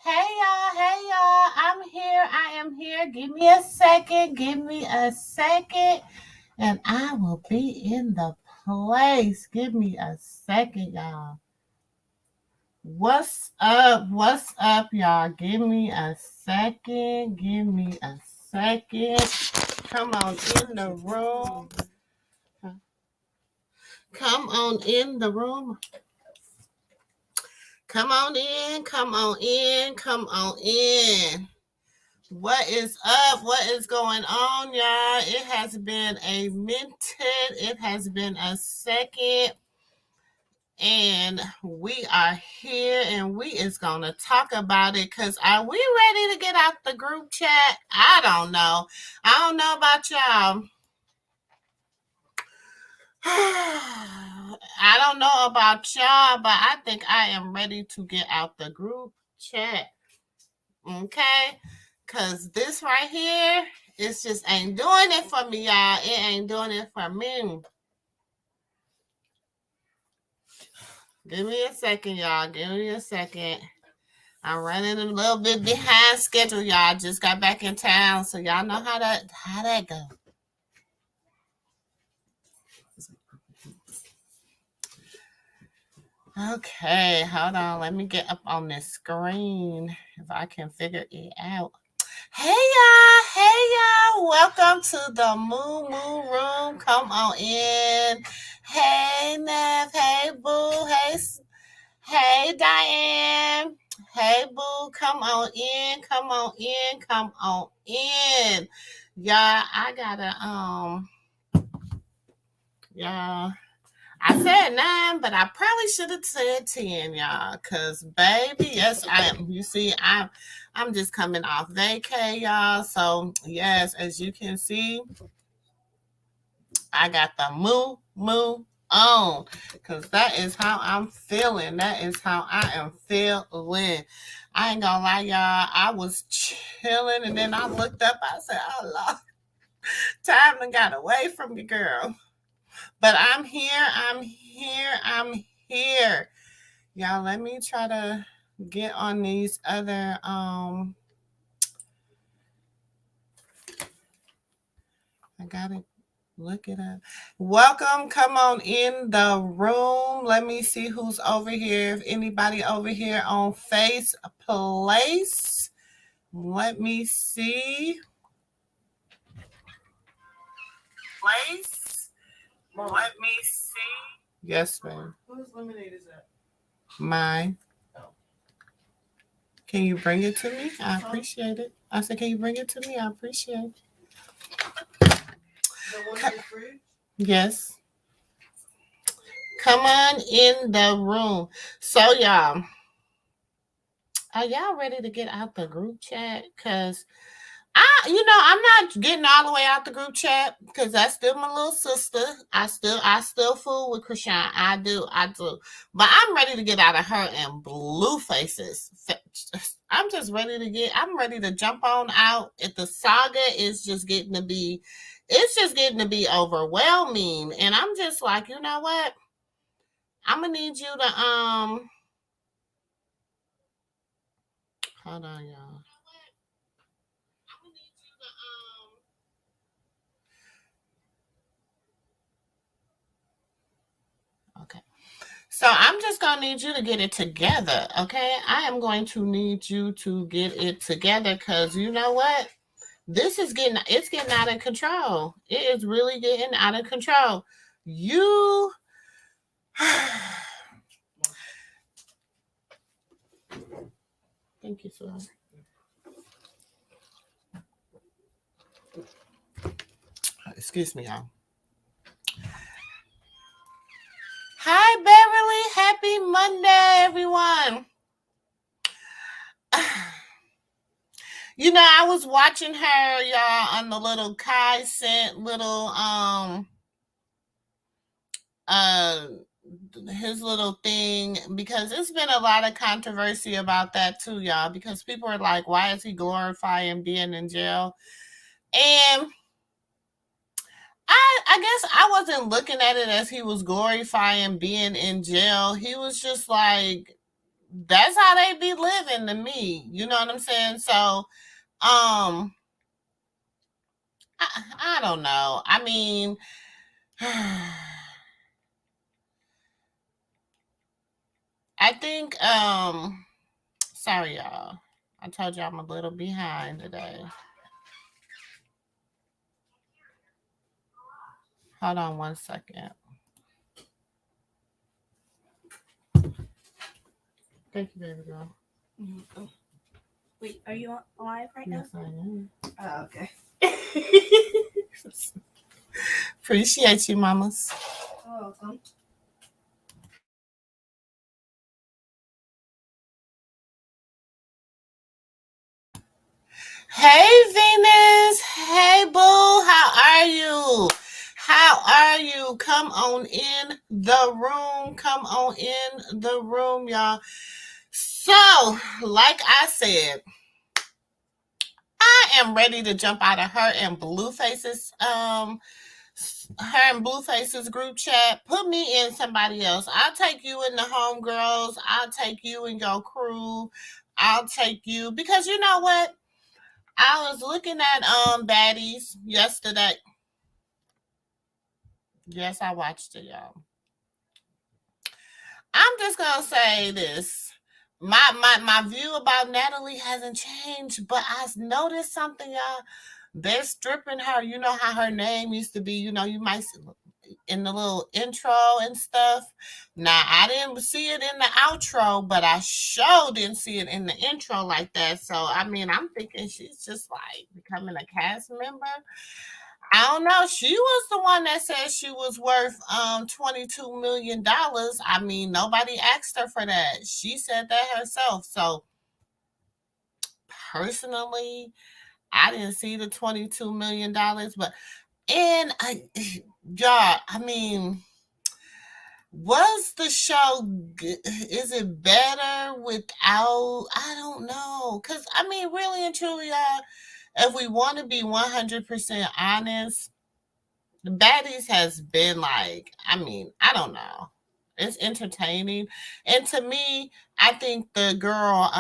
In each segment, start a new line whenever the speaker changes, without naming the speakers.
Hey y'all, hey y'all. I'm here. I am here. Give me a second. Give me a second. And I will be in the place. Give me a second, y'all. What's up? What's up, y'all? Give me a second. Give me a second. Come on in the room. Come on in the room. Come on in. Come on in. Come on in. What is up? What is going on, y'all? It has been a minute. It has been a second. And we are here and we is going to talk about it because are we ready to get out the group chat? I don't know. I don't know about y'all. I don't know about y'all, but I think I am ready to get out the group chat. Okay? Because this right here, it just ain't doing it for me, y'all. It ain't doing it for me. Give me a second, y'all. Give me a second. I'm running a little bit behind schedule, y'all. Just got back in town, so y'all know how that go. Okay, hold on. Let me get up on this screen if I can figure it out. Hey y'all, welcome to the Moo Room. Come on in. Hey Nev, hey Boo, hey Diane, hey Boo, come on in, come on in, come on in. Y'all, I gotta y'all. I said 9, but I probably should have said 10, y'all. Cause baby, yes, I am. You see, I'm just coming off vacay, y'all. So yes, as you can see, I got the moo on. Cause that is how I'm feeling. That is how I am feeling. I ain't gonna lie, y'all. I was chilling and then I looked up. I said, oh Lord, time done got away from me, girl. But I'm here. Y'all, let me try to get on these other I gotta look it up. Welcome, come on in the room. Let me see who's over here. If anybody over here on Face Place. Let me see. Let me see. Yes, ma'am. Whose lemonade is that? Mine. Oh. Can you bring it to me? I appreciate it. I said, can you bring it to me? I appreciate it. The one in the fridge? Yes. Come on in the room. So, y'all, are y'all ready to get out the group chat? Because I'm not getting all the way out the group chat because that's still my little sister. I still fool with Chrisean. I do. But I'm ready to get out of her and bluefaces. I'm ready to jump on out. If the saga is just getting to be, it's just getting to be overwhelming. And I'm just like, you know what? I'm gonna need you to hold on, y'all. Okay. So I'm just gonna need you to get it together, okay? I am going to need you to get it together because you know what? It's getting out of control. It is really getting out of control. You thank you, sir. Excuse me, y'all. Hi, Beverly. Happy Monday, everyone. I was watching her, y'all, on the little Kai sent little his little thing because there's been a lot of controversy about that too, y'all, because people are like, why is he glorifying being in jail? And I guess I wasn't looking at it as he was glorifying being in jail. He was just like that's how they be living to me. You know what I'm saying? So, um, I don't know. I mean, I think, sorry, y'all. I told you I'm a little behind today. Hold on one second. Thank you, baby girl.
Mm-hmm. Wait, are you live right now?
Yes, I am.
Oh, okay.
Appreciate you, mamas.
You're welcome.
Hey, Venus. Hey, boo. How are you? How are you? Come on in the room. Come on in the room, y'all. So, like I said, I am ready to jump out of her and Blueface's group chat. Put me in somebody else. I'll take you in the homegirls. I'll take you and your crew. I'll take you because you know what? I was looking at baddies yesterday. Yes, I watched it, y'all. I'm just gonna say this. My view about Natalie hasn't changed, but I noticed something, y'all. They're stripping her. You know how her name used to be. You know, you might in the little intro and stuff. Now I didn't see it in the outro, but I sure didn't see it in the intro like that. So I mean, I'm thinking she's just like becoming a cast member. I don't know. She was the one that said she was worth $22 million. I mean, nobody asked her for that. She said that herself. So personally, I didn't see the $22 million, but and I, y'all, I mean, was the show good? Is it better without? I don't know. Cause I mean, really and truly, y'all, if we want to be 100% honest, the baddies has been like, I mean, I don't know. It's entertaining. And to me, I think the girl,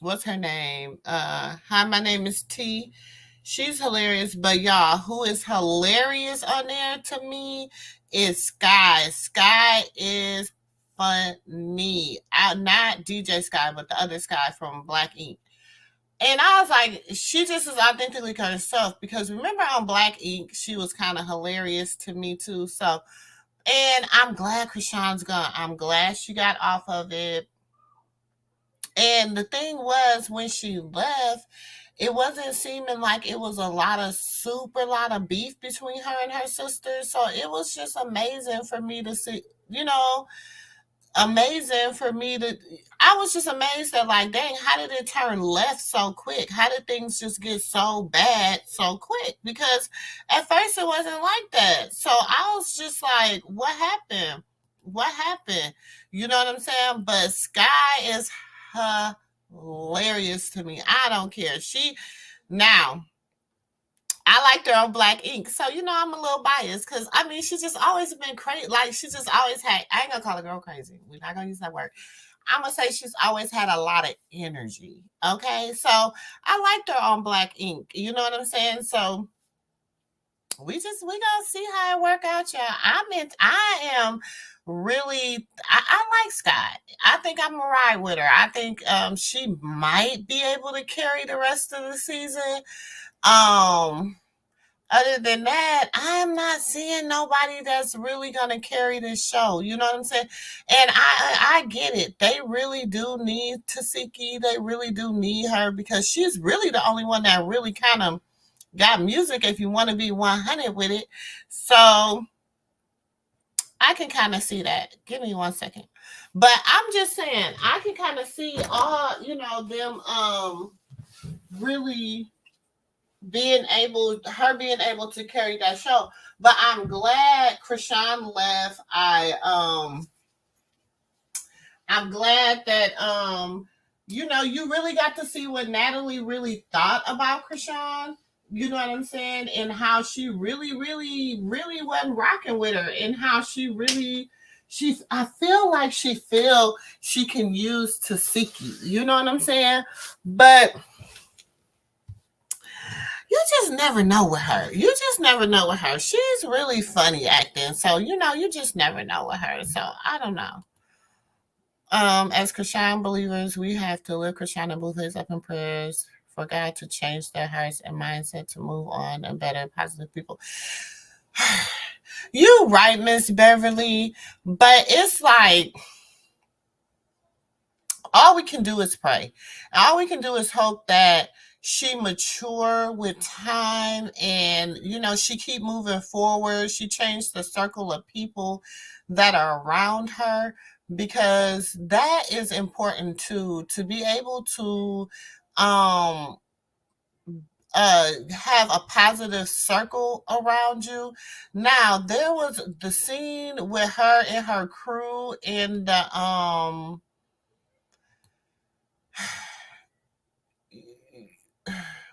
what's her name? Hi, my name is T. She's hilarious, but y'all, who is hilarious on there to me is Sky. Sky is funny. Not DJ Sky, but the other Sky from Black Ink. And I was like, she just is authentically herself because remember on Black Ink, she was kind of hilarious to me too. So, and I'm glad Chrisean's gone. I'm glad she got off of it. And the thing was, when she left, it wasn't seeming like it was a lot of beef between her and her sister. So it was just amazing for me to see, you know, amazing for me to I was just amazed that like dang how did it turn left so quick, how did things just get so bad so quick, because at first it wasn't like that. So I was just like what happened, you know what I'm saying? But Sky is hilarious to me. I don't care. She now I liked her on Black Ink. So, you know, I'm a little biased because I mean, she's just always been crazy. Like, she just always had, I ain't gonna call a girl crazy. We're not gonna use that word. I'm gonna say she's always had a lot of energy. Okay. So I liked her on Black Ink. You know what I'm saying? So we gonna see how it work out, y'all. I am really I like Scott. I think I'm gonna ride with her. I think she might be able to carry the rest of the season. Um Other than that, I'm not seeing nobody that's really gonna carry this show. You know what I'm saying? And I get it. They really do need Tasiki. They really do need her because she's really the only one that really kind of got music if you want to be 100 with it. So I can kind of see that. Give me 1 second. But I'm just saying, I can kind of see all, them really being able to carry that show. But I'm glad Chrisean left. I'm glad that you really got to see what Natalie really thought about Chrisean. You know what I'm saying? And how she really, really, really wasn't rocking with her, and how she really I feel like she can use Tasiki. You know what I'm saying? But you just never know with her. You just never know with her. She's really funny acting. So, you just never know with her. So I don't know. As Chrisean believers, we have to lift Chrisean and Blueface up in prayers for God to change their hearts and mindset to move on and better positive people. You right, Miss Beverly, but it's like all we can do is pray. All we can do is hope that she mature with time and she keep moving forward. She changed the circle of people that are around her, because that is important too, to be able to um have a positive circle around you. Now, there was the scene with her and her crew in the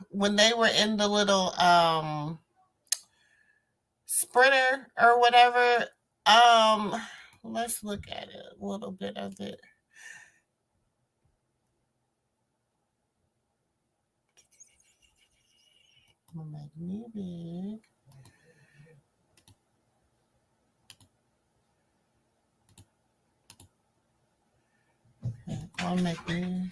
when they were in the little sprinter or whatever. Let's look at it, a little bit of it. Make me big. Okay, I'll make me.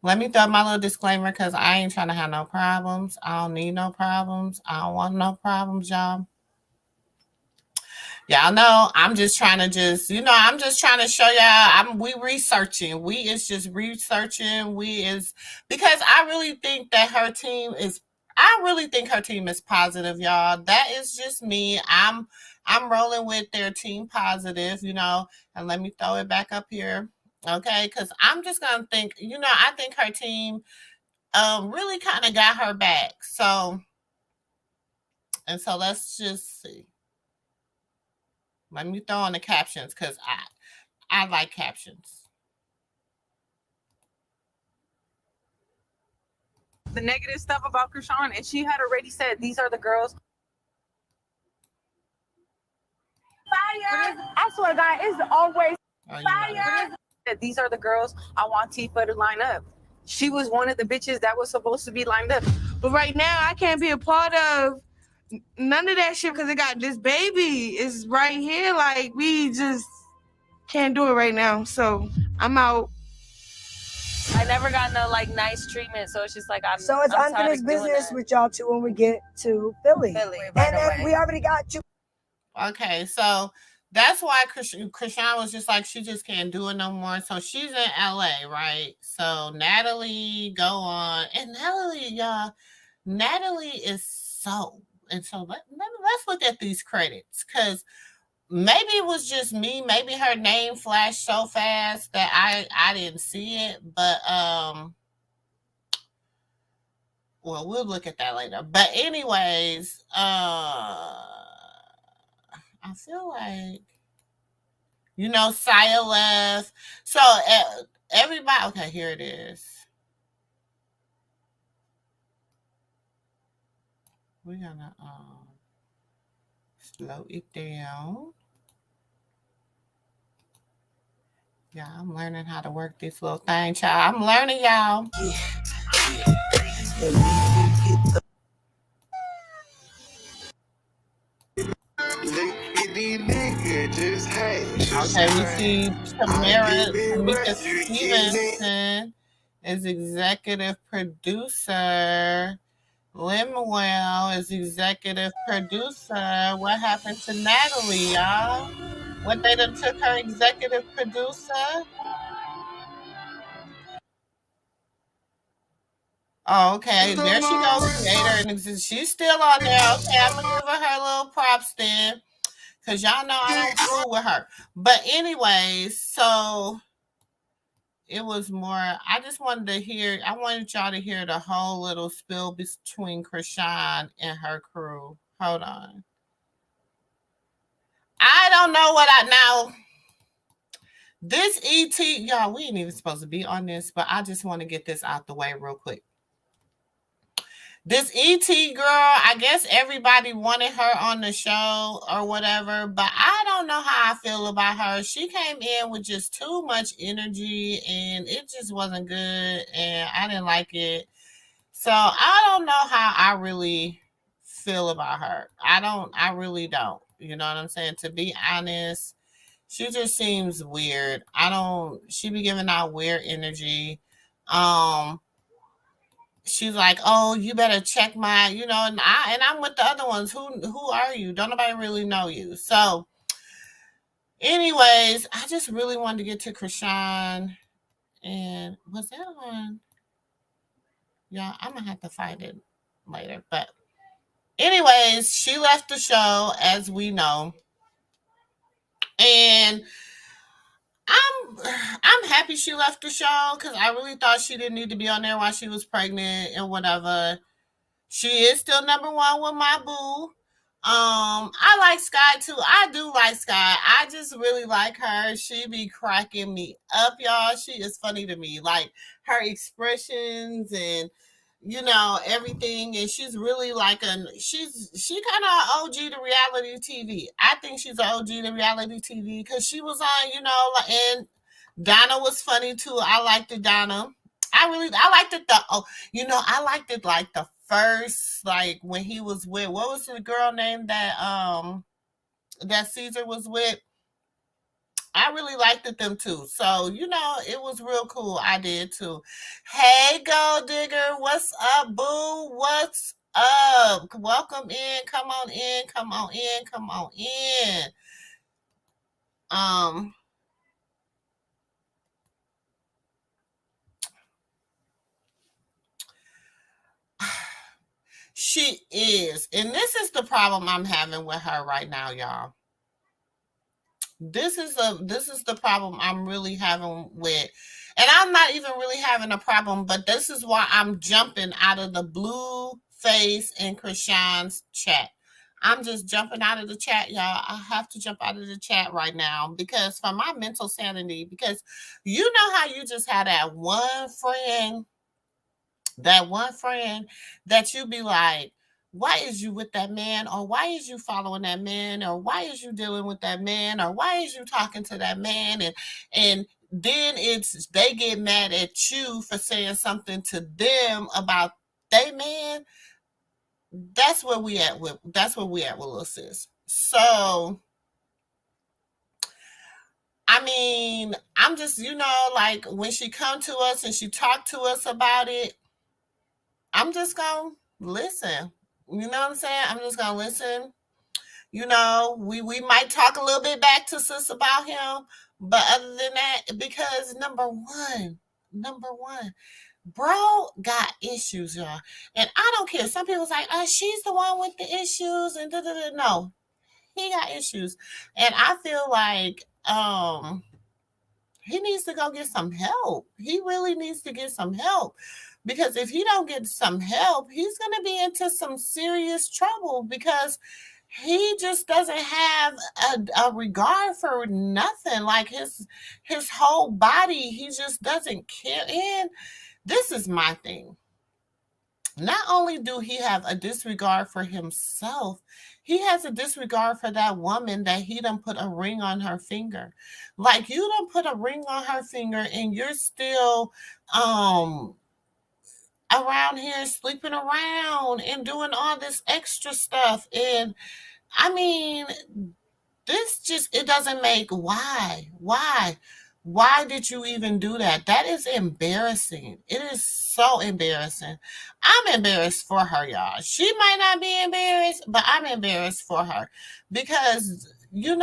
Let me throw my little disclaimer, because I ain't trying to have no problems. I don't need no problems. I don't want no problems, y'all. Y'all know I'm just trying to I'm just trying to show y'all we researching. We is just researching. We is because I really think her team is positive, y'all. That is just me. I'm rolling with their team positive, and let me throw it back up here. Okay, because I'm just gonna think, I think her team really kind of got her back. So let's just see. Let me throw on the captions, because I like captions.
The negative stuff about Chrisean, and she had already said these are the girls.
Fire! I swear to God, it's always
fire. These are the girls I want Tifa to line up. She was one of the bitches that was supposed to be lined up.
But right now, I can't be a part of none of that shit because it got this baby is right here. Like, we just can't do it right now. So I'm out.
I never got no nice treatment, so it's just
So it's unfinished business with y'all two when we get to Philly. And then we already got you.
Okay, so that's why Chrisean was just like, she just can't do it no more. So she's in LA, right? So Natalie, go on. And Natalie is so. And so let's look at these credits, because maybe it was just me. Maybe her name flashed so fast that I didn't see it. But well, we'll look at that later. But anyways, I feel like Saya left. So everybody. Okay, here it is. We're gonna slow it down. Yeah, I'm learning how to work this little thing, child. I'm learning, y'all. Okay, we see Tamika Stevenson is executive producer. Lemuel is executive producer. What happened to Natalie, y'all? What, they done took her executive producer? Oh, okay. There she goes, creator, and she's still on there. Okay, I'm gonna give her little props then, because y'all know I don't fool with her. But anyways, so it was more, I just wanted to hear, I wanted y'all to hear the whole little spill between Chrisean and her crew. Hold on. I don't know what I now. This ET, y'all, we ain't even supposed to be on this, but I just want to get this out the way real quick. This ET girl, I guess everybody wanted her on the show or whatever, but I don't know how I feel about her. She came in with just too much energy and it just wasn't good and I didn't like it. So I don't know how I really feel about her. I really don't. You know what I'm saying? To be honest, she just seems weird. She be giving out weird energy. She's like, oh, you better check my, and I'm with the other ones. Who are you? Don't nobody really know you. So, anyways, I just really wanted to get to Chrisean. And was that on? Yeah, I'm gonna have to find it later. But anyways, she left the show, as we know. And I'm happy she left the show because I really thought she didn't need to be on there while she was pregnant and whatever. She is still number one with my boo. I like Sky too. I do like Sky. I just really like her. She be cracking me up, y'all. She is funny to me. Like her expressions and everything. And she's really like she kind of OG to reality TV. I think she's an OG to reality TV because she was on, and Donna was funny too. I liked the Donna. I liked it I liked it like the first, like when he was with, what was the girl name that Caesar was with? I really liked it them too. So, it was real cool. I did too. Hey, Gold Digger, what's up, boo? What's up? Welcome in. Come on in. Come on in. Come on in. She is. And this is the problem I'm having with her right now, y'all. This is the problem I'm really having with, and I'm not even really having a problem, but this is why I'm jumping out of the Blueface and Chrisean's chat. I'm just jumping out of the chat, y'all. I have to jump out of the chat right now because for my mental sanity, because you know how you just had that one friend that you be like, why is you with that man? Or why is you following that man? Or why is you dealing with that man? Or why is you talking to that man? And then they get mad at you for saying something to them about they man. That's where we at with little sis. So I mean, I'm just, like when she come to us and she talk to us about it, I'm just gonna listen. You know what I'm saying? I'm just gonna listen. We might talk a little bit back to sis about him, but other than that, because number one, bro got issues, y'all. And I don't care. Some people's like, she's the one with the issues and no. He got issues. And I feel like he needs to go get some help. He really needs to get some help. Because if he don't get some help, he's going to be into some serious trouble because he just doesn't have a regard for nothing. Like his whole body, he just doesn't care. And this is my thing. Not only do he have a disregard for himself, he has a disregard for that woman that he done put a ring on her finger. Like you done put a ring on her finger and you're still around here sleeping around and doing all this extra stuff. And I mean, it doesn't make why did you even do that? That is embarrassing. It is so embarrassing. I'm embarrassed for her, y'all. She might not be embarrassed, but I'm embarrassed for her because he didn't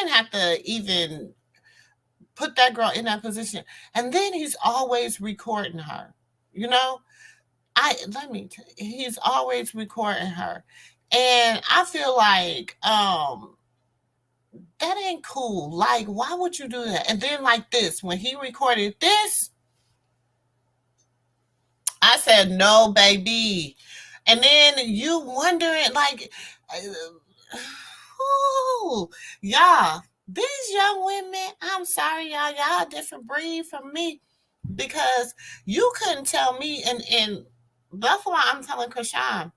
have to even put that girl in that position. And then he's always recording her. He's always recording her. And I feel like that ain't cool. Like, why would you do that? And then like this, when he recorded this, I said, no, baby. And then you wondering, like, ooh, y'all, these young women, I'm sorry, y'all a different breed from me, because you couldn't tell me, and that's why I'm telling Chrisean,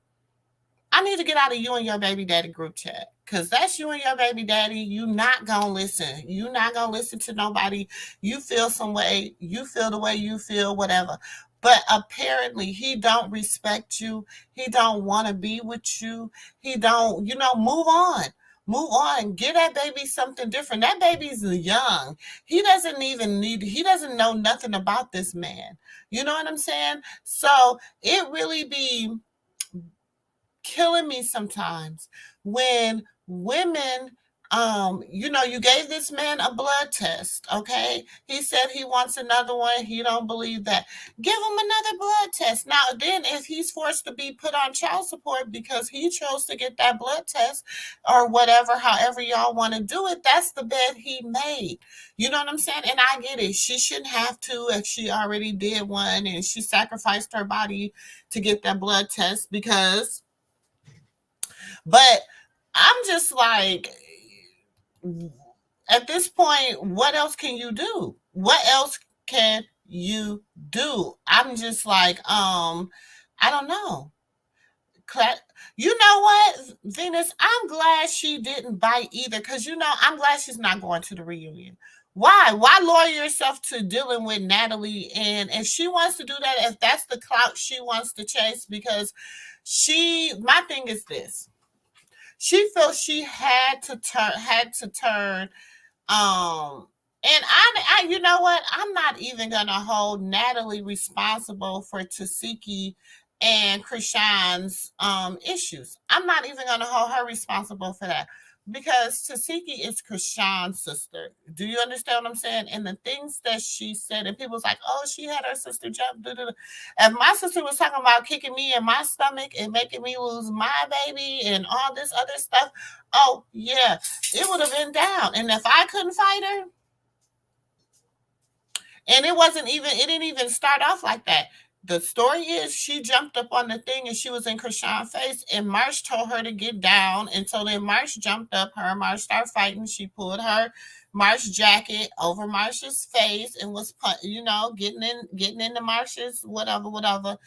I need to get out of you and your baby daddy group chat. Cause that's you and your baby daddy. You not gonna listen. You not gonna listen to nobody. You feel some way. You feel the way you feel, whatever. But apparently he don't respect you. He don't want to be with you. He don't, move on. Move on. Get that baby something different. That baby's young. He doesn't know nothing about this man. You know what I'm saying? So it really be killing me sometimes when women, you gave this man a blood test. Okay, he said he wants another one. He don't believe that. Give him another blood test. Now then, if he's forced to be put on child support because he chose to get that blood test or whatever, however y'all want to do it, that's the bed he made. You know what I'm saying? And I get it. She shouldn't have to if she already did one and she sacrificed her body to get that blood test, but I'm just like, at this point, what else can you do? What else can you do? I'm just like, I don't know. You know what, Venus? I'm glad she didn't bite either, because I'm glad she's not going to the reunion. Why? Why lawyer yourself to dealing with Natalie? And if she wants to do that, if that's the clout she wants to chase, because my thing is this. She felt she had to turn. And I you know what? I'm not even gonna hold Natalie responsible for Tasiki and Chrisean's issues. I'm not even gonna hold her responsible for that, because Tasiki is Chrisean's sister. Do you understand what I'm saying? And the things that she said, and people's like, oh, she had her sister jump. If my sister was talking about kicking me in my stomach and making me lose my baby and all this other stuff, oh yeah, it would have been down. And if I couldn't fight her, and it didn't even start off like that. The story is she jumped up on the thing and she was in Chrisean's face, and Marsh told her to get down. And so then Marsh jumped up, her and Marsh started fighting. She pulled her Marsh jacket over Marsh's face and was, getting into Marsh's whatever.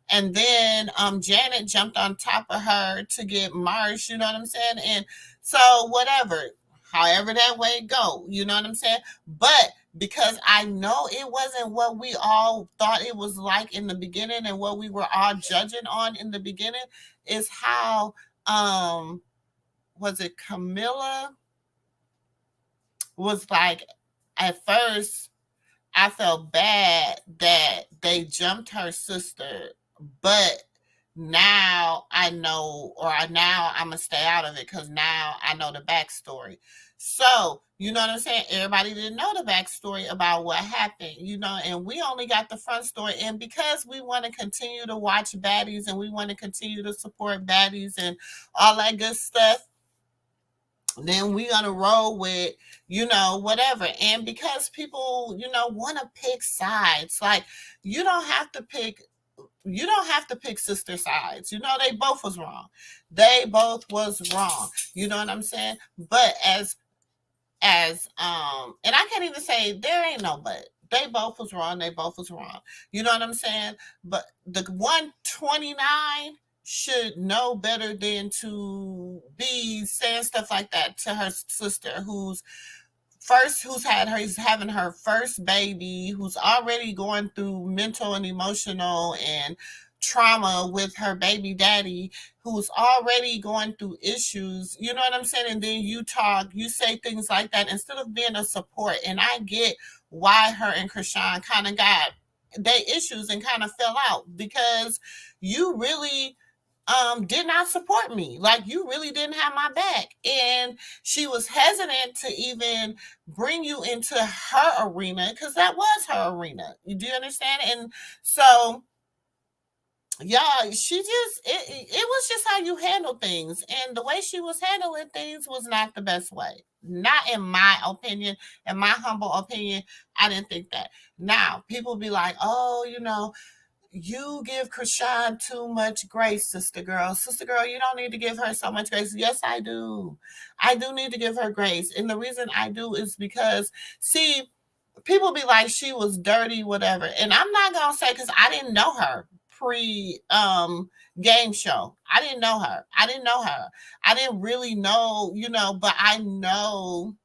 And then Janet jumped on top of her to get Marsh, you know what I'm saying? And so whatever, however that way go, you know what I'm saying? But because I know it wasn't what we all thought it was like in the beginning, and what we were all judging on in the beginning is how, was it Camilla was like, at first I felt bad that they jumped her sister, but now I know, now I'm gonna stay out of it because now I know the backstory. So, you know what I'm saying? Everybody didn't know the backstory about what happened, and we only got the front story. And because we want to continue to watch baddies and we want to continue to support baddies and all that good stuff, then we're going to roll with, whatever. And because people, want to pick sides, like you don't have to pick sister sides. They both was wrong. They both was wrong. You know what I'm saying? But as and I can't even say there ain't no but. They both was wrong. They both was wrong. You know what I'm saying? But the 129 should know better than to be saying stuff like that to her sister, who's having her first baby, who's already going through mental and emotional and trauma with her baby daddy, who's already going through issues. You know what I'm saying? And then you say things like that instead of being a support. And I get why her and Chrisean kind of got their issues and kind of fell out, because you really did not support me. Like, you really didn't have my back. And she was hesitant to even bring you into her arena, because that was her arena. Do you understand? And so yeah, she just it was just how you handle things, and the way she was handling things was not the best way. Not in my opinion, in my humble opinion, I didn't think that. Now people be like, oh, you give Chrisean too much grace, sister girl. Sister girl, you don't need to give her so much grace. Yes, I do. I do need to give her grace. And the reason I do is because, see, people be like, she was dirty, whatever. And I'm not going to say, because I didn't know her pre game show. I didn't know her. I didn't know her. I didn't really know, but I know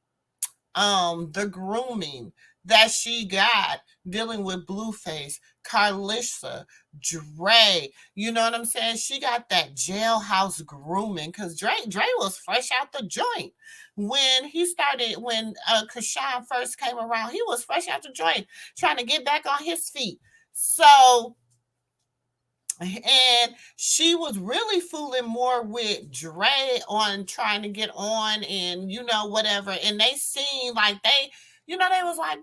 the grooming that she got dealing with Blueface, Carlissa, Dre. You know what I'm saying? She got that jailhouse grooming because Dre was fresh out the joint. When Chrisean first came around, he was fresh out the joint, trying to get back on his feet. So, and she was really fooling more with Dre on trying to get on and whatever. And they seemed like they was like,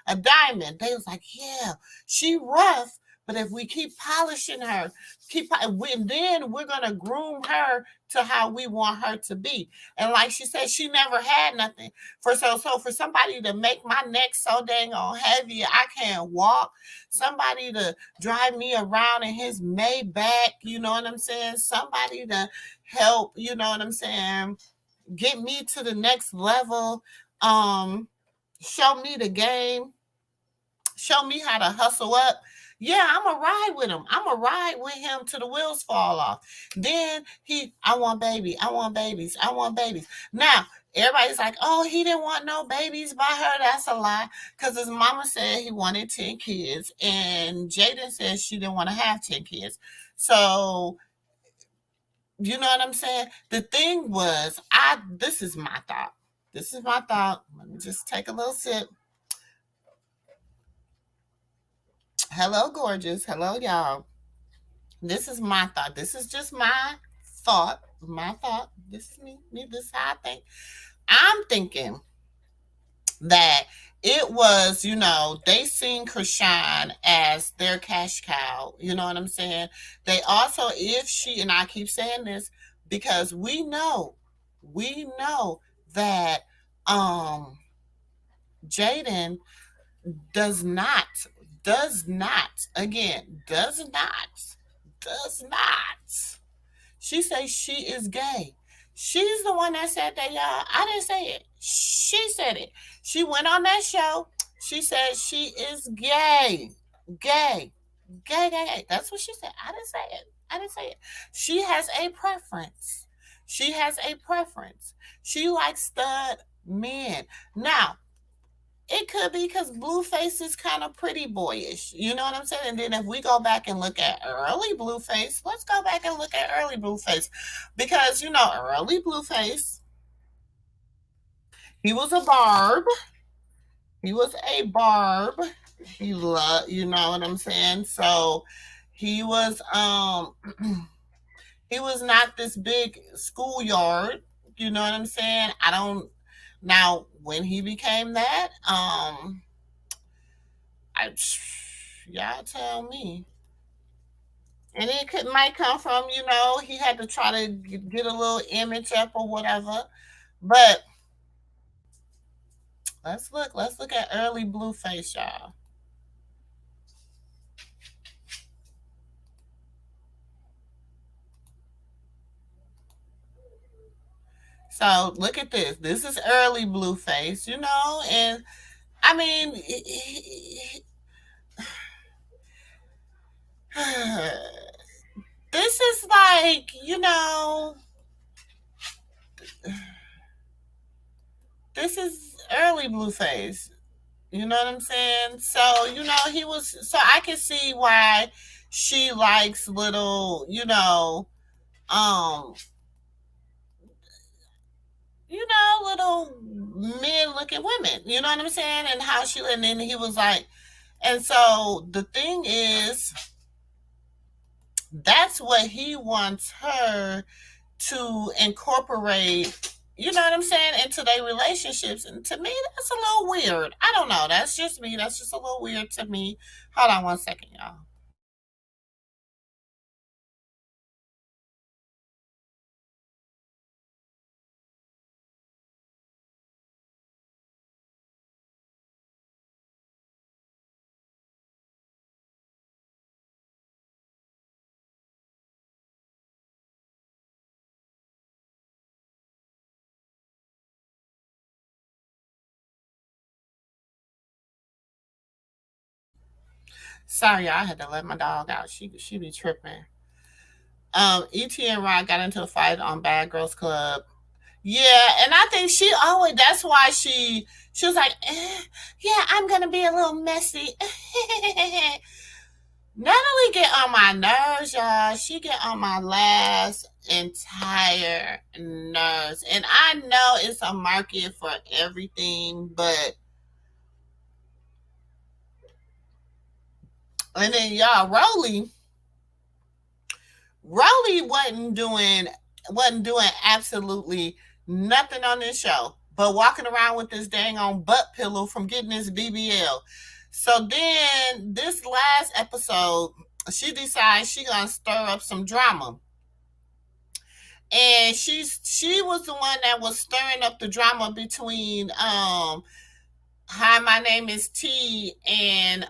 a diamond. They was like, yeah, she rough, but if we keep polishing her, then we're gonna groom her to how we want her to be. And like she said, she never had nothing. So for somebody to make my neck so dang on heavy, I can't walk. Somebody to drive me around in his Maybach, you know what I'm saying? Somebody to help, you know what I'm saying, get me to the next level. Show me the game. Show me how to hustle up. Yeah, I'm going to ride with him. I'm going to ride with him till the wheels fall off. Then I want babies. I want babies. I want babies. Now, everybody's like, oh, he didn't want no babies by her. That's a lie. Because his mama said he wanted 10 kids. And Jaden said she didn't want to have 10 kids. So, you know what I'm saying? The thing was, this is my thought. This is my thought. Let me just take a little sip. Hello, gorgeous. Hello, y'all. This is my thought. This is just my thought. My thought. This is me. This is how I think. I'm thinking that it was, they seen Chrisean as their cash cow. You know what I'm saying? They also, and I keep saying this because we know that Jaden does not. She says she is gay. She's the one that said that, y'all. I didn't say it. She said it. She went on that show. She said she is gay. Gay. That's what she said. I didn't say it. She has a preference. She likes stud men. Now, it could be because Blueface is kind of pretty boyish. You know what I'm saying? And then if we go back and look at early Blueface, let's go back and look at early Blueface. Because, early Blueface, he was a barb. You know what I'm saying? So he was he was not this big schoolyard. You know what I'm saying? Now, when he became that, y'all tell me. And it might come from, he had to try to get a little image up or whatever. But let's look at early Blueface, y'all. So look at this. This is early Blueface, and I mean, this is like, this is early Blueface. You know what I'm saying? So, so I can see why she likes little, little men looking women. You know what I'm saying? And and then he was like, and so the thing is, that's what he wants her to incorporate, you know what I'm saying, into their relationships. And to me, that's a little weird. I don't know. That's just me. That's just a little weird to me. Hold on one second, y'all. Sorry, y'all, I had to let my dog out. She be tripping. E.T. and Rod got into a fight on Bad Girls Club. Yeah, and I think she always, that's why she was like, yeah, I'm gonna be a little messy. Natalie get on my nerves, y'all. She get on my last entire nerves. And I know it's a market for everything, but and then y'all, Rolly wasn't doing absolutely nothing on this show but walking around with this dang on butt pillow from getting his BBL. So then this last episode, she decides she gonna stir up some drama. And she was the one that was stirring up the drama between Hi, my name is T and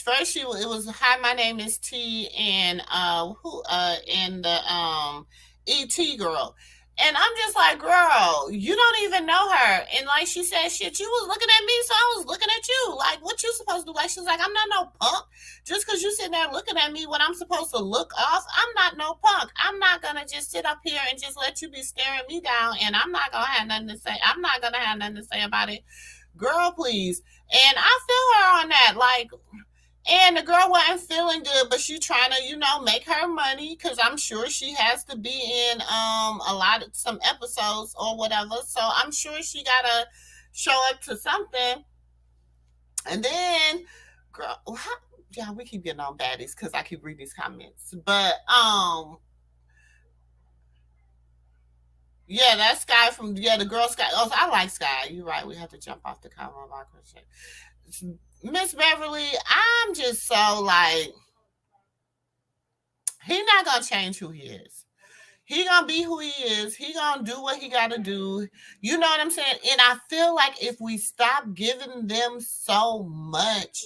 first it was Hi, my name is T and and the ET girl. And I'm just like, girl, you don't even know her. And like she said, shit, you was looking at me, so I was looking at you. Like, what you supposed to do? Like, she's like, I'm not no punk. Just because you sitting there looking at me when I'm supposed to look off, I'm not no punk. I'm not going to just sit up here and just let you be staring me down, and I'm not going to have nothing to say. I'm not going to have nothing to say about it. Girl, please. And I feel her on that. Like, and the girl wasn't feeling good, but she trying to, make her money because I'm sure she has to be in some episodes or whatever. So I'm sure she gotta show up to something. And then, girl, yeah, we keep getting on baddies because I keep reading these comments. But yeah, that Sky the girl Sky. Oh, I like Sky. You're right. We have to jump off the cover of our crochet. Miss Beverly, I'm just so like, he not gonna change who he is. He gonna be who he is. He gonna do what he gotta do. You know what I'm saying? And I feel like if we stop giving them so much,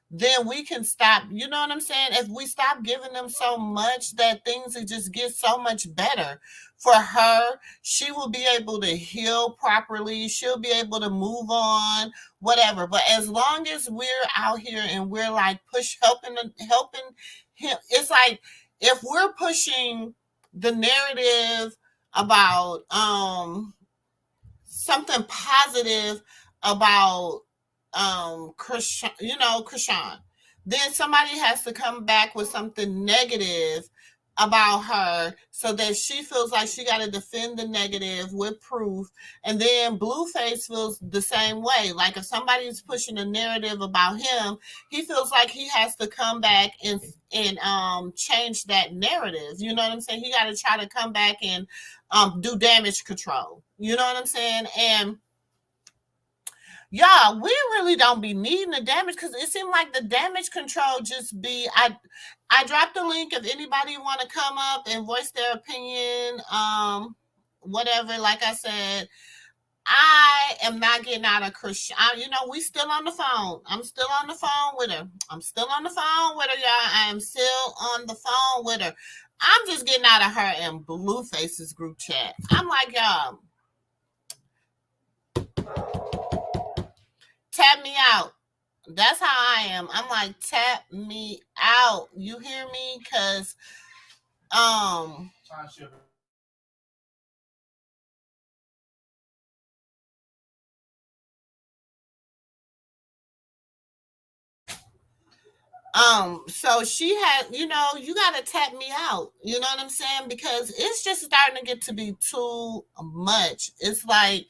then we can stop. You know what I'm saying? If we stop giving them so much, that things will just get so much better. For her, she will be able to heal properly. She'll be able to move on, whatever. But as long as we're out here and we're like helping him, it's like if we're pushing the narrative about something positive about Chrisean, then somebody has to come back with something negative about her so that she feels like she got to defend the negative with proof. And then Blueface feels the same way. Like if somebody's pushing a narrative about him, he feels like he has to come back and change that narrative. You know what I'm saying? He got to try to come back and do damage control. You know what I'm saying? And y'all, we really don't be needing the damage because it seemed like the damage control just be. I dropped the link if anybody want to come up and voice their opinion. Whatever. Like I said, I am not getting out of Chrisean. We still on the phone. I'm still on the phone with her. Y'all. I am still on the phone with her. I'm just getting out of her and Blueface's group chat. I'm like, y'all, tap me out. That's how I am. I'm like, tap me out. You hear me? Because so she had, you gotta tap me out. You know what I'm saying? Because it's just starting to get to be too much. It's like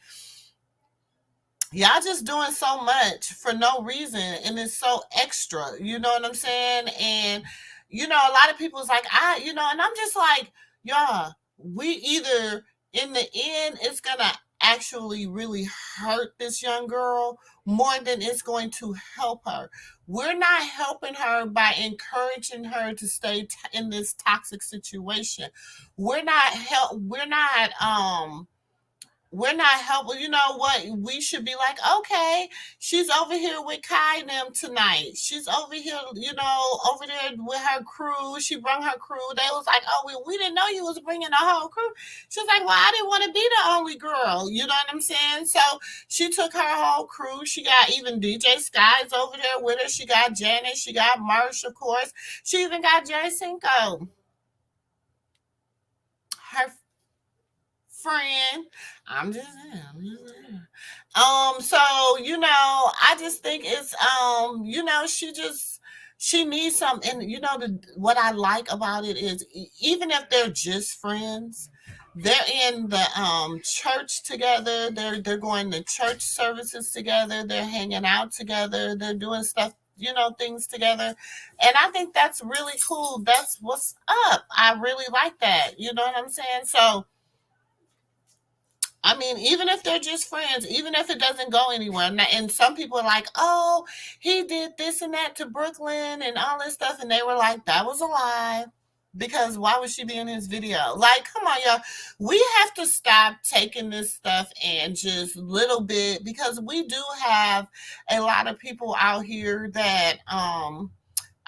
y'all just doing so much for no reason, and it's so extra. You know what I'm saying? And a lot of people's like, and I'm just like, y'all, we either in the end it's gonna actually really hurt this young girl more than it's going to help her. We're not helping her by encouraging her to stay in this toxic situation. We're not we're not helpful. You know what? We should be like, okay, she's over here with Kai and them tonight. She's over here, over there with her crew. She brought her crew. They was like, oh, we didn't know you was bringing a whole crew. She was like, well, I didn't want to be the only girl. You know what I'm saying? So she took her whole crew. She got even DJ Skies over there with her. She got Janet. She got Marsh, of course. She even got Jerry Cinco. Her friend. I'm just saying. So, I just think it's she needs some, and what I like about it is even if they're just friends, they're in the church together, they're going to church services together, they're hanging out together, they're doing stuff, things together. And I think that's really cool. That's what's up. I really like that. You know what I'm saying? So I mean, even if they're just friends, even if it doesn't go anywhere, and some people are like, oh, he did this and that to Brooklyn and all this stuff, and they were like, that was a lie, because why would she be in his video? Like, come on, y'all. We have to stop taking this stuff and just little bit, because we do have a lot of people out here that are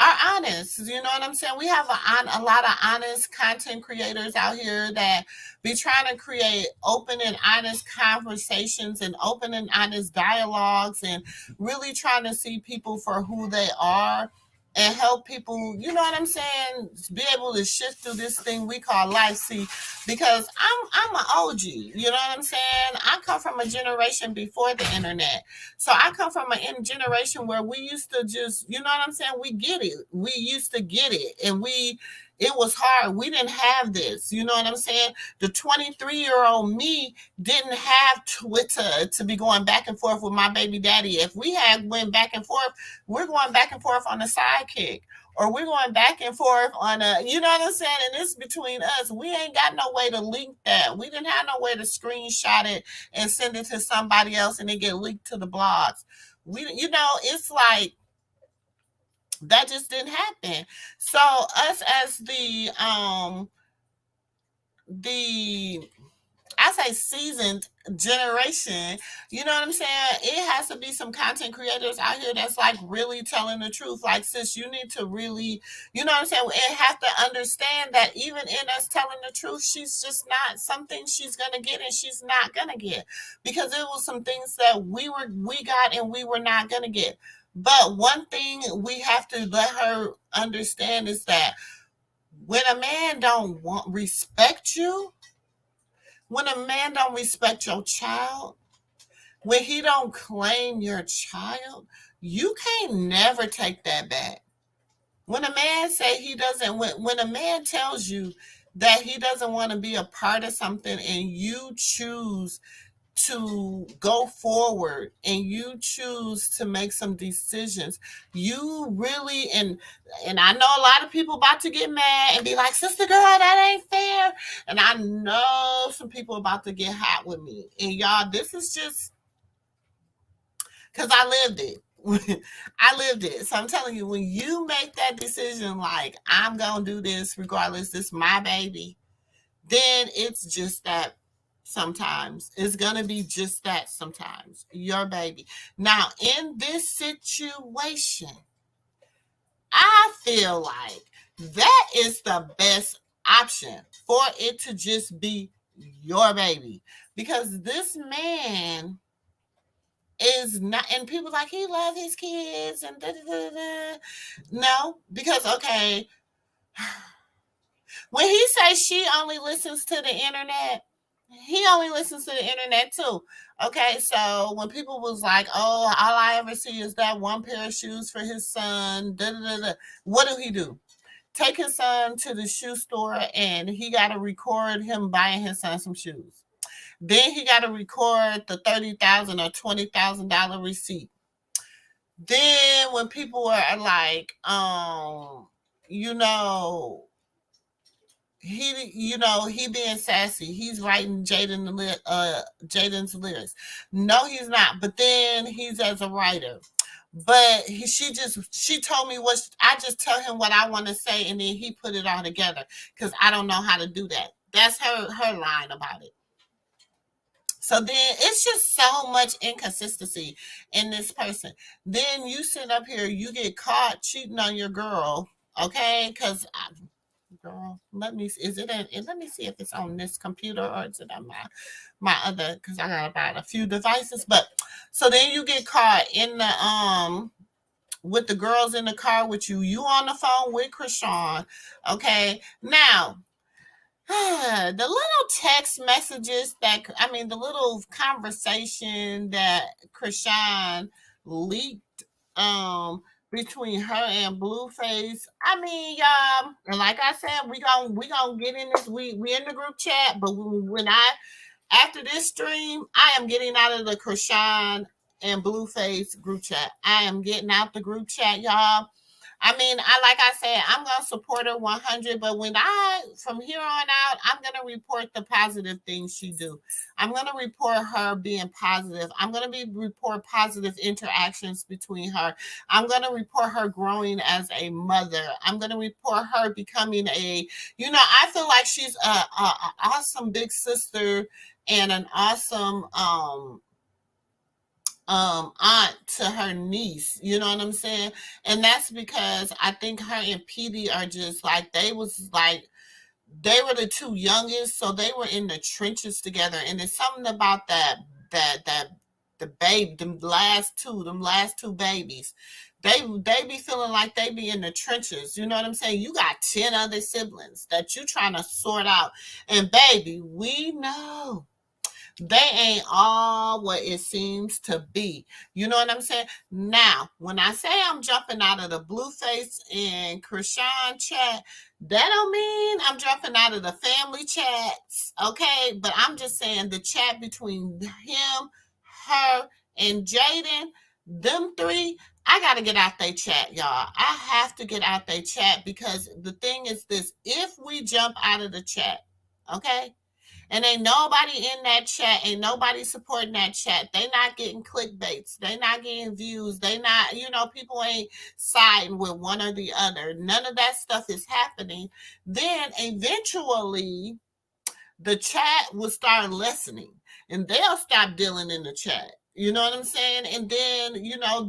honest. You know what I'm saying? We have a lot of honest content creators out here that be trying to create open and honest conversations and open and honest dialogues, and really trying to see people for who they are and help people, you know what I'm saying, be able to shift through this thing we call life. See, because I'm an OG, you know what I'm saying? I come from a generation before the internet. So I come from a generation where we used to just, you know what I'm saying, we get it. We used to get it, and it was hard. We didn't have this. You know what I'm saying? The 23-year-old me didn't have Twitter to be going back and forth with my baby daddy. If we had went back and forth, we're going back and forth on a sidekick, or we're going back and forth on you know what I'm saying? And it's between us. We ain't got no way to link that. We didn't have no way to screenshot it and send it to somebody else and it get linked to the blogs. It's like, that just didn't happen. So us as the I say seasoned generation, you know what I'm saying? It has to be some content creators out here that's like really telling the truth. Like, sis, you need to really, you know what I'm saying? And have to understand that even in us telling the truth, she's just not something she's gonna get, and she's not gonna get, because it was some things that we got and we were not gonna get. But one thing we have to let her understand is that when a man don't respect you, when a man don't respect your child, when he don't claim your child, you can't never take that back. When a man say he doesn't, when a man tells you that he doesn't want to be a part of something, and you choose to go forward and you choose to make some decisions, you really, and I know a lot of people about to get mad and be like, sister girl, that ain't fair. And I know some people about to get hot with me. And y'all, this is just because I lived it. I lived it. So I'm telling you, when you make that decision, like, I'm going to do this regardless, this is my baby, then it's just that. Sometimes it's going to be just that. Sometimes your baby. Now, in this situation, I feel like that is the best option, for it to just be your baby, because this man is not, and people like, he love his kids and da, da, da, da. No, because okay, when he says she only listens to the internet, he only listens to the internet too. Okay, so when people was like, oh, all I ever see is that one pair of shoes for his son, da, da, da, da. What do? Take his son to the shoe store, and he got to record him buying his son some shoes. Then he got to record the $30,000 or $20,000 receipt. Then when people are like, he being sassy, he's writing Jaden's lyrics. No, he's not. But then he's as a writer. But she told me I just tell him what I want to say, and then he put it all together, because I don't know how to do that. That's her line about it. So then it's just so much inconsistency in this person. Then you sit up here, you get caught cheating on your girl, okay? Because girl, let me let me see if it's on this computer or is it on my other, because I got about a few devices. But so then you get caught in the with the girls in the car with you on the phone with Chrisean. Okay. Now the little text messages that, I mean, the little conversation that Chrisean leaked between her and Blueface. I mean, y'all, and like I said, we gonna get in this. We in the group chat, but when I after this stream, I am getting out of the Chrisean and Blueface group chat. I am getting out the group chat, y'all. I mean, like I said, I'm gonna support her 100. But from here on out, I'm gonna report the positive things she do. I'm gonna report her being positive. I'm gonna report positive interactions between her. I'm gonna report her growing as a mother. I'm gonna report her becoming I feel like she's a awesome big sister and an awesome aunt to her niece. You know what I'm saying? And that's because I think her and Petey are just like, they were the two youngest, so they were in the trenches together. And there's something about the babe, them last two babies. They be feeling like they be in the trenches. You know what I'm saying? You got 10 other siblings that you trying to sort out. And baby, we know they ain't all what it seems to be. You know what I'm saying? Now, when I say I'm jumping out of the Blueface and Chrisean chat, that don't mean I'm jumping out of the family chats, okay? But I'm just saying the chat between him, her, and Jaden, them three, I got to get out their chat, y'all. I have to get out their chat, because the thing is this: if we jump out of the chat, okay? And ain't nobody in that chat, ain't nobody supporting that chat. They not getting clickbaits. They not getting views. They not, people ain't siding with one or the other. None of that stuff is happening. Then eventually the chat will start listening and they'll stop dealing in the chat. You know what I'm saying? And then,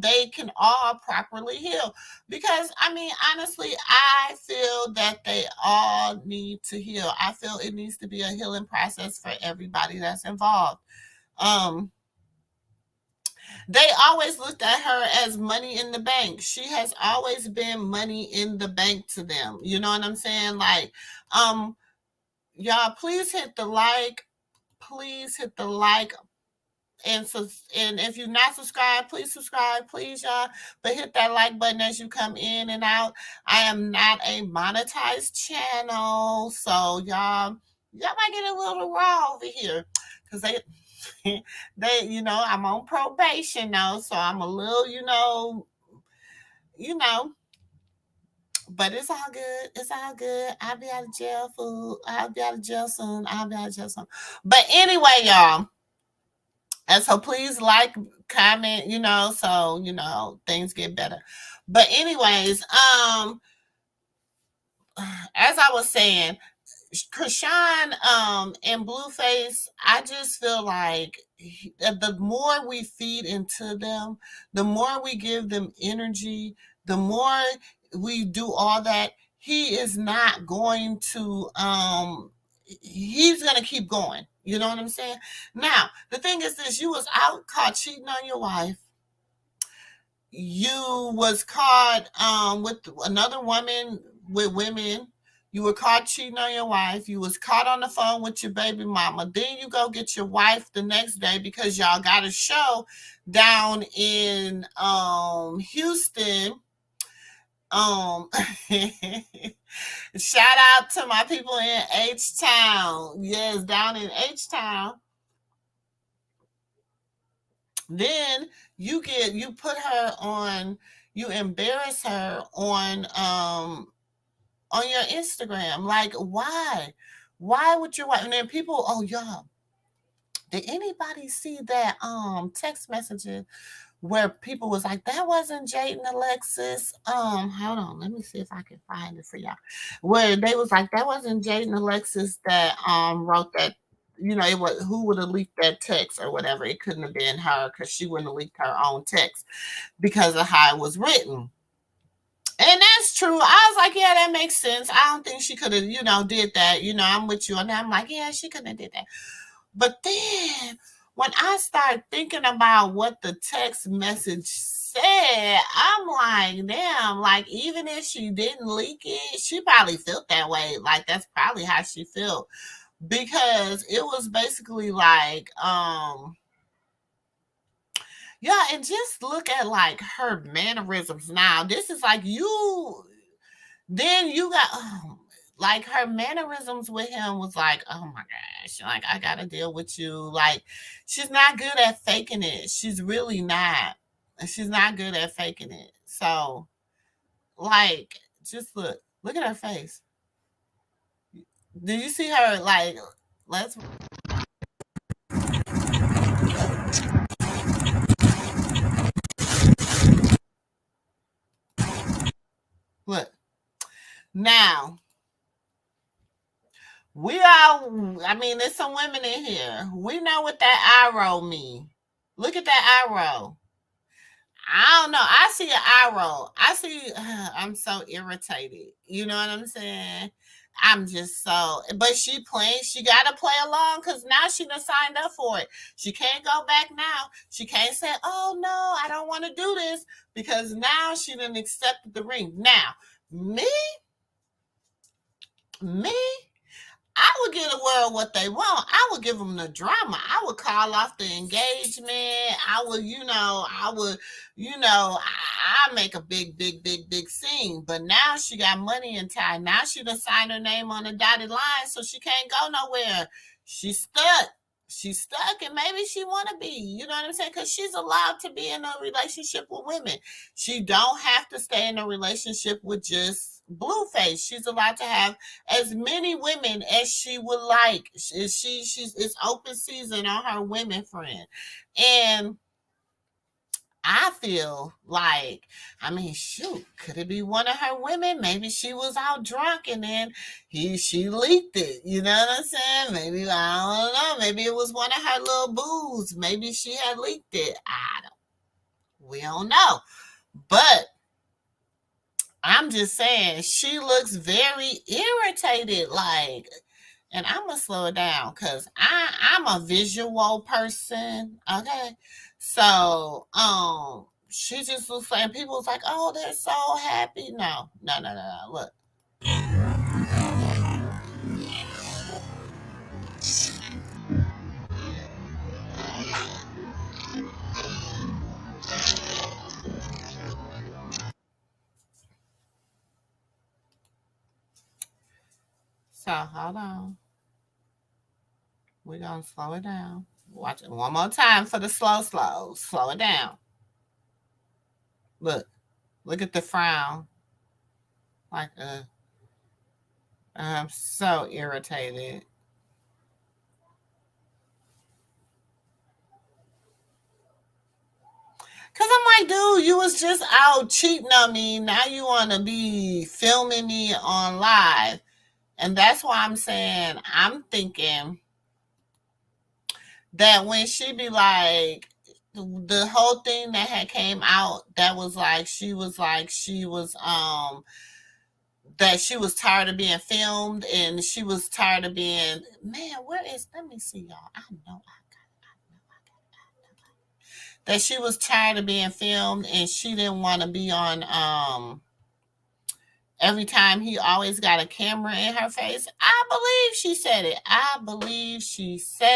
they can all properly heal. Because, I mean, honestly, I feel that they all need to heal. I feel it needs to be a healing process for everybody that's involved. They always looked at her as money in the bank. She has always been money in the bank to them. You know what I'm saying? Like, y'all, please hit the like. Please hit the like. And if you're not subscribed, please subscribe, please, y'all. But hit that like button as you come in and out. I am not a monetized channel, so y'all might get a little raw over here, because I'm on probation now, so I'm a little, But it's all good. It's all good. I'll be out of jail soon. But anyway, y'all. And so please like, comment, so, things get better. But anyways, as I was saying, Chrisean and Blueface, I just feel like the more we feed into them, the more we give them energy, the more we do all that, he is not going to he's going to keep going. You know what I'm saying? Now, the thing is this: you was out caught cheating on your wife. You was caught with another woman, with women. You were caught cheating on your wife. You was caught on the phone with your baby mama. Then you go get your wife the next day because y'all got a show down in Houston. Shout out to my people in H-Town. Yes, down in H-Town. Then you put her on, you embarrass her on your Instagram. Like, why? Why would your wife? And then people, oh y'all, did anybody see that text messaging where people was like, that wasn't Jaden Alexis. Hold on, let me see if I can find it for y'all. Where they was like, that wasn't Jaden Alexis that wrote that. who would have leaked that text or whatever. It couldn't have been her because she wouldn't have leaked her own text because of how it was written. And that's true. I was like, yeah, that makes sense. I don't think she could have, did that. I'm with you on that. I'm like, yeah, she couldn't have did that. But then when I started thinking about what the text message said, I'm like, damn, like even if she didn't leak it, she probably felt that way. Like that's probably how she felt. Because it was basically like, yeah, and just look at like her mannerisms now. This is like then you got like her mannerisms with him was like, oh my gosh, like I gotta deal with you. Like she's not good at faking it. She's really not. She's not good at faking it. So like just look at her face. Do you see her like let's look now there's some women in here. We know what that eye roll mean. Look at that eye roll. I don't know. I see an eye roll. I'm so irritated. You know what I'm saying? I'm just but she got to play along because now she done signed up for it. She can't go back now. She can't say, oh no, I don't want to do this because now she done accepted the ring. Now, me, I would give the world what they want. I would give them the drama. I would call off the engagement. I make a big scene. But now she got money in time. Now she done signed her name on the dotted line, so she can't go nowhere. She's stuck. She's stuck, and maybe she want to be. You know what I'm saying? Because she's allowed to be in a relationship with women. She don't have to stay in a relationship with just blueface. She's allowed to have as many women as she would like. It's open season on her women friend. And I feel like, shoot, could it be one of her women? Maybe she was out drunk and then she leaked it. You know what I'm saying? Maybe, I don't know. Maybe it was one of her little boos. Maybe she had leaked it. We don't know. But I'm just saying, she looks very irritated, like, and I'm gonna slow it down because I'm a visual person, okay? So, she just looks like, and people was like, oh, they're so happy. No. Look. So, hold on. We're gonna slow it down. Watch it one more time for the slow. Slow it down. Look at the frown. Like I'm so irritated. Cause I'm like, dude, you was just out cheating on me. Now you want to be filming me on live. And that's why I'm saying, I'm thinking that when she be like, the whole thing that had came out, that was like, that she was tired of being filmed and she was tired of being, man, let me see y'all. I know that she was tired of being filmed and she didn't want to be on every time he always got a camera in her face. I believe she said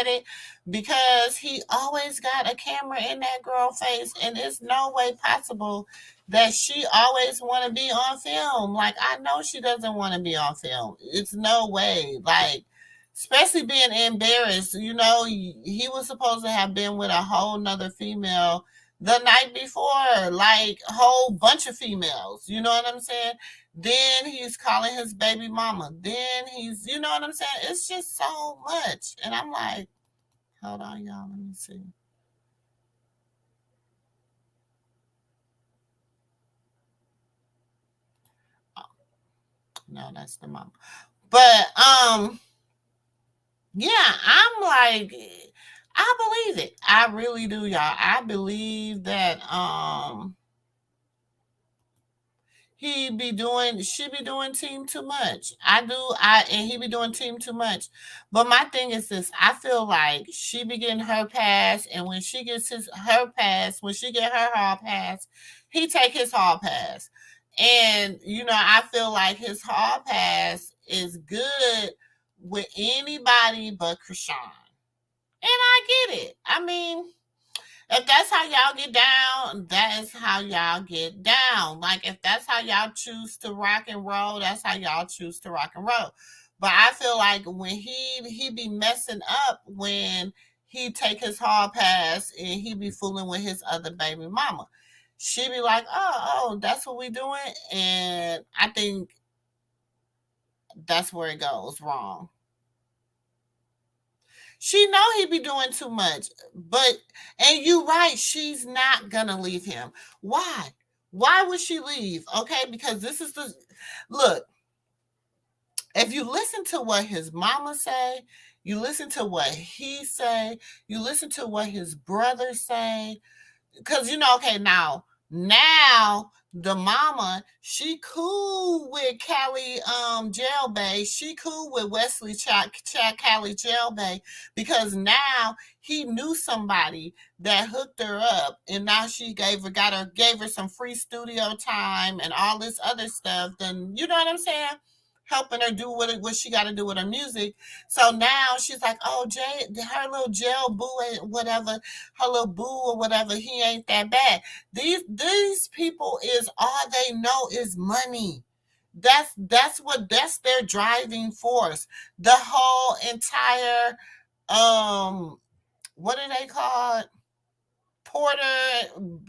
it because he always got a camera in that girl's face, and it's no way possible that she always want to be on film. Like, I know she doesn't want to be on film. It's no way. Like, especially being embarrassed. He was supposed to have been with a whole nother female the night before, like a whole bunch of females. You know what I'm saying? Then he's calling his baby mama. Then he's, you know what I'm saying? It's just so much. And I'm like, hold on, y'all. Let me see. Oh, no, that's the mama. But, Yeah, I'm like, I believe it. I really do, y'all. I believe that she be doing team too much. And he be doing team too much. But my thing is this, I feel like she be getting her pass, and when she gets her pass, when she get her hall pass, he take his hall pass. And I feel like his hall pass is good with anybody but Chrisean. And I get it. I mean, if that's how y'all get down, that is how y'all get down. Like, if that's how y'all choose to rock and roll, that's how y'all choose to rock and roll. But I feel like when he be messing up when he take his hall pass and he be fooling with his other baby mama. She be like, oh, that's what we doing. And I think that's where it goes wrong. She know he be doing too much, and you right, she's not gonna leave him. Why? Why would she leave? Okay, because this is look. If you listen to what his mama say, you listen to what he say, you listen to what his brother say, because okay, now the mama, she cool with Callie Jailbay. She cool with Wesley Chad Callie Jailbay, because now he knew somebody that hooked her up, and now she gave her some free studio time and all this other stuff. Then you know what I'm saying? Helping her do what she got to do with her music. So now she's like, oh, her little jail boo, whatever, her little boo or whatever, he ain't that bad. These people is all they know is money. That's their driving force. The whole entire what do they call it? Porter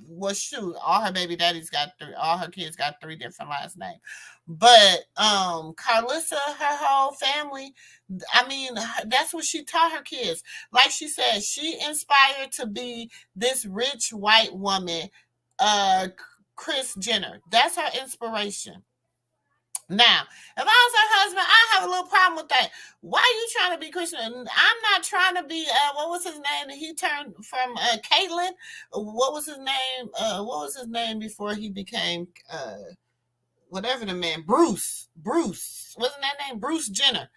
was shoot. All her baby daddies all her kids got 3 different last names. But Carlissa, her whole family, I mean, that's what she taught her kids. Like she said, she inspired to be this rich white woman, Kris Jenner. That's her inspiration. Now, if I was her husband, I have a little problem with that. Why are you trying to be Christian? I'm not trying to be, what was his name? He turned from Caitlyn. What was his name? What was his name before he became, whatever the man, Bruce. Wasn't that name? Bruce Jenner.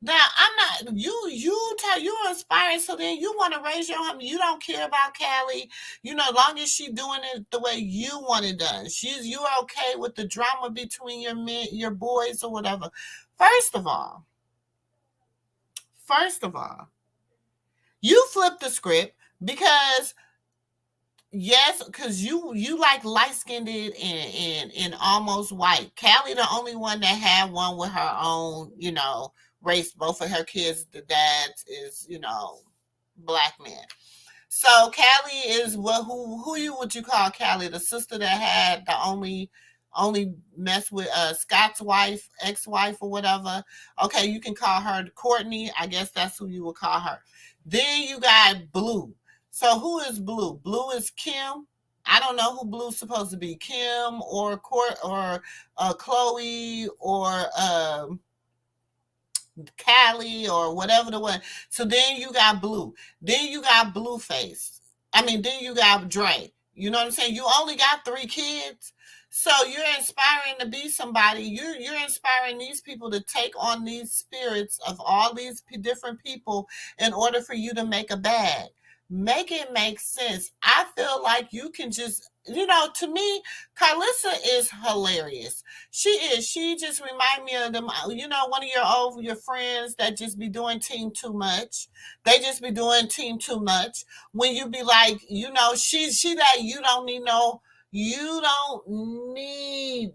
Now, I'm not, you're inspiring, so then you want to raise your home. You don't care about Callie, as long as she's doing it the way you want it done. You're okay with the drama between your boys or whatever. First of all, you flip the script because yes, because you like light-skinned and almost white. Callie the only one that had one with her own, race. Both of her kids, the dads is, black man. So Callie is who would you call Callie? The sister that had the only mess with Scott's wife, ex-wife or whatever. Okay, you can call her Courtney. I guess that's who you would call her. Then you got Blue. So who is Blue? Blue is Kim. I don't know who Blue's supposed to be. Kim or Chloe or Callie or whatever the one. So then you got Blue. Then you got Blueface. Then you got Dre. You know what I'm saying? You only got 3 kids. So you're inspiring to be somebody. You're inspiring these people to take on these spirits of all these different people in order for you to make a bag. Make it make sense. I feel like you can just, to me, Carlissa is hilarious. She is. She just remind me of them, one of your friends that just be doing team too much. They just be doing team too much. When you be like, she that you don't need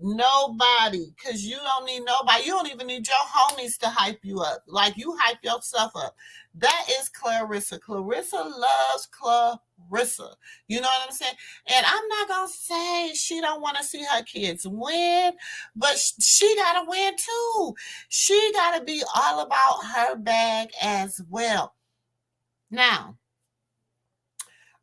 nobody, because you don't need nobody. You don't even need your homies to hype you up. Like, you hype yourself up. That is Clarissa. Clarissa loves Clarissa. You know what I'm saying? And I'm not going to say she don't want to see her kids win, but she got to win too. She got to be all about her bag as well. Now,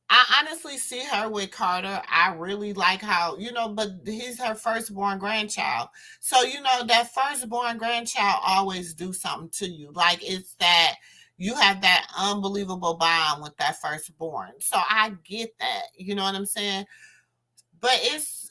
I honestly see her with Carter. I really like how, but he's her firstborn grandchild. So, that firstborn grandchild always do something to you. Like, it's that, you have that unbelievable bond with that firstborn. So I get that. You know what I'm saying? But it's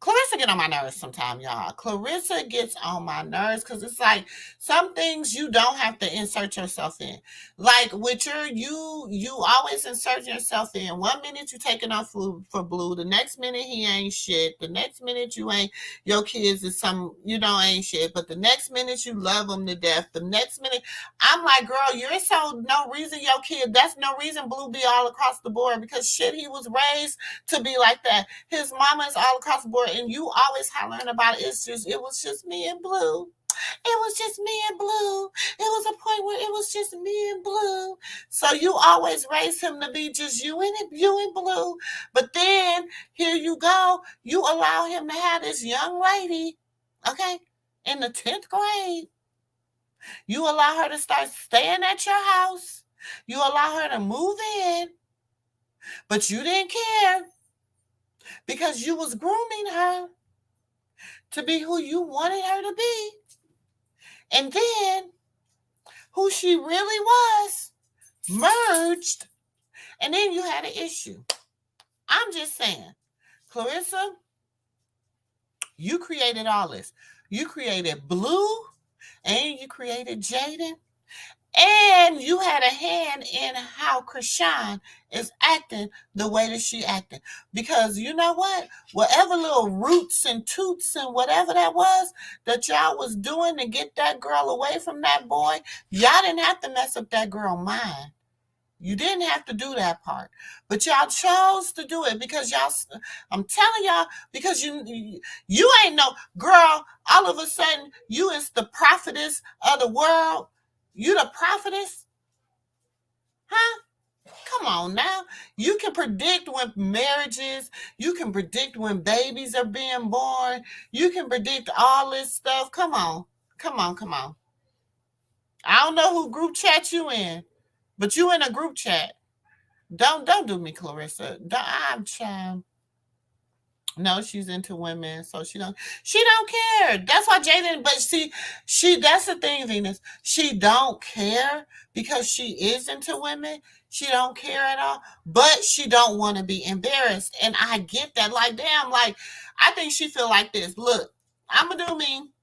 Clarissa get on my nerves sometimes, y'all. Clarissa gets on my nerves because it's like some things you don't have to insert yourself in. Like with you always insert yourself in. 1 minute you taking off for Blue, the next minute he ain't shit. The next minute your kids is ain't shit. But the next minute you love them to death. The next minute I'm like, girl, you're so no reason your kid. That's no reason Blue be all across the board because shit he was raised to be like that. His mama is all across the board. And you always hollering about it was just me and Blue. It was just me and Blue. It was a point where it was just me and Blue. So you always raise him to be just you and Blue. But then here you go. You allow him to have this young lady, okay, in the 10th grade. You allow her to start staying at your house. You allow her to move in. But you didn't care. Because you was grooming her to be who you wanted her to be. And then who she really was merged. And then you had an issue. I'm just saying, Clarissa, you created all this. You created Blue and you created Jaden. And you had a hand in how Chrisean is acting the way that she acted. Because you know what? Whatever little roots and toots and whatever that was that y'all was doing to get that girl away from that boy, y'all didn't have to mess up that girl's mind. You didn't have to do that part. But y'all chose to do it because I'm telling y'all, because you ain't no girl, all of a sudden you is the prophetess of the world. You the prophetess? Huh? Come on now. You can predict when marriages, you can predict when babies are being born. You can predict all this stuff. Come on. I don't know who group chat you in, but you in a group chat. Don't do me, Clarissa. I'm trying. No, she's into women, so she don't care. That's why Jaden, but that's the thing, Venus. She don't care because she is into women. She don't care at all, but she don't want to be embarrassed. And I get that. Like, damn, like, I think she feel like this. Look, I'm going to do me.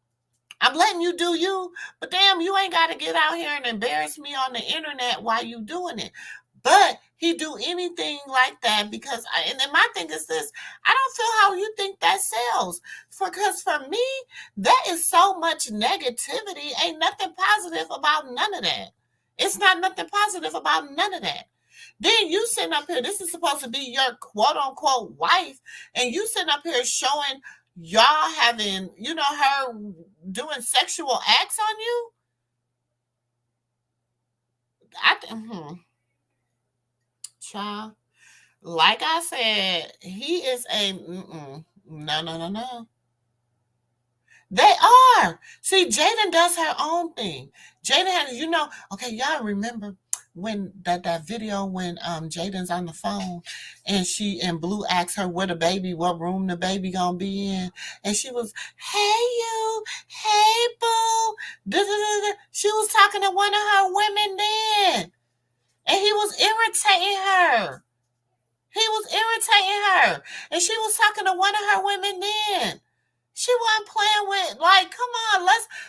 I'm letting you do you, but damn, you ain't got to get out here and embarrass me on the internet while you doing it. But he do anything like that because, and then my thing is this, I don't feel how you think that sells. Because for me, that is so much negativity. Ain't nothing positive about none of that. It's not nothing positive about none of that. Then you sitting up here, this is supposed to be your quote unquote wife, and you sitting up here showing y'all having, her doing sexual acts on you. Child, like I said, he is a no. They are. See, Jaden does her own thing. Jaden has, okay, y'all remember when that video when Jaden's on the phone and Blue asked her what room the baby gonna be in, and she was, hey boo, she was talking to one of her women then. And he was irritating her. And she was talking to one of her women then. She wasn't playing with, like, come on,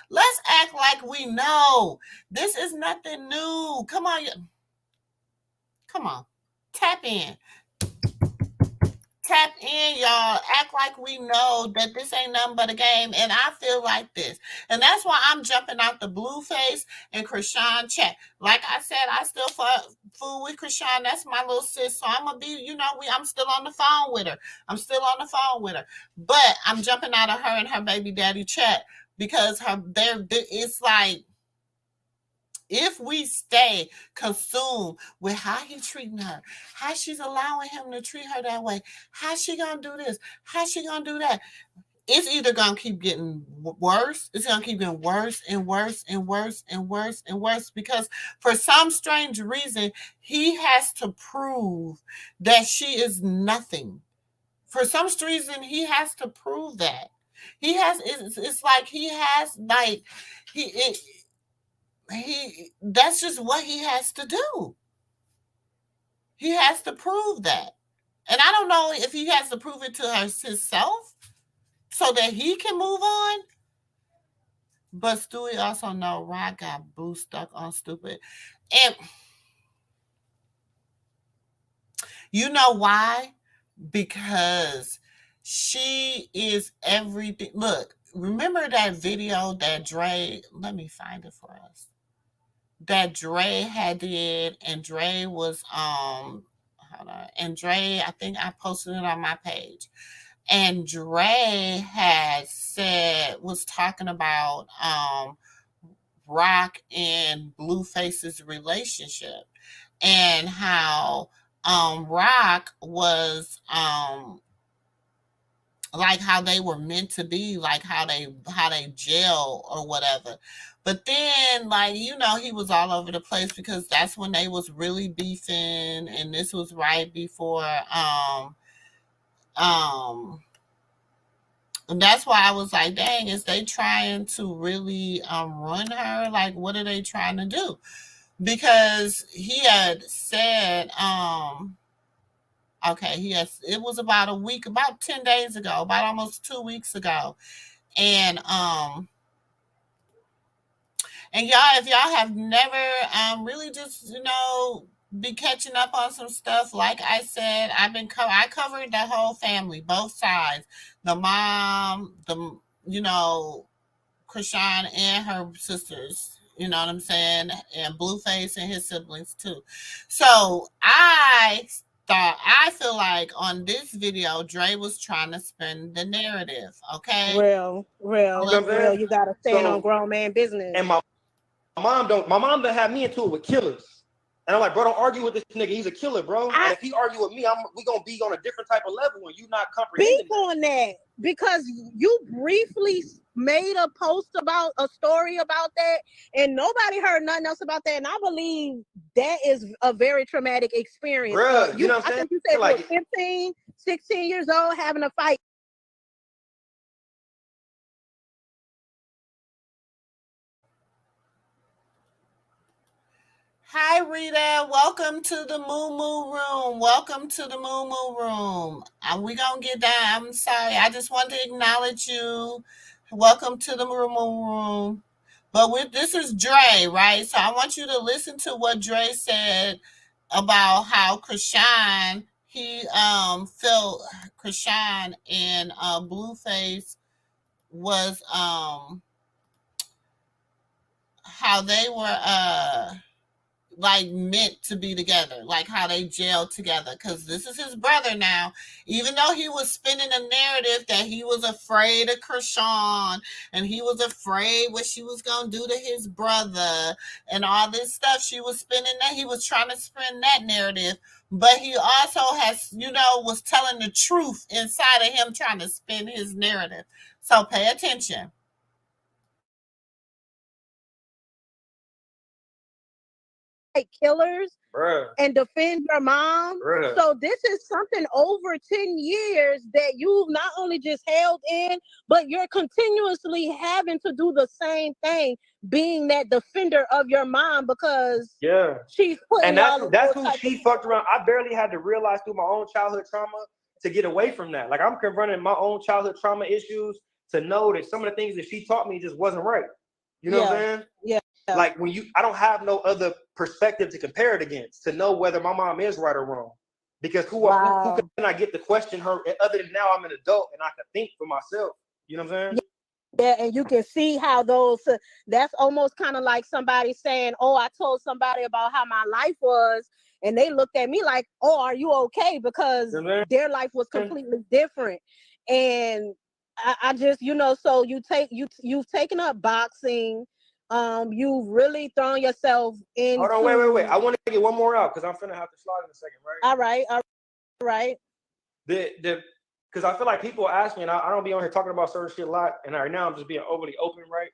let's act like we know. This is nothing new. Come on. Tap in. Tap in, y'all. Act like we know that this ain't nothing but a game. And I feel like this. And that's why I'm jumping out the Blueface and Chrisean chat. Like I said, I still fool with Chrisean. That's my little sis. So I'm going to be, I'm still on the phone with her. But I'm jumping out of her and her baby daddy chat because it's like, if we stay consumed with how he's treating her, how she's allowing him to treat her that way, how she gonna do this, how she gonna do that, it's either gonna keep getting worse. It's gonna keep getting worse and worse and worse and worse and worse because for some strange reason, he has to prove that she is nothing. For some reason, he has to prove that. He has. It's like he has like he. That's just what he has to do. He has to prove that, and I don't know if he has to prove it to himself so that he can move on. But Stewie also know Rod got boo stuck on stupid, and you know why? Because she is everything. Look, remember that video that Dre, let me find it for us. That Dre had did, and Dre was hold on. And Dre, I think I posted it on my page. And Dre had said, was talking about Rock and Blueface's relationship and how Rock was like how they were meant to be, like how they gel or whatever. But then, like, you know, he was all over the place because that's when they was really beefing, and this was right before and that's why I was like, dang, is they trying to really ruin her? Like, what are they trying to do? Because he had said okay, it was about a week, about 10 days ago, about almost 2 weeks ago. And y'all, if y'all have never really just, you know, be catching up on some stuff, like I said, I covered the whole family, both sides. The mom, you know, Chrisean and her sisters, you know what I'm saying? And Blueface and his siblings too. So I feel like on this video, Dre was trying to spin the narrative. Okay.
Real. You gotta stand on grown man business.
And my mom done had me into it with killers. And I'm like, bro, don't argue with this nigga. He's a killer, bro. And if he argue with me, we gonna be on a different type of level when you not comprehending.
Speak on that, because you briefly made a post about a story about that, and nobody heard nothing else about that. And I believe that is a very traumatic experience.
Bruh, you know what I'm saying?
I think you said
like
15, 16 years old having a fight.
Hi, Rita. Welcome to the Moo Moo Room. Welcome to the Moo Moo Room. We're going to get down. I'm sorry. I just wanted to acknowledge you. Welcome to the Moo Moo Room. But this is Dre, right? So I want you to listen to what Dre said about how Chrisean, he felt Chrisean and Blueface was how they were like meant to be together, like how they gelled together, because this is his brother now. Even though he was spinning a narrative that he was afraid of Chrisean and he was afraid what she was going to do to his brother and all this stuff, she was spinning that. He was trying to spin that narrative, but he also has, you know, was telling the truth inside of him trying to spin his narrative. So pay attention.
Killers,
bruh,
and defend your mom.
Bruh.
So this is something over 10 years that you've not only just held in, but you're continuously having to do the same thing, being that defender of your mom, because she's putting,
and that's who she fucked around. I barely had to realize through my own childhood trauma to get away from that. Like, I'm confronting my own childhood trauma issues to know that some of the things that she taught me just wasn't right. You know what I'm saying?
Yeah.
Like, I don't have no other perspective to compare it against to know whether my mom is right or wrong. Because who can I get to question her other than now I'm an adult and I can think for myself? You know what I'm saying?
Yeah, and you can see how that's almost kind of like somebody saying, oh, I told somebody about how my life was, and they looked at me like, oh, are you okay? Because their life was completely different. And I just, you know, so you've taken up boxing. You've really thrown yourself in.
Hold on, wait. I want to get one more out because I'm finna have to slide in a second, right?
All right.
Because I feel like people ask me, and I don't be on here talking about certain shit a lot, and right now I'm just being overly open, right?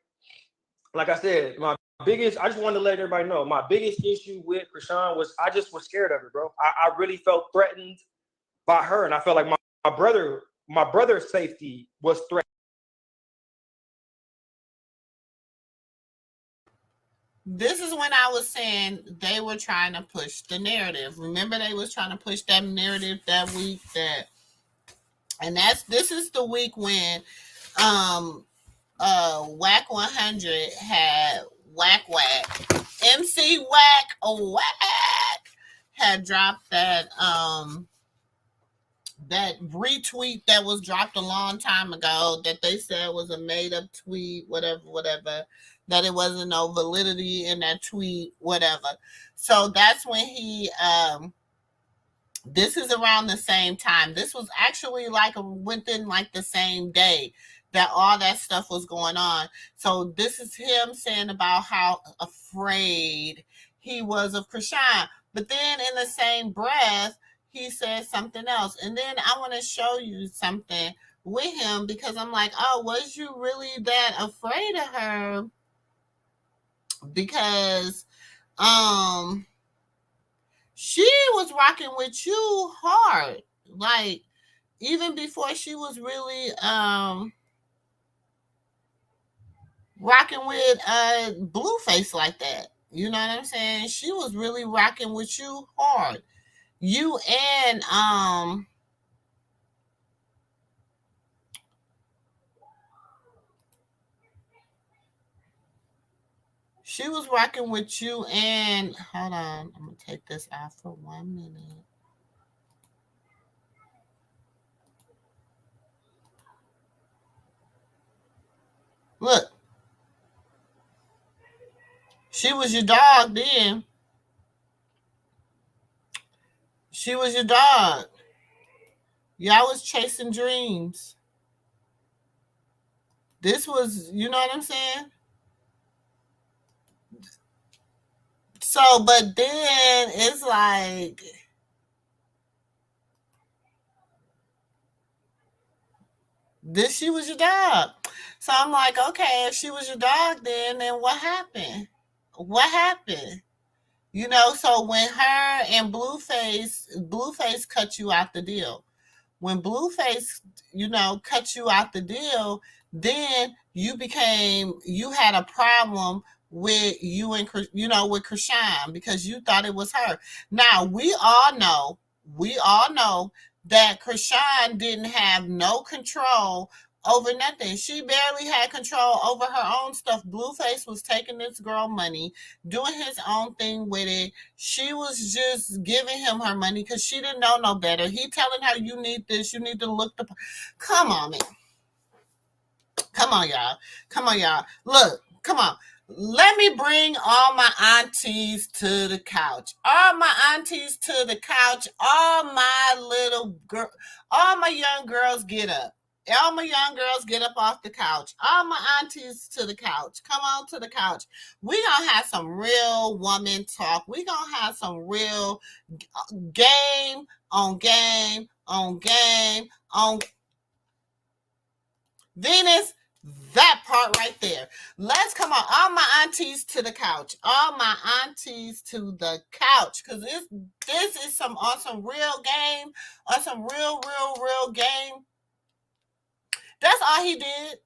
Like I said, I just wanted to let everybody know, my biggest issue with Chrisean was I just was scared of her, bro. I really felt threatened by her, and I felt like my brother's safety was threatened.
this is when I was saying they were trying to push the narrative. Remember, they was trying to push that narrative that week and this is the week when Whack 100 had Whack MC Whack had dropped that retweet that was dropped a long time ago that they said was a made up tweet, whatever, that it wasn't no validity in that tweet, whatever. So that's when he this is around the same time. This was actually like within like the same day that all that stuff was going on. So this is him saying about how afraid he was of Chrisean. But then in the same breath, he said something else. And then I want to show you something with him because I'm like, oh, was you really that afraid of her? Because she was rocking with you hard. Like, even before she was really rocking with Blueface like that. You know what I'm saying? She was really rocking with you hard. You and she was rocking with you and hold on, I'm gonna take this out for 1 minute. Look, she was your dog then. She was your dog. Y'all was chasing dreams. This was, you know what I'm saying? So, but then it's like, this she was your dog. So I'm like, okay, if she was your dog, then what happened? What happened? You know, so when her and Blueface cut you out the deal. When Blueface, you know, cut you out the deal, then you had a problem with you and, you know, with Chrisean because you thought it was her. Now, we all know that Chrisean didn't have no control over nothing. She barely had control over her own stuff. Blueface was taking this girl money, doing his own thing with it. She was just giving him her money because she didn't know no better. He telling her, you need this, you need to look the... Come on, man. Come on, y'all. Look, come on. Let me bring all my aunties to the couch. All my aunties to the couch. All my young girls get up. All my young girls get up off the couch. All my aunties to the couch. Come on to the couch. We gonna have some real woman talk. We gonna have some real game on game on game on Venus. That part right there. Let's come on. All my aunties to the couch. All my aunties to the couch. Because this is some awesome real game. On some real game. That's all he did.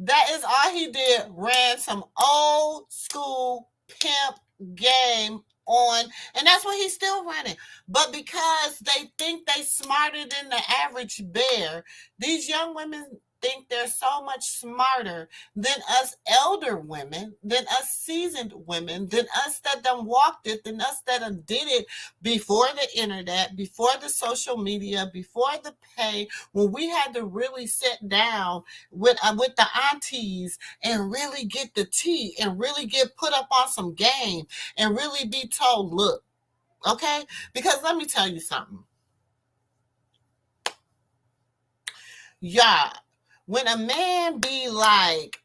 That is all he did. Ran some old school pimp game on. And that's what he's still running. But because they think they smarter than the average bear, these young women think they're so much smarter than us elder women, than us seasoned women, than us that done walked it, than us that done did it before the internet, before the social media, before the pay, when we had to really sit down with the aunties and really get the tea and really get put up on some game and really be told, look, okay? Because let me tell you something. Yeah. When a man be like,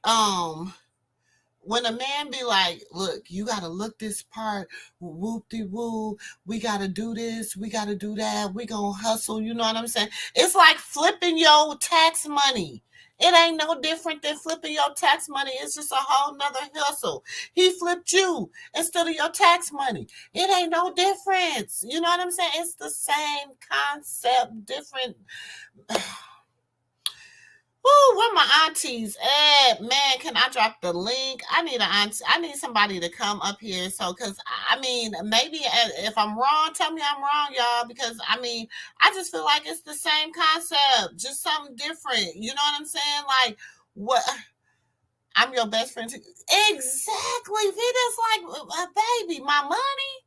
look, you got to look this part, whoop-de-woo, we got to do this, we got to do that, we going to hustle, you know what I'm saying? It's like flipping your tax money. It ain't no different than flipping your tax money. It's just a whole nother hustle. He flipped you instead of your tax money. It ain't no difference. You know what I'm saying? It's the same concept, different... Woo, where my aunties at? Man, can I drop the link? I need I need somebody to come up here. So, because I mean, maybe if I'm wrong, tell me I'm wrong, y'all. Because I mean, I just feel like it's the same concept, just something different. You know what I'm saying? Like, what? I'm your best friend. Exactly. Vita's like, baby, my money.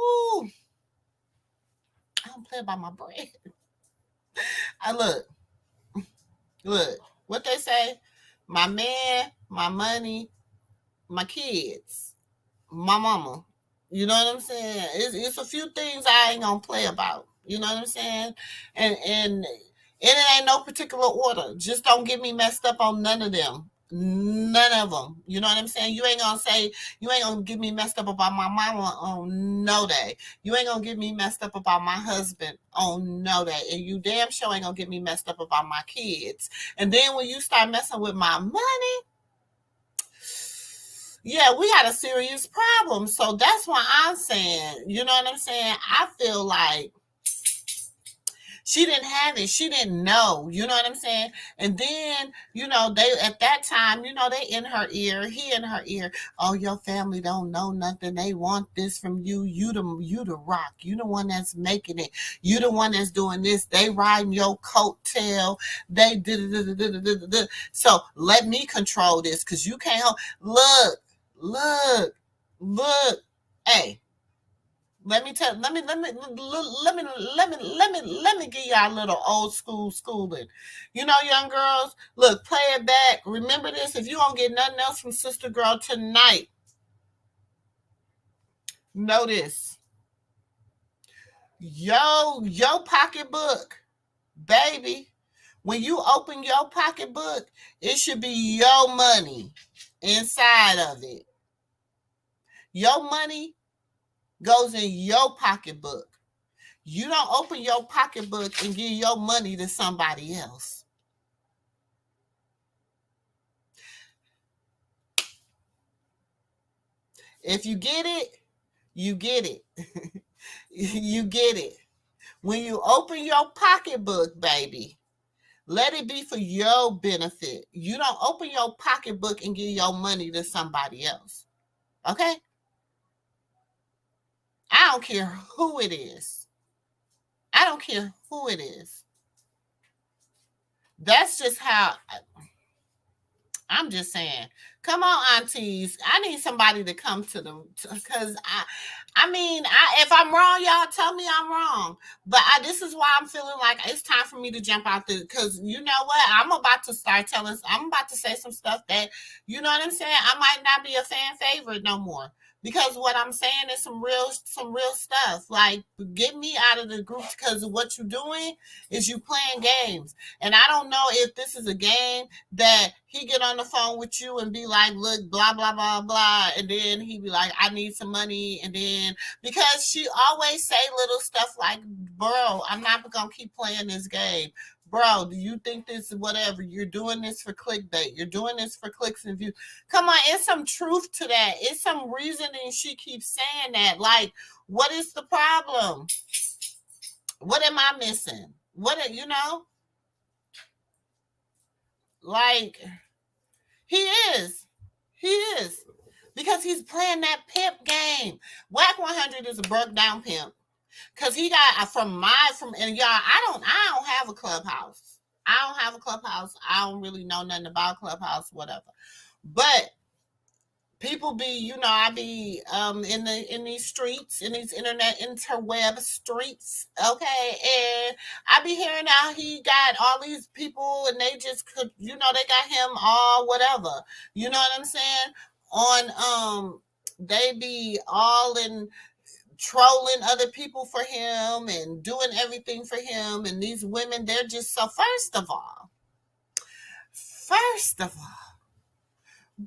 Ooh, I don't play about my bread. I look, what they say? My man, my money, my kids, my mama. You know what I'm saying? It's a few things I ain't gonna play about. You know what I'm saying? And it ain't no particular order. Just don't get me messed up on none of them. None of them. You know what I'm saying? You ain't gonna get me messed up about my mama on no day. You ain't gonna get me messed up about my husband on no day. And you damn sure ain't gonna get me messed up about my kids. And then when you start messing with my money, yeah, we got a serious problem. So that's why I'm saying, you know what I'm saying? I feel like she didn't have it. She didn't know. You know what I'm saying? And then, you know, they at that time, you know, they in her ear, he in her ear. Oh, your family don't know nothing. They want this from you. You the rock. You the one that's making it. You the one that's doing this. They riding your coattail. They did. So let me control this because you can't help. Look. Hey. Let me give y'all a little old school schooling. You know, young girls, look, play it back. Remember this, if you don't get nothing else from Sister Girl tonight, know this. Your pocketbook, baby, when you open your pocketbook, it should be your money inside of it. Your money goes in your pocketbook. You don't open your pocketbook and give your money to somebody else. If you get it, you get it. You get it. When you open your pocketbook, baby, let it be for your benefit. You don't open your pocketbook and give your money to somebody else. Okay? I don't care who it is. I don't care who it is. That's just how I'm just saying. Come on, aunties. I need somebody to come to the because I mean, if I'm wrong, y'all tell me I'm wrong. But this is why I'm feeling like it's time for me to jump out there because you know what? I'm about to say some stuff that, you know what I'm saying? I might not be a fan favorite no more. Because what I'm saying is some real stuff. Like, get me out of the group because what you're doing is you playing games. And I don't know if this is a game that he get on the phone with you and be like, look, blah, blah, blah, blah. And then he be like, I need some money. And then, because she always say little stuff like, bro, I'm not going to keep playing this game. Bro, do you think this is whatever? You're doing this for clickbait. You're doing this for clicks and views. Come on, it's some truth to that. It's some reasoning she keeps saying that. Like, what is the problem? What am I missing? You know? Like, he is. Because he's playing that pimp game. Whack 100 is a broke down pimp. Cause he got and y'all, I don't have a clubhouse. I don't really know nothing about Clubhouse, whatever. But people be, you know, I be in these streets, in these interweb streets, okay, and I be hearing how he got all these people, and they just could, you know, they got him all whatever, you know what I'm saying? On they be all in trolling other people for him and doing everything for him, and these women, they're just so. First of all,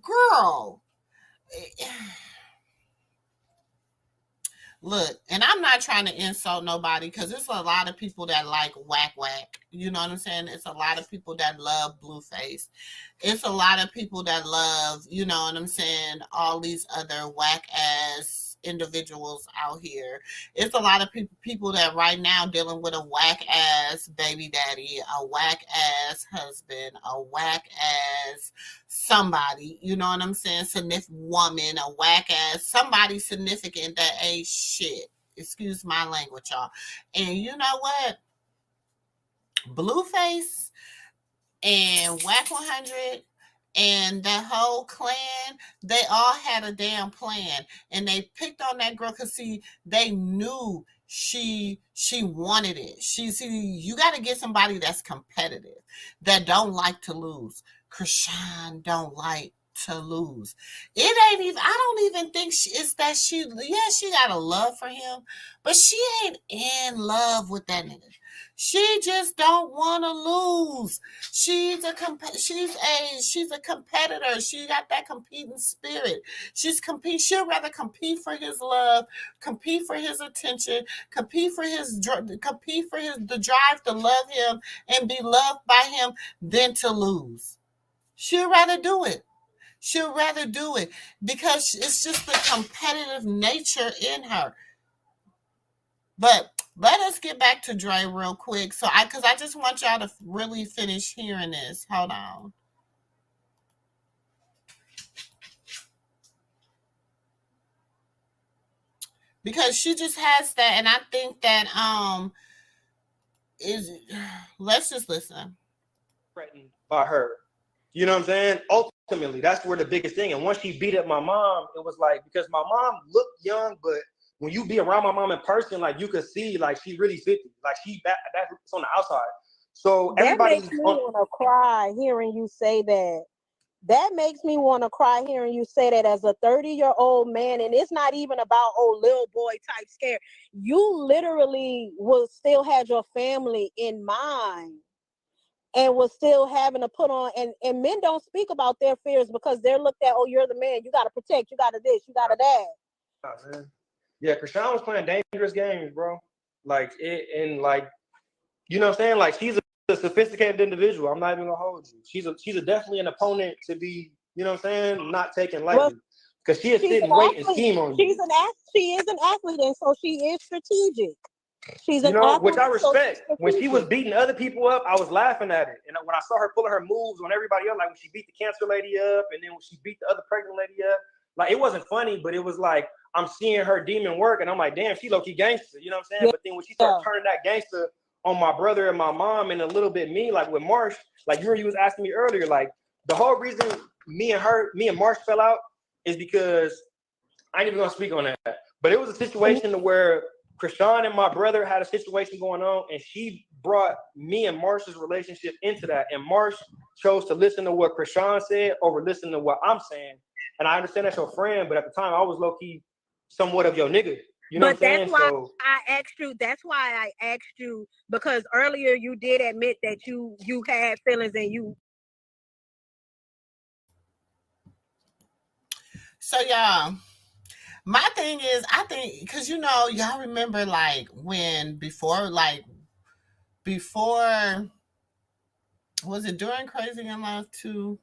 girl, look, and I'm not trying to insult nobody because it's a lot of people that like whack. You know what I'm saying? It's a lot of people that love Blueface. It's a lot of people that love, you know what I'm saying, all these other whack ass individuals out here. It's a lot of people that right now dealing with a whack ass baby daddy, a whack ass husband, a whack ass somebody, you know what I'm saying? Significant woman, a whack ass somebody significant that ain't shit. Excuse my language, y'all. And you know what? Blueface and Whack 100 and that whole clan, they all had a damn plan, and they picked on that girl because see, they knew she wanted it. You got to get somebody that's competitive, that don't like to lose. Chrisean don't like to lose. It ain't even, I don't even think it's that she got a love for him, but she ain't in love with that nigga. She just don't want to lose. She's a competitor. She got that competing spirit. She'll rather compete for his love, compete for his attention, compete for the drive to love him and be loved by him than to lose. She'll rather do it. She'll rather do it because it's just the competitive nature in her. But let us get back to Dre real quick. Because I just want y'all to really finish hearing this. Hold on. Because she just has that, and I think that let's just listen.
Threatened by her. You know what I'm saying? Ultimately, that's where the biggest thing. And once she beat up my mom, it was like, because my mom looked young, but when you be around my mom in person, like you could see, like she really 50. Like that's on the outside. So
that
everybody
makes me want to cry hearing you say that. That makes me want to cry hearing you say that as a 30-year-old man. And it's not even about little boy type scare. You literally will still have your family in mind and was still having to put on, and men don't speak about their fears because they're looked at, you're the man, you got to protect, you got to this, you got to that.
Oh, man. Yeah, Chrisean was playing dangerous games, bro. Like it, and like, you know what I'm saying? Like she's a sophisticated individual. I'm not even gonna hold you. She's definitely an opponent to be, you know what I'm saying, not taken lightly. Because she'll sit and wait and scheme on you.
She is an athlete, and so she is strategic. She's
an athlete, which I respect. When she was beating other people up, I was laughing at it. And when I saw her pulling her moves on everybody else, like when she beat the cancer lady up, and then when she beat the other pregnant lady up, like it wasn't funny, but it was like I'm seeing her demon work, and I'm like, damn, she low-key gangster. You know what I'm saying? Yeah. But then when she started turning that gangster on my brother and my mom, and a little bit me, like with Marsh, like you was asking me earlier, like the whole reason me and Marsh fell out is because I ain't even gonna speak on that. But it was a situation to where Chrisean and my brother had a situation going on, and she brought me and Marsh's relationship into that. And Marsh chose to listen to what Chrisean said over listening to what I'm saying. And I understand that's your friend, but at the time I was low-key somewhat of your nigga. You know what I'm saying?
That's why I asked you, because earlier you did admit that you had feelings and you.
So y'all, my thing is, I think, because y'all remember like before, was it during Crazy in Love 2?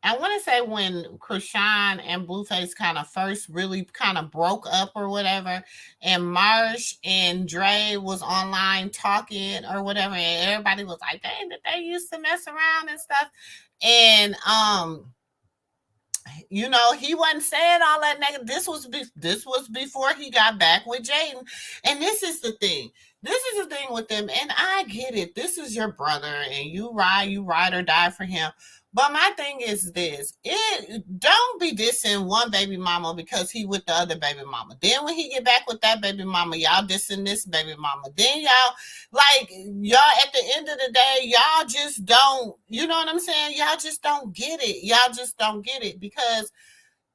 I want to say when Chrisean and Blueface kind of first really kind of broke up or whatever, and Marsh and Dre was online talking or whatever, and everybody was like, dang, that they used to mess around and stuff. And he wasn't saying all that negative. This was before he got back with Jaden. And this is the thing. This is the thing with them. And I get it. This is your brother, and you ride or die for him. But my thing is this: don't be dissing one baby mama because he with the other baby mama. Then when he get back with that baby mama, y'all dissing this baby mama. Then y'all at the end of the day, y'all just don't. You know what I'm saying? Y'all just don't get it. Y'all just don't get it because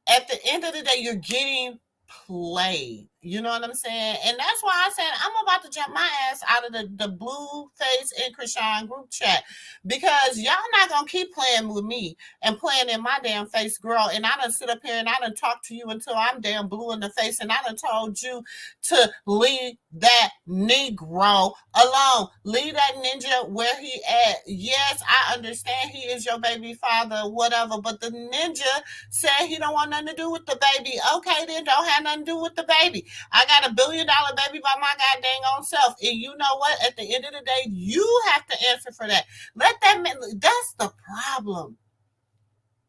at the end of the day, you're getting played. You know what I'm saying? And that's why I said I'm about to jump my ass out of the blueface and Chrisean group chat, because y'all not gonna keep playing with me and playing in my damn face, girl. And I done sit up here and I done talk to you until I'm damn blue in the face, and I done told you to leave that Negro alone. Leave that ninja where he at. Yes, I understand he is your baby father, whatever, but the ninja said he don't want nothing to do with the baby. Okay, then don't have nothing to do with the baby. I got $1 billion baby by my goddamn own self. And you know what? At the end of the day, you have to answer for that. Let that man, that's the problem.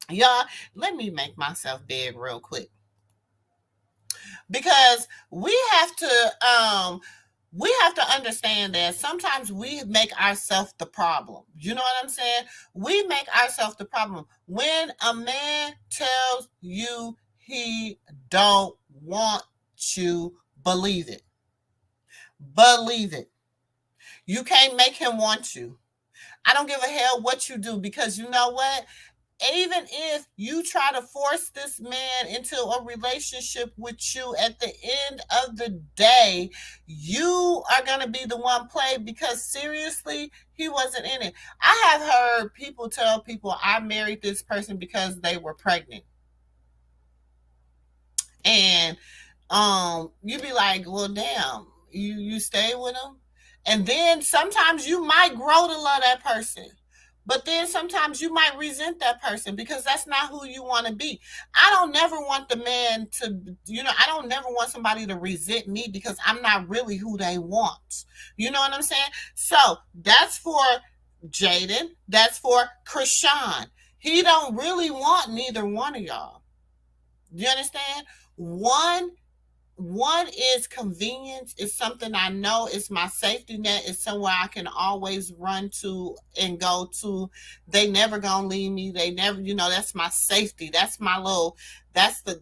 Y'all, let me make myself big real quick. Because we have to understand that sometimes we make ourselves the problem. You know what I'm saying? We make ourselves the problem. When a man tells you he don't want you, believe it. Believe it. You can't make him want you. I don't give a hell what you do, because you know what? Even if you try to force this man into a relationship with you, at the end of the day, you are going to be the one played, because seriously, he wasn't in it. I have heard people tell people I married this person because they were pregnant. And you be like, well, damn, you stay with him? And then sometimes you might grow to love that person. But then sometimes you might resent that person, because that's not who you want to be. I don't never want the man to, I don't never want somebody to resent me, because I'm not really who they want. You know what I'm saying? So that's for Jaden. That's for Chrisean. He don't really want neither one of y'all. Do you understand? One is convenience. It's something I know. It's my safety net. It's somewhere I can always run to and go to. They never gonna leave me. They never, that's my safety. That's my little, that's the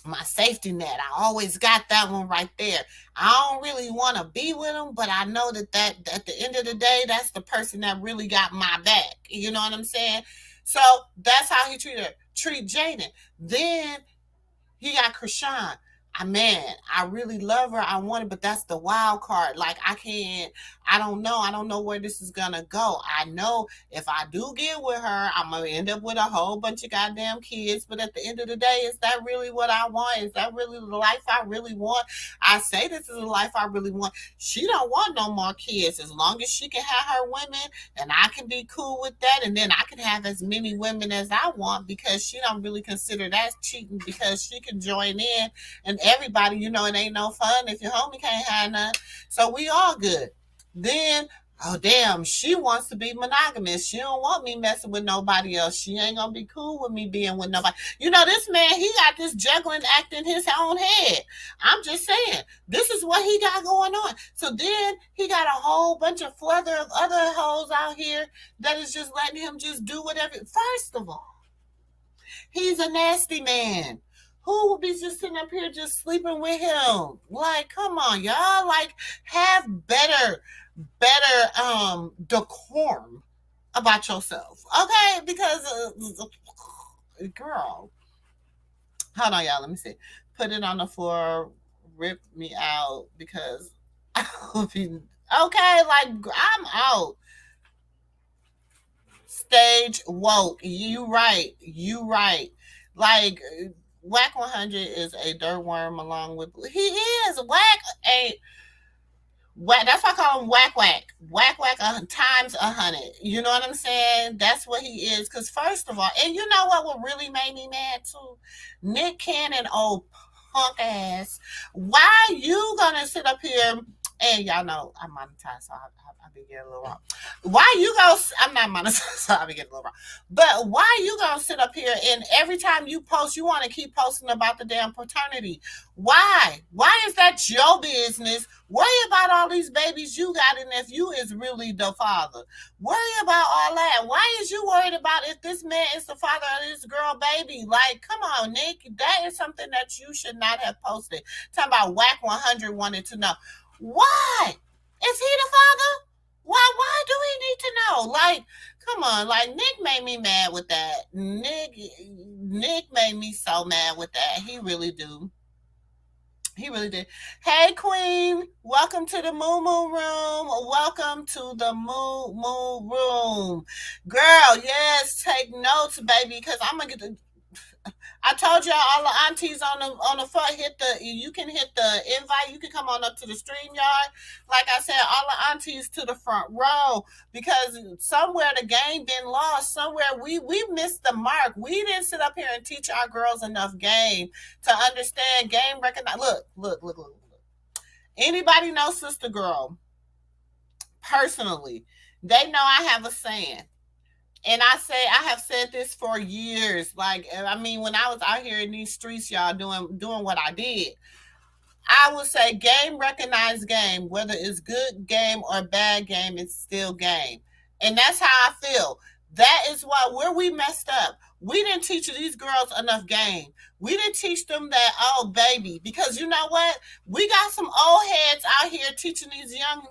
my safety net. I always got that one right there. I don't really want to be with them, but I know that at the end of the day, that's the person that really got my back. You know what I'm saying? So that's how he treat Jaden. Then he got Chrisean. I really love her. I want it, but that's the wild card. Like, I don't know where this is going to go. I know if I do get with her, I'm going to end up with a whole bunch of goddamn kids. But at the end of the day, is that really what I want? Is that really the life I really want? I say this is the life I really want. She don't want no more kids. As long as she can have her women and I can be cool with that, and then I can have as many women as I want, because she don't really consider that cheating, because she can join in. And everybody, it ain't no fun if your homie can't have none. So we all good. Then, oh damn, she wants to be monogamous. She don't want me messing with nobody else. She ain't gonna be cool with me being with nobody. This man, he got this juggling act in his own head. I'm just saying, this is what he got going on. So then he got a whole bunch of flutter of other hoes out here that is just letting him just do whatever. First of all, he's a nasty man. Who will be just sitting up here just sleeping with him? Like, come on, y'all. Like, have better decorum about yourself, okay? Because, girl, hold on, y'all. Let me see. Put it on the floor. Rip me out, because I'll be okay. Like, I'm out. Stage woke. You right. Like, Whack 100 is a dirt worm along with... He is. Whack a... Whack, that's why I call him Whack. Whack times 100. You know what I'm saying? That's what he is. Because first of all... And you know what really made me mad too? Nick Cannon, old punk ass. Why you gonna sit up here... And y'all know I'm monetized, so I'll be getting a little wrong. Why you go? I'm not monetized, so I'll be getting a little wrong. But why you gonna sit up here and every time you post, you want to keep posting about the damn paternity? Why? Why is that your business? Worry about all these babies you got, and if you is really the father. Worry about all that. Why is you worried about if this man is the father of this girl baby? Like, come on, Nick. That is something that you should not have posted. Talking about Whack 100 wanted to know. Why? Is he the father? Why do we need to know? Like, come on, like, Nick made me mad with that. Nick Nick made me so mad with that. He really do. He really did. Hey, Queen. Welcome to the Moo Moo Room. Welcome to the Moo Moo Room. Girl, yes, take notes, baby, because I'm going to get the... I told y'all all the aunties on the front you can hit the invite. You can come on up to the stream yard. Like I said, all the aunties to the front row, because somewhere the game been lost. Somewhere we missed the mark. We didn't sit up here and teach our girls enough game to understand game recognize. Look. Anybody know Sister Girl personally? They know I have a saying. And I have said this for years. Like, I mean, when I was out here in these streets, y'all doing what I did, I would say game recognize game. Whether it's good game or bad game, it's still game. And that's how I feel. That is where we messed up. We didn't teach these girls enough game. We didn't teach them that, oh, baby, because you know what? We got some old heads out here teaching these young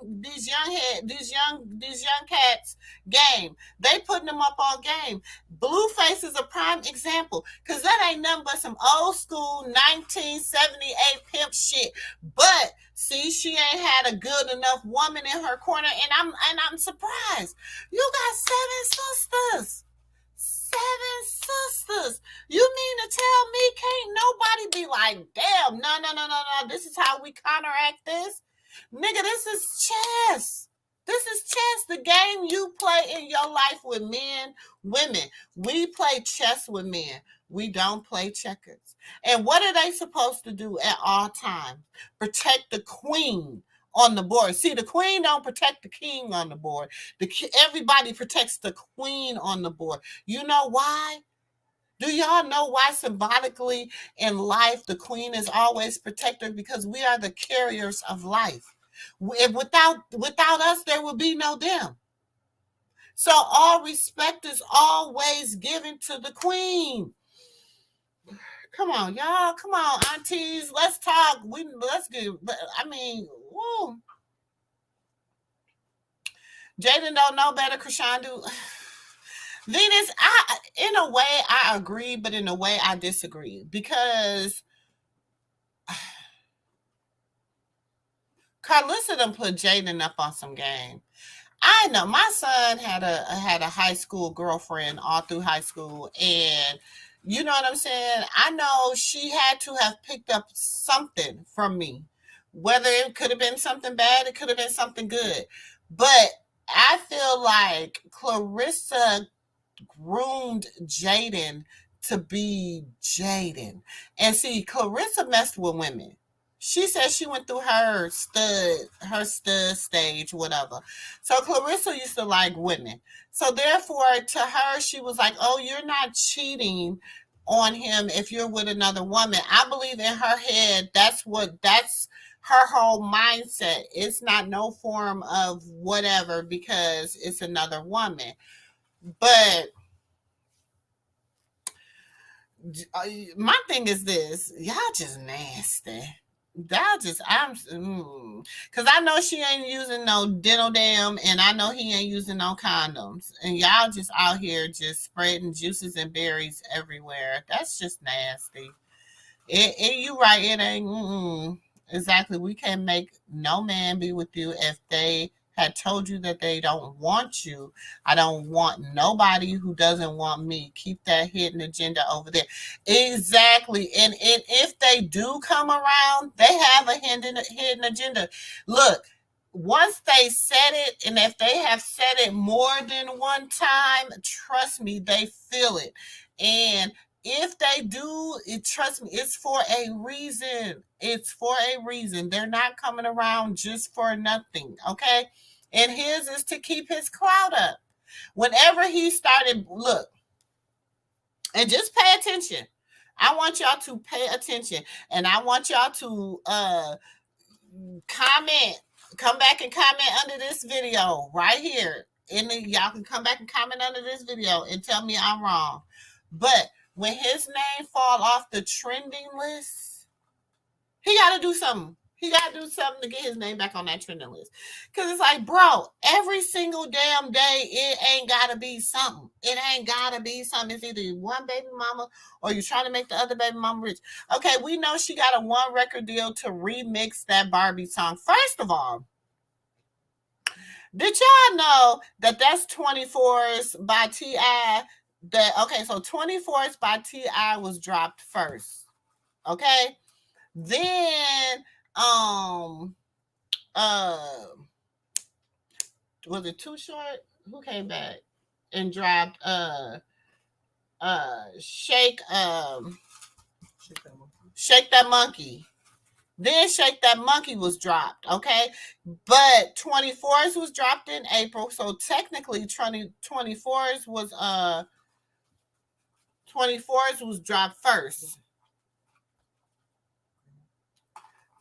cats game. They putting them up on game. Blueface is a prime example, because that ain't nothing but some old school 1978 pimp shit. But see, she ain't had a good enough woman in her corner, and I'm surprised. You got 7 sisters. 7 sisters. You mean to tell me can't nobody be like, damn, no, this is how we counteract this? Nigga, this is chess. This is chess. The game you play in your life with men, women. We play chess with men. We don't play checkers. And what are they supposed to do at all times? Protect the queen on the board. See, the queen don't protect the king on the board. Everybody protects the queen on the board. You know why? Do y'all know why symbolically in life the queen is always protected? Because we are the carriers of life. Without us, there will be no them. So all respect is always given to the queen. Come on, y'all. Come on, aunties. Let's talk. Let's get. I mean, woo. Jaden don't know better. Chrisean do. Venus, in a way I agree, but in a way I disagree, because Carlissa done put Jaden up on some game. I know my son had a high school girlfriend all through high school, and you know what I'm saying? I know she had to have picked up something from me. Whether it could have been something bad, it could have been something good. But I feel like Clarissa groomed Jaden to be Jaden. And see, Clarissa messed with women. She said she went through her stud stage, whatever. So Clarissa used to like women. So therefore, to her, she was like, oh, you're not cheating on him if you're with another woman. I believe in her head, that's her whole mindset. It's not no form of whatever because it's another woman. But my thing is this, y'all just nasty. Because I know she ain't using no dental dam, and I know he ain't using no condoms, and y'all just out here just spreading juices and berries everywhere. That's just nasty. You right, it ain't exactly. We can't make no man be with you if they had told you that they don't want you. I don't want nobody who doesn't want me. Keep that hidden agenda over there. Exactly. And if they do come around, they have a hidden agenda. Look, once they said it, and if they have said it more than one time, trust me, they feel it. And if they do, trust me, it's for a reason. It's for a reason. They're not coming around just for nothing, okay? And his is to keep his clout up. Whenever he started, look, and just pay attention. I want y'all to pay attention. And I want y'all to comment. Come back and comment under this video right here. Y'all can come back and comment under this video and tell me I'm wrong. But when his name fall off the trending list, he got to do something. He got to do something to get his name back on that trending list. Because it's like, bro, every single damn day, it ain't got to be something. It ain't got to be something. It's either one baby mama or you're trying to make the other baby mama rich. Okay, we know she got a one record deal to remix that Barbie song. First of all, did y'all know that that's 24s by T.I.? So 24s by T.I. was dropped first. Okay? Then was it Too Short? Who came back and dropped Shake That Monkey. Then Shake That Monkey was dropped, okay? But 24s was dropped in April, so technically 24s was dropped first.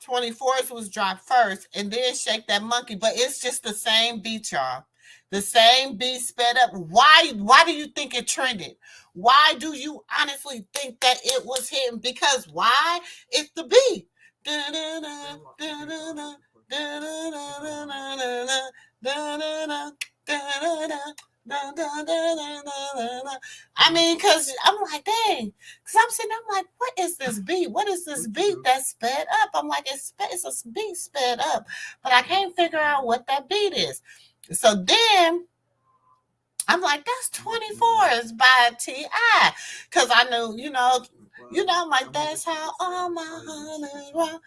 24s was dropped first, and then Shake That Monkey, but it's just the same beat, y'all. The same beat sped up. Why do you think it trended? Why do you honestly think that it was hitting? Because why? It's the beat. I mean, because I'm like, dang. Because I'm like, what is this beat? What is this beat that sped up? I'm like, it's a beat sped up, but I can't figure out what that beat is. So then I'm like, that's 24s by T.I. Because I knew, I'm like, that's how all my honey rock.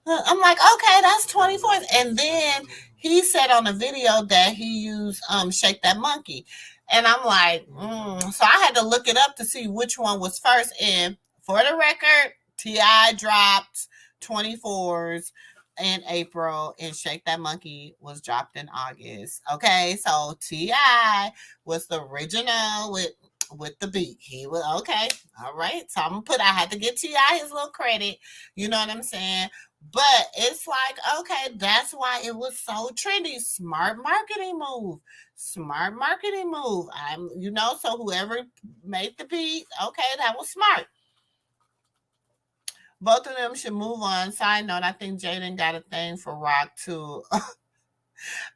I'm like, okay, that's 24s. And then he said on the video that he used Shake That Monkey. And I'm like, So I had to look it up to see which one was first. And for the record, T.I. dropped 24s in April, and Shake That Monkey was dropped in August. Okay, so T.I. was the original with the beat. He was okay. All right. So I had to give T.I. his little credit. You know what I'm saying? But it's like, okay, that's why it was so trendy. Smart marketing move. So whoever made the beat, okay, that was smart. Both of them should move on. Side note, I think Jaden got a thing for rock too.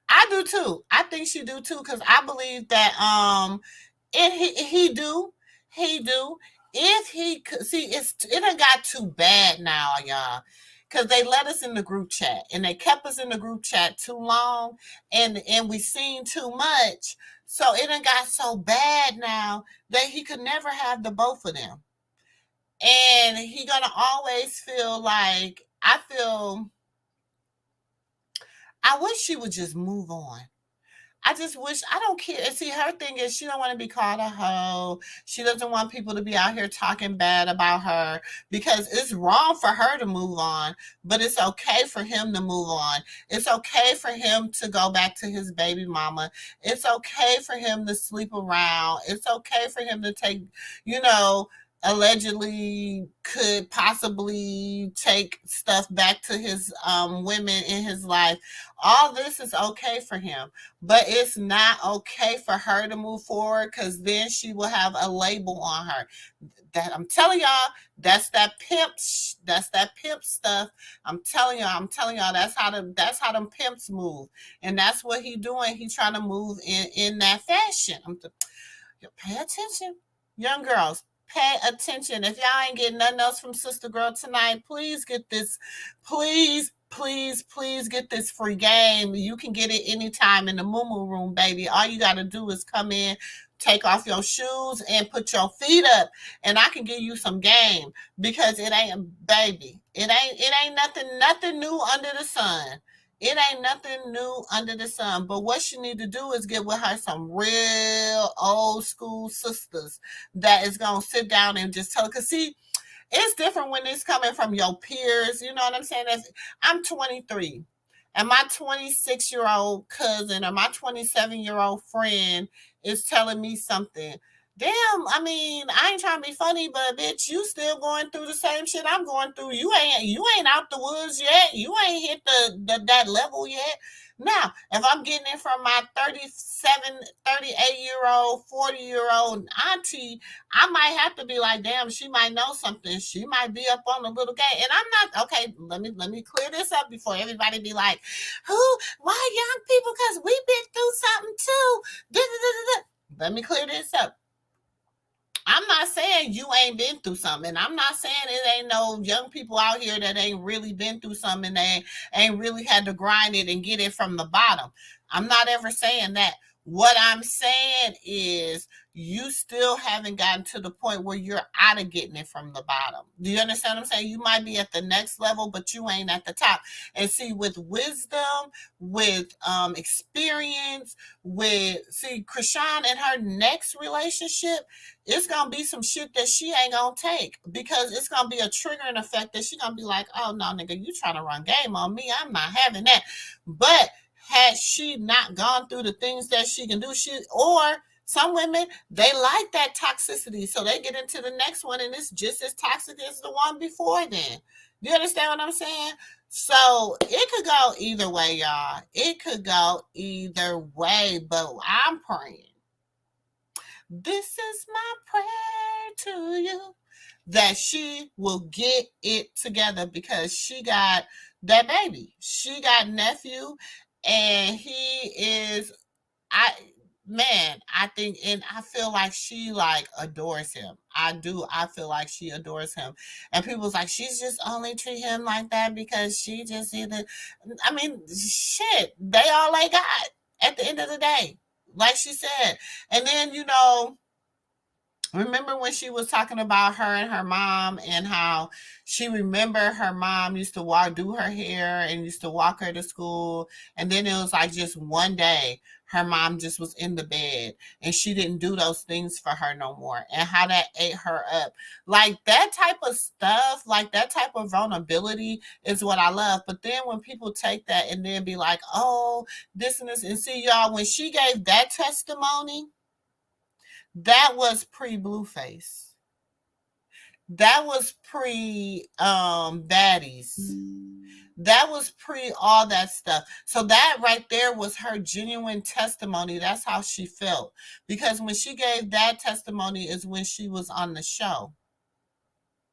I do too. I think she do too, because I believe that he do. If he could see, it done got too bad now, y'all. Because they let us in the group chat and they kept us in the group chat too long, and we seen too much. So it done got so bad now that he could never have the both of them. And he gonna always feel like, I wish she would just move on. I just wish, I don't care. And see, her thing is she don't want to be called a hoe. She doesn't want people to be out here talking bad about her, because it's wrong for her to move on, but it's okay for him to move on. It's okay for him to go back to his baby mama. It's okay for him to sleep around. It's okay for him to take, allegedly could possibly take stuff back to his women in his life. All this is okay for him, but it's not okay for her to move forward, because then she will have a label on her. That I'm telling y'all, that's that pimp stuff. I'm telling y'all, that's how them pimps move, and that's what he doing. He trying to move in that fashion. Pay attention, young girls. Pay attention. If y'all ain't getting nothing else from Sister Girl tonight, please get this. Please get this free game. You can get it anytime in the Moo Room, baby. All you got to do is come in, take off your shoes, and put your feet up, and I can give you some game, because it ain't, baby. It ain't nothing new under the sun. It ain't nothing new under the sun. But what she need to do is get with her some real old school sisters that is going to sit down and just tell her. Because, see, it's different when it's coming from your peers. You know what I'm saying? I'm 23, and my 26-year-old cousin or my 27-year-old friend is telling me something. damn, I mean, I ain't trying to be funny, but bitch, you still going through the same shit I'm going through. You ain't out the woods yet. You ain't hit that level yet. Now, if I'm getting it from my 37, 38-year-old, 40-year-old auntie, I might have to be like, damn, she might know something. She might be up on a little game. And I'm not okay. Let me clear this up before everybody be like, why young people? Because we've been through something too. Let me clear this up. I'm not saying you ain't been through something. I'm not saying it ain't no young people out here that ain't really been through something. They ain't really had to grind it and get it from the bottom. I'm not ever saying that. What I'm saying is you still haven't gotten to the point where you're out of getting it from the bottom. Do you understand what I'm saying? You might be at the next level, but you ain't at the top. And see, with wisdom, with experience, Chrisean and her next relationship, it's gonna be some shit that she ain't gonna take because it's gonna be a triggering effect that she gonna be like, oh no, nigga, you trying to run game on me. I'm not having that. But had she not gone through the things that she can do, or some women, they like that toxicity. So they get into the next one and it's just as toxic as the one before then. Do you understand what I'm saying? So it could go either way, y'all. It could go either way, but I'm praying. This is my prayer to you that she will get it together because she got that baby. She got nephew and he is, I think, and I feel like she like adores him. I feel like she adores him. And people's like, she's just only treat him like that because she just either, I mean, shit, they all they got at the end of the day. Like she said. And then, remember when she was talking about her and her mom and how she remembered her mom used to do her hair and used to walk her to school. And then it was like just one day, her mom just was in the bed and she didn't do those things for her no more. And how that ate her up. Like that type of stuff, like that type of vulnerability is what I love. But then when people take that and then be like, oh, this and this. And see, y'all, when she gave that testimony, that was pre-blueface. That was pre baddies. That was pre all that stuff. So that right there was her genuine testimony. That's how she felt. Because when she gave that testimony is when she was on the show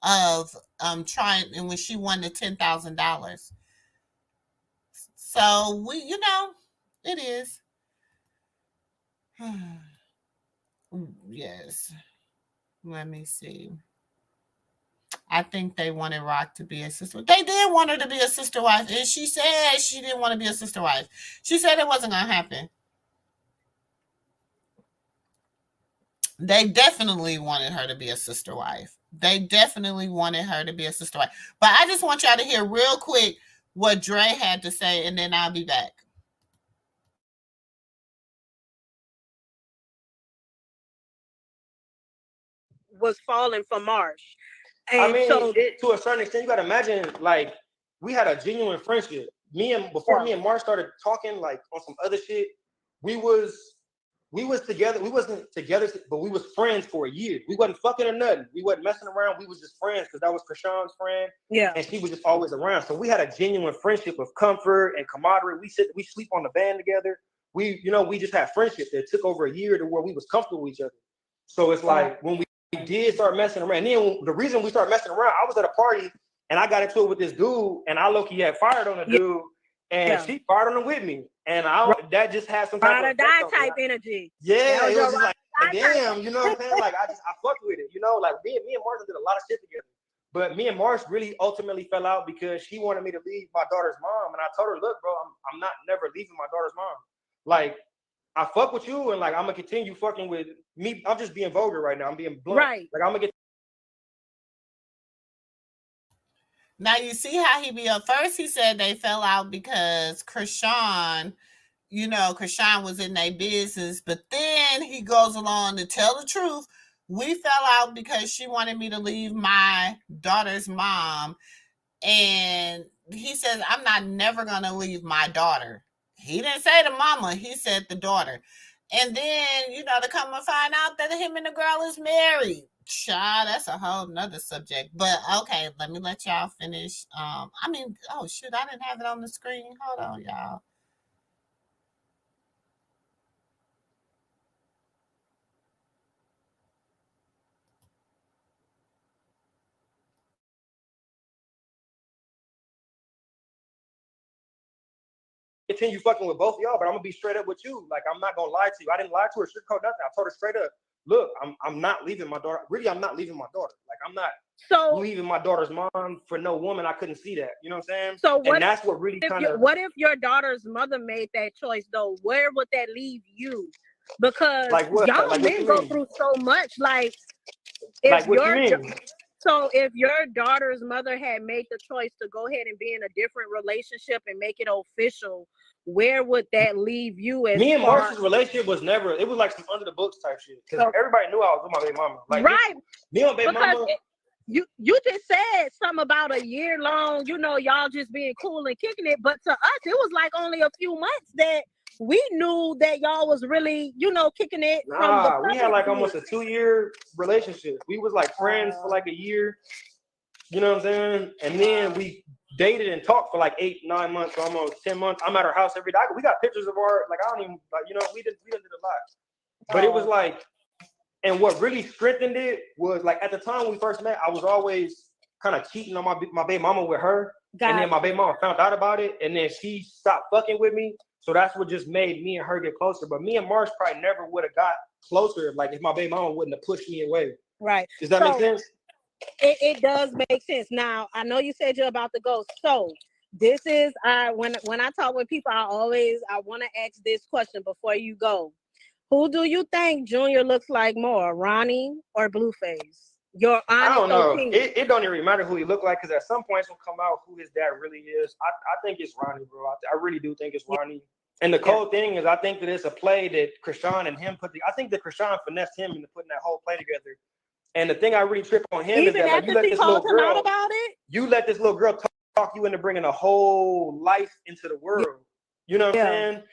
of trying, and when she won the $10,000. So it is. Yes. Let me see. I think they wanted Rock to be a sister. They did want her to be a sister wife. And she said she didn't want to be a sister wife. She said it wasn't going to happen. They definitely wanted her to be a sister wife. They definitely wanted her to be a sister wife. But I just want y'all to hear real quick what Dre had to say, and then I'll be back.
Was falling for Marsh. And
I mean, to a certain extent, you got to imagine, like, we had a genuine friendship. Before me and Mark started talking, like, on some other shit, we was together. We wasn't together, but we was friends for a year. We wasn't fucking or nothing. We wasn't messing around. We was just friends because that was Chrisean's friend.
Yeah.
And she was just always around. So we had a genuine friendship of comfort and camaraderie. We sleep on the van together. We just had friendship that took over a year to where we was comfortable with each other. So it's like when we did start messing around. And then the reason we started messing around, I was at a party and I got into it with this dude, and I low-key had fired on the dude, and she fired on him with me. And that just had some type of
die-type energy.
Yeah, it was just like, damn, you know what I'm saying? Like I fucked with it, like me and Marsh did a lot of shit together. But me and Marsh really ultimately fell out because she wanted me to leave my daughter's mom. And I told her, look, bro, I'm not never leaving my daughter's mom. Like, I fuck with you, and like I'm gonna continue fucking with me. I'm just being vulgar right now. I'm being blunt.
Right.
Like I'm gonna get.
Now you see how he be up. First he said they fell out because Chrisean was in their business, but then he goes along to tell the truth. We fell out because she wanted me to leave my daughter's mom. And he says, I'm not never gonna leave my daughter. He didn't say the mama, he said the daughter. And then, to come and find out that him and the girl is married. Child, that's a whole nother subject. But okay, let me let y'all finish. Oh shoot, I didn't have it on the screen. Hold on, y'all.
Continue fucking with both of y'all, but I'm gonna be straight up with you. Like, I'm not gonna lie to you. I didn't lie to her, sugarcoat nothing. I told her straight up, look, I'm not leaving my daughter. Really, I'm not leaving my daughter. Like, I'm not leaving my daughter's mom for no woman. I couldn't see that. You know what I'm saying?
So
and that's what really kind of.
What if your daughter's mother made that choice though? Where would that leave you? Because y'all men go through so much. Like, if if your daughter's mother had made the choice to go ahead and be in a different relationship and make it official, where would that leave you? As
me and Marsh's relationship was never. It was like some under the books type shit because everybody knew I was with my baby mama. Like,
right?
Me and baby mama.
You just said something about a year long. Y'all just being cool and kicking it, but to us, it was like only a few months that we knew that y'all was really, kicking it.
Nah, we had like almost a 2-year relationship. We was like friends for like a year. You know what I'm saying? And then we dated and talked for like 8-9 months, or almost 10 months. I'm at her house every day. We got pictures of our, like, I don't even, like, we did a lot. But it was like, and what really strengthened it was, like, at the time we first met, I was always kind of cheating on my baby mama with her. And then my baby mama found out about it, and then she stopped fucking with me. So that's what just made me and her get closer. But me and Marsh probably never would have got closer, like, if my baby mama wouldn't have pushed me away.
Right.
Does that make sense?
It does make sense. Now, I know you said you're about to go. So this is when I talk with people, I want to ask this question before you go. Who do you think Junior looks like more, Ronnie or Blueface? Your honest
I don't know.
opinion.
It don't even matter who he look like, because at some point it's gonna come out who his dad really is. I think it's Ronnie, bro. I really do think it's Ronnie. And the cold thing is, I think that it's a play that Chrisean and him I think that Chrisean finessed him into putting that whole play together. And the thing I really trip on him is that, like, you let this little girl
about it?
You let this little girl talk you into bringing a whole life into the world. You know what I'm saying?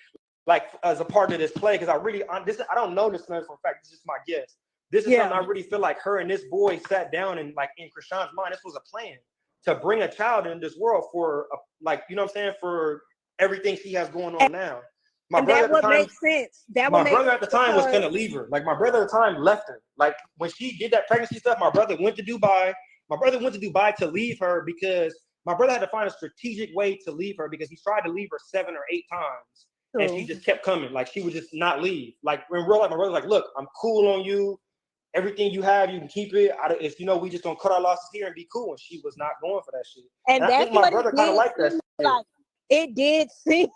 Like, as a part of this play, because I don't know this for a fact. This is my guess. This is something I really feel like her and this boy sat down and, like, in Chrisean's mind, this was a plan to bring a child into this world for, for everything she has going on now. My brother at the time,
makes sense.
My brother at the time was gonna leave her. Like, my brother at the time left her. Like, when she did that pregnancy stuff, my brother went to Dubai. My brother went to Dubai to leave her because my brother had to find a strategic way to leave her, because he tried to leave her 7 or 8 times. And she just kept coming. Like, she would just not leave. Like, in real life, my brother's like, look, I'm cool on you. Everything you have, you can keep it. If we just gonna cut our losses here and be cool. And she was not going for that shit.
And
I think my brother kind of liked that shit.
Like, it did seem,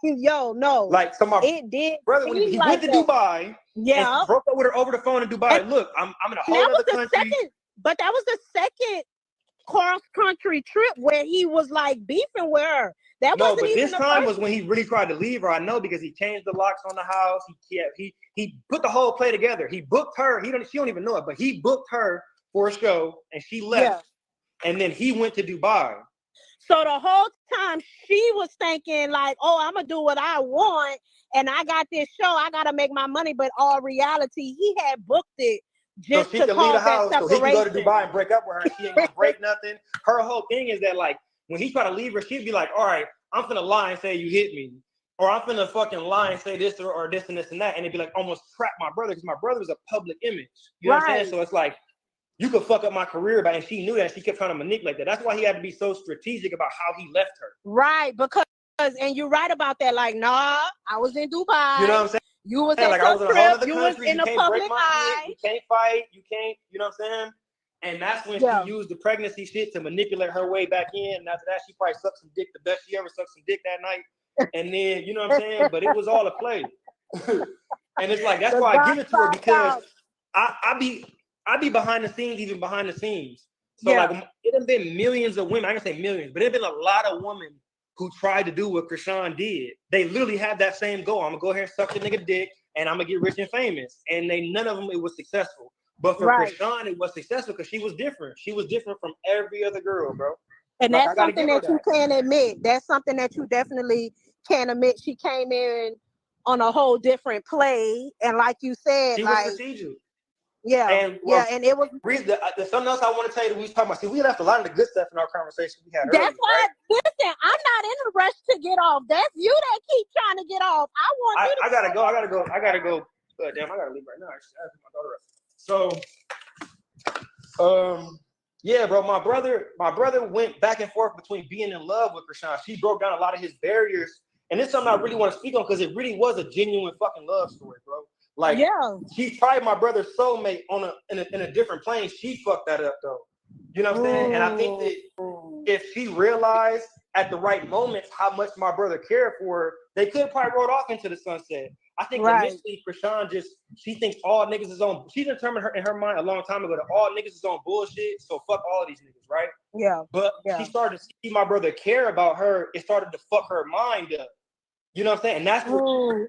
Like, so it did. Brother, when he went to Dubai, and broke up with her over the phone in Dubai. And look, I'm in a whole other country.
But that was the second cross-country trip where he was like beefing with her.
But this time was when he really tried to leave her. I know, because he changed the locks on the house. He put the whole play together. He booked her. She don't even know it, but he booked her for a show, and she left. And then he went to Dubai.
So the whole time she was thinking like, oh, I'm gonna do what I want, and I got this show, I gotta make my money. But all reality, he had booked it just
so she
to
could leave the house,
so
he can go to Dubai and break up with her. And she ain't gonna break nothing. Her whole thing is that, like, when he try to leave her, she'd be like, all right, I'm finna lie and say you hit me, or I'm finna fucking lie and say this or this and this and that, and it'd be like almost trap my brother, because my brother's a public image. You know what I'm saying? So it's like, you could fuck up my career, and she knew that. She kept trying to manipulate that. That's why he had to be so strategic about how he left her.
Right, because, and you're right about that. Like, nah, I was in Dubai.
You know what I'm saying?
You was at your trip. You was in the public eye.
You can't fight. You can't. You know what I'm saying? And that's when she used the pregnancy shit to manipulate her way back in. And after that, she probably sucked some dick, the best she ever sucked some dick that night. And then, you know what I'm saying? But it was all a play. And it's like, that's why I give it to her, because I be behind the scenes, even behind the scenes. So like, it have been millions of women. I can say millions, but it have been a lot of women who tried to do what Chrisean did. They literally had that same goal. I'm gonna go here and suck the nigga dick, and I'm gonna get rich and famous. And none of them, it was successful. But for Chrisean, it was successful because she was different. She was different from every other girl, bro.
And that's something that you can admit. That's something that you definitely can admit. She came in on a whole different play. And like you said,
She was
like,
strategic.
yeah,
And
and it was.
There's something else I want to tell you that we was talking about. See, we left a lot of the good stuff in our conversation we had earlier.
That's why,
right?
listen, I'm not in a rush to get off. That's you that keep trying to get off. I want you to.
I gotta go. Damn, I gotta leave right now. Actually, I have my daughter up. So, yeah, bro, my brother went back and forth between being in love with Chrisean. She broke down a lot of his barriers, and it's something I really want to speak on because it really was a genuine fucking love story, bro. Like,
yeah,
she's probably my brother's soulmate in a different plane. She fucked that up though. You know what I'm saying? And I think that if she realized at the right moments how much my brother cared for her, they could probably rode off into the sunset. I think initially Chrisean she thinks all niggas is on. She determined in her mind a long time ago that all niggas is on bullshit. So fuck all of these niggas, right?
Yeah.
But she started to see my brother care about her. It started to fuck her mind up. You know what I'm saying? And that's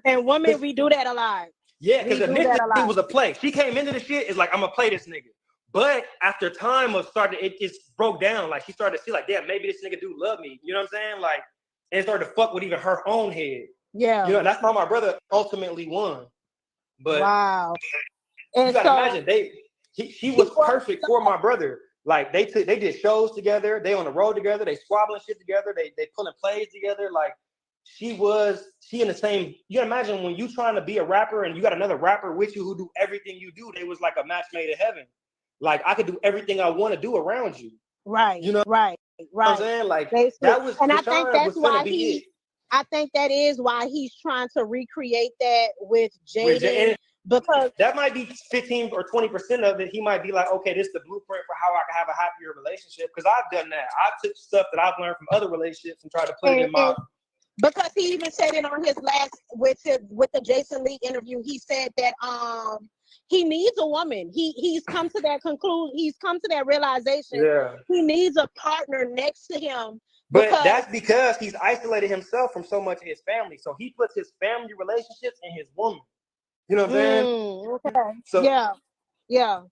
and women, we do that a lot.
Yeah, because initially it was a play. She came into the shit, it's like, I'm gonna play this nigga. But after time of starting, it just broke down. Like, she started to see, like, damn, maybe this nigga do love me. You know what I'm saying? Like, and it started to fuck with even her own head.
Yeah.
You know, that's how my brother ultimately won. But
wow.
And you gotta imagine, she was perfect for my brother. Like, they did shows together, they on the road together, they squabbling shit together, they pulling plays together. Like, she in the same. You can imagine when you trying to be a rapper and you got another rapper with you who do everything you do. They was like a match made in heaven. Like, I could do everything I want to do around you.
Right.
You know,
right.
You know what I'm saying? Like,
basically.
That was.
And
Chrisean
I think that's why I think that is why he's trying to recreate that with Jaden, because
that might be 15 or 20% of it. He might be like, okay, this is the blueprint for how I can have a happier relationship. Because I've done that. I took stuff that I've learned from other relationships and tried to put it in my.
Because he even said it on his last with the Jason Lee interview. He said that he needs a woman. He's come to that conclusion. He's come to that realization.
Yeah.
He needs a partner next to him.
But that's because he's isolated himself from so much of his family. So he puts his family relationships in his woman. You know what I'm saying?
Okay.
So
yeah.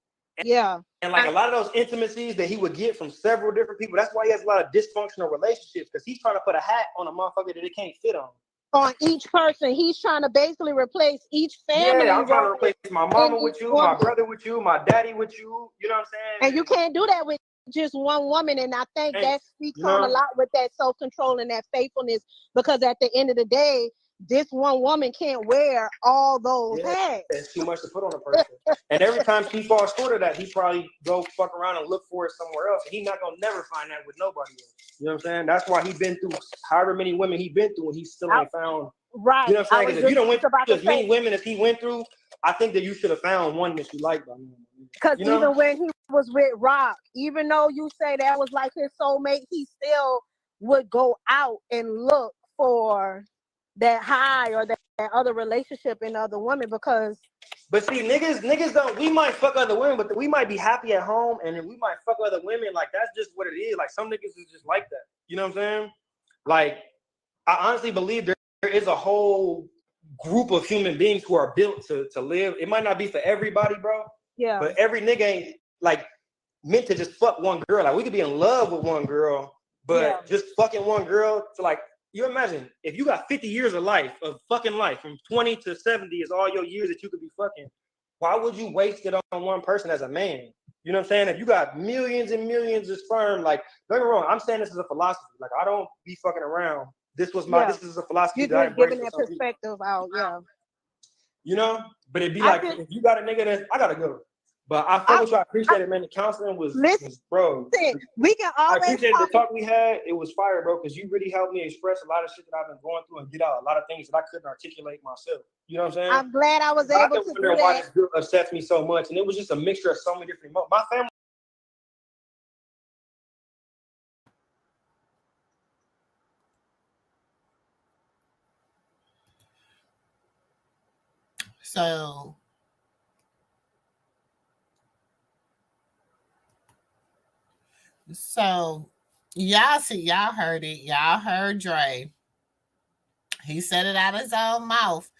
And like a lot of those intimacies that he would get from several different people, that's why he has a lot of dysfunctional relationships, because he's trying to put a hat on a motherfucker that it can't fit on.
On each person, he's trying to basically replace each family.
Yeah, I'm trying to replace my mama with you, my brother with you, my daddy with you. You know what I'm saying?
And you can't do that with just one woman. And I think that speaks on a lot with that self-control and that faithfulness, because at the end of the day, this one woman can't wear all those hats.
It's too much to put on a person. And every time she falls short of that, he probably go fuck around and look for it somewhere else. And he's not gonna never find that with nobody else. You know what I'm saying? That's why he's been through however many women he's been through, and he still ain't found.
Right.
You know what I'm saying? Because if you don't went through as many women as he went through, I think that you should have found one that you liked by now.
Because even when he was with Rock, even though you say that was like his soulmate, he still would go out and look for that high or that other relationship in other women. Because
but see, niggas don't. We might fuck other women, but we might be happy at home, and then we might fuck other women. Like, that's just what it is. Like, some niggas is just like that. You know what I'm saying? Like, I honestly believe there is a whole group of human beings who are built to live. It might not be for everybody, bro.
Yeah.
But every nigga ain't like meant to just fuck one girl. Like, we could be in love with one girl, but just fucking one girl to, like, you imagine if you got 50 years of fucking life, from 20 to 70 is all your years that you could be fucking. Why would you waste it on one person as a man? You know what I'm saying? If you got millions and millions of sperm, like, don't get me wrong, I'm saying this is a philosophy. Like, I don't be fucking around. This is a philosophy that I embrace.
You're giving that perspective out,
You know? But it'd be like, if you got a nigga that, I gotta go. But I feel what I appreciate it, man. The counseling was bro.
We can always
I appreciate the talk we had. It was fire, bro, because you really helped me express a lot of shit that I've been going through and get out a lot of things that I couldn't articulate myself. You know what I'm saying?
I'm glad I was able to do that.
Why this girl upsets me so much, and it was just a mixture of so many different emotions. My family.
So y'all heard it. Y'all heard Dre. He said it out of his own mouth.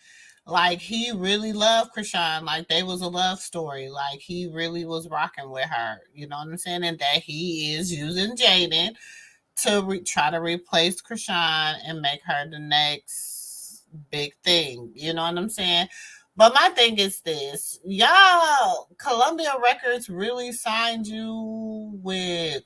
Like, he really loved Chrisean. Like, they was a love story. Like, he really was rocking with her. You know what I'm saying? And that he is using Jaden to try to replace Chrisean and make her the next big thing. You know what I'm saying? But my thing is this, y'all, Columbia Records really signed you with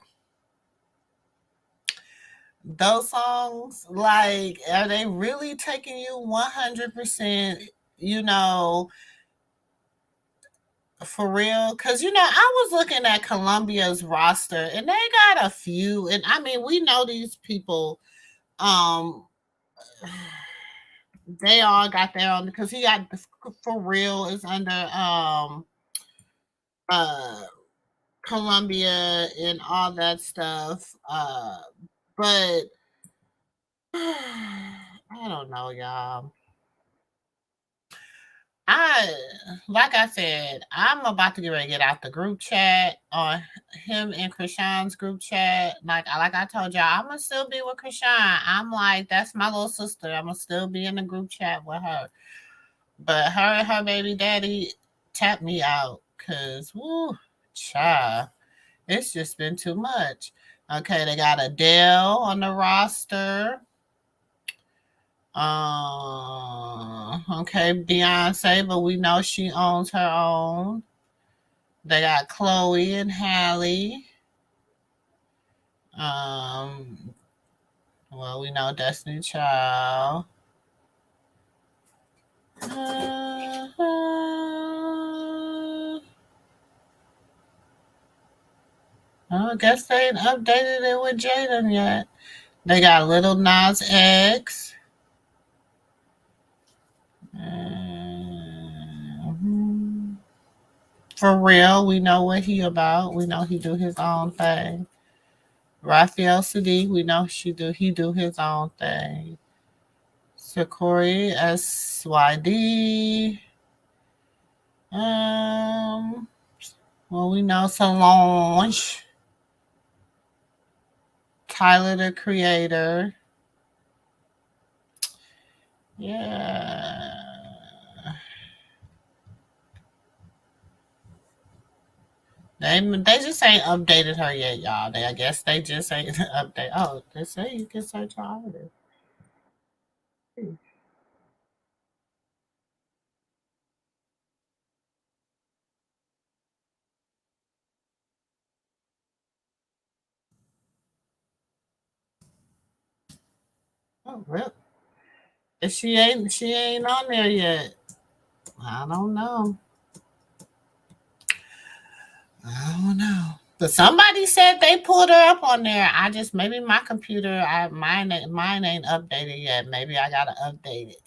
those songs. Like, are they really taking you 100%, you know, for real? Because, you know, I was looking at Columbia's roster and they got a few. And I mean, we know these people, they all got their own, because he got For Real is under uh Columbia and all that stuff. But I don't know, y'all. I Like I said, I'm about to get ready to get out the group chat on him and Chrisean's group chat. Like I told y'all, I'm gonna still be with Chrisean. I'm like, that's my little sister. I'm gonna still be in the group chat with her. But her and her baby daddy tapped me out because, woo, child, it's just been too much. Okay, they got Adele on the roster. Okay, Beyonce, but we know she owns her own. They got Chloe and Halle. Well, we know Destiny Child. I guess they ain't updated it with Jaden yet. They got Little Nas X. For Real, we know what he about. We know he do his own thing. Raphael Sadiq, we know he do his own thing. Sakori SYD. Well, we know Solange. Tyler the Creator. Yeah. They just ain't updated her yet, y'all. I guess they just ain't updated. Oh, they say you can search her artist. Oh, really? She ain't on there yet. I don't know. But somebody said they pulled her up on there. I just, maybe my computer, mine ain't updated yet. Maybe I gotta update it.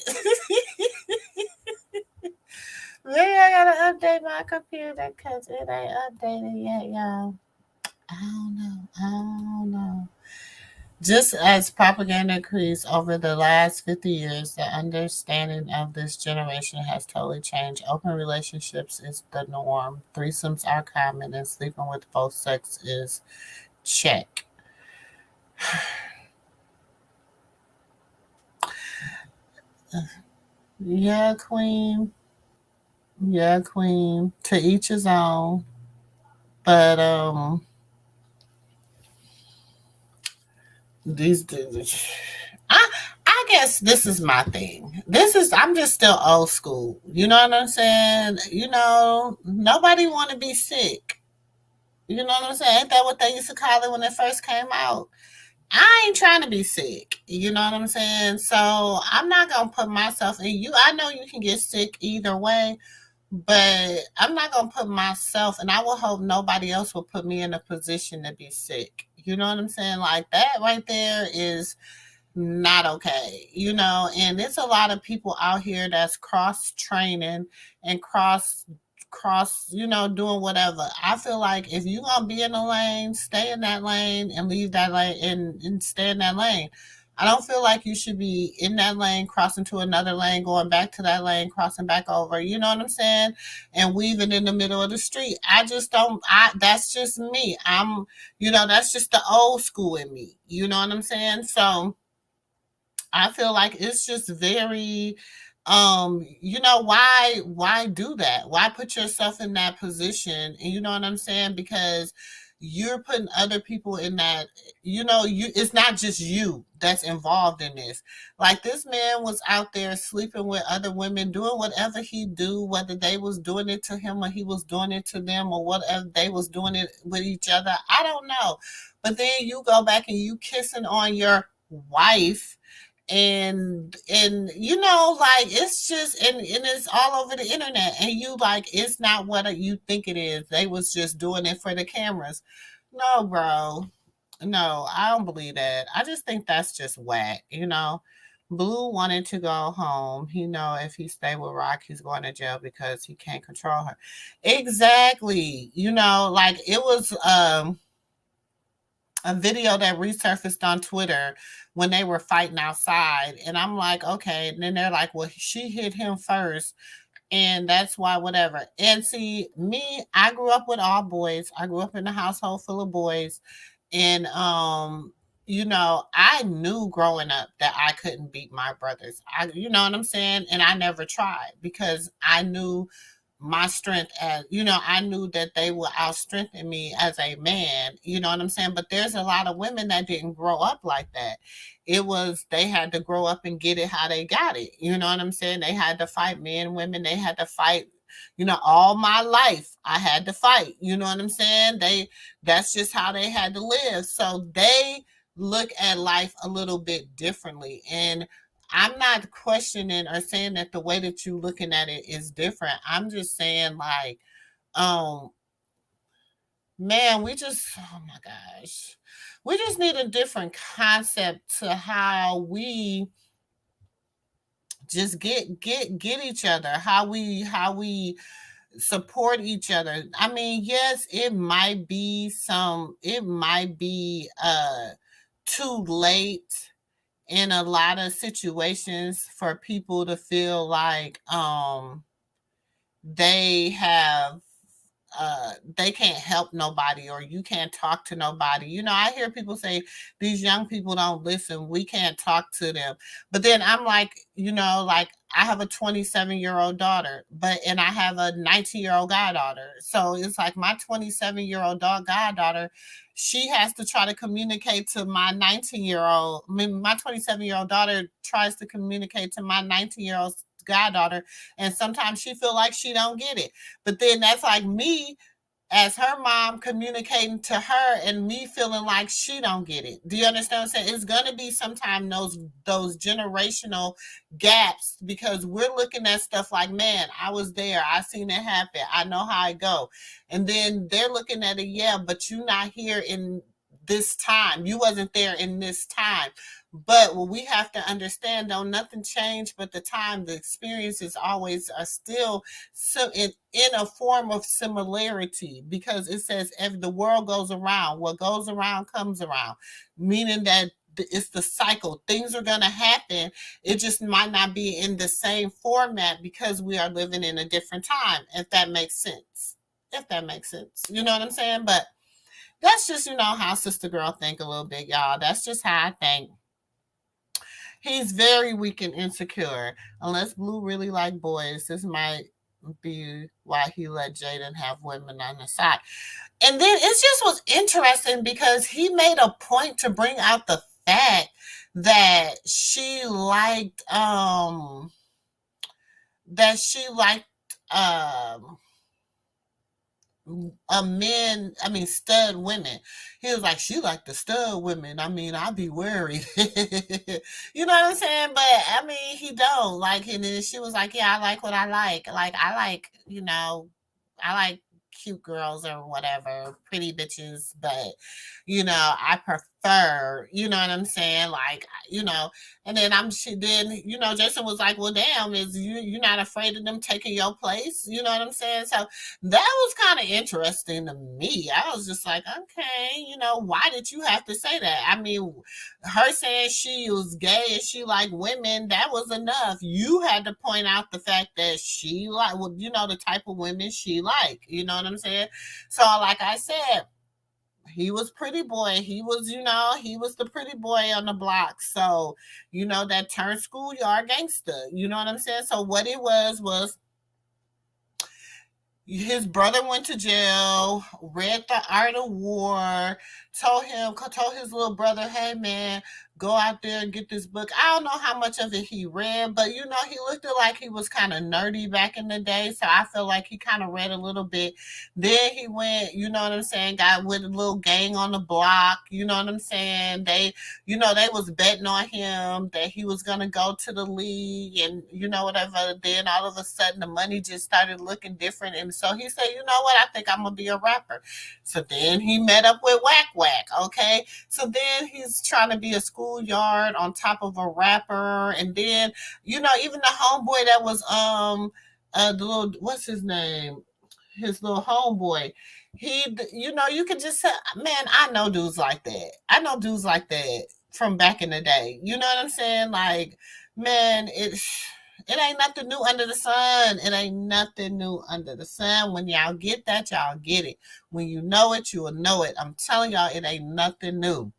Maybe I gotta update my computer because it ain't updated yet, y'all. I don't know. Just as propaganda increased over the last 50 years, the understanding of this generation has totally changed. Open relationships is the norm. Threesomes are common, and sleeping with both sex is check. Yeah, queen. Yeah, queen. To each his own. But these I guess this is my thing. I'm just still old school. You know what I'm saying? You know, nobody want to be sick. You know what I'm saying? Ain't that what they used to call it when it first came out? I ain't trying to be sick. You know what I'm saying? So I'm not gonna put myself in you. I know you can get sick either way, but I'm not gonna put myself, and I will hope nobody else will put me in a position to be sick. You know what I'm saying? Like that right there is not okay, you know, and it's a lot of people out here that's cross training and cross, you know, doing whatever. I feel like if you're gonna be in a lane, stay in that lane and leave that lane and stay in that lane. I don't feel like you should be in that lane, crossing to another lane, going back to that lane, crossing back over, you know what I'm saying? And weaving in the middle of the street. I just don't, that's just me. You know, that's just the old school in me. You know what I'm saying? So I feel like it's just very, you know, why do that? Why put yourself in that position? And you know what I'm saying? Because you're putting other people in that, it's not just you that's involved in this. Like, this man was out there sleeping with other women, doing whatever he do, whether they was doing it to him or he was doing it to them, or whatever, they was doing it with each other. I don't know. But then you go back and you kissing on your wife, and like, it's just, and it's all over the internet, and you like, it's not what you think it is. They was just doing it for the cameras. No, bro. No, I don't believe that. I just think that's just whack. Blue wanted to go home. He know if he stay with Rock, he's going to jail because he can't control her. Exactly. Like, it was a video that resurfaced on Twitter when they were fighting outside. And I'm like, okay. And then they're like, well, she hit him first, and that's why, whatever. And see, me, I grew up with all boys. I grew up in a household full of boys. And I knew growing up that I couldn't beat my brothers. You know what I'm saying? And I never tried because I knew my strength, as I knew that they would outstrengthen me as a man. You know what I'm saying? But there's a lot of women that didn't grow up like that. It was, they had to grow up and get it how they got it. You know what I'm saying? They had to fight, men, women. They had to fight. All my life I had to fight. You know what I'm saying? That's just how they had to live. So they look at life a little bit differently. And I'm not questioning or saying that the way that you're looking at it is different. I'm just saying, like, man, oh my gosh, we just need a different concept to how we just get each other, how we support each other. I mean, yes, it might be too late in a lot of situations for people to feel like they have they can't help nobody, or you can't talk to nobody. I hear people say these young people don't listen, we can't talk to them. But then I'm like, like, I have a 27-year-old daughter, and I have a 19-year-old goddaughter. So it's like, my 27-year-old goddaughter, she has to try to communicate to my 19-year-old. I mean, my 27-year-old daughter tries to communicate to my 19-year-old goddaughter, and sometimes she feel like she don't get it. But then that's like me as her mom communicating to her, and me feeling like she don't get it. Do you understand what I'm saying? It's gonna be sometimes those generational gaps, because we're looking at stuff like, man, I was there, I seen it happen, I know how it go. And then they're looking at it, yeah, but you're not here in this time. You wasn't there in this time. But what we have to understand, though, nothing changed but the time. The experiences always are still so in a form of similarity, because it says, if the world goes around, what goes around comes around, meaning that it's the cycle. Things are going to happen. It just might not be in the same format because we are living in a different time, if that makes sense. You know what I'm saying? But that's just, how Sister Girl think a little bit, y'all. That's just how I think. He's very weak and insecure. Unless Blue really like boys, this might be why he let Jaden have women on the side. And then it just was interesting because he made a point to bring out the fact that she liked stud women. He was like, she like the stud women. I mean, I'd be worried. You know what I'm saying? But I mean, he don't like. And then she was like, yeah, I like what I like. Like, I like, I like cute girls or whatever, pretty bitches, but I prefer, you know what I'm saying? Like, and then Jason was like, well, damn, is you're not afraid of them taking your place? You know what I'm saying? So that was kind of interesting to me. I was just like, okay, why did you have to say that? I mean, her saying she was gay and she liked women, that was enough. You had to point out the fact that she like, well, the type of women she like. You know what I'm saying? So, like I said, he was pretty boy. He was, he was the pretty boy on the block. So, that turned schoolyard gangster. You know what I'm saying? So what it was, his brother went to jail, read The Art of War, told his little brother, hey man, go out there and get this book. I don't know how much of it he read, but you know, he looked like he was kind of nerdy back in the day. So I feel like he kind of read a little bit. Then he went, you know what I'm saying, got with a little gang on the block, you know what I'm saying? They was betting on him that he was gonna go to the league and you know, whatever. Then all of a sudden the money just started looking different. And so he said, you know what, I think I'm gonna be a rapper. So then he met up with Whack Whack, okay? So then he's trying to be a schoolyard on top of a rapper. And then, you know, even the homeboy that was the little, what's his name? His little homeboy. He, you know, you could just say, man, I know dudes like that. I know dudes like that from back in the day. You know what I'm saying? Like, man, it ain't nothing new under the sun. It ain't nothing new under the sun. When y'all get that, y'all get it. When you know it, you will know it. I'm telling y'all, it ain't nothing new.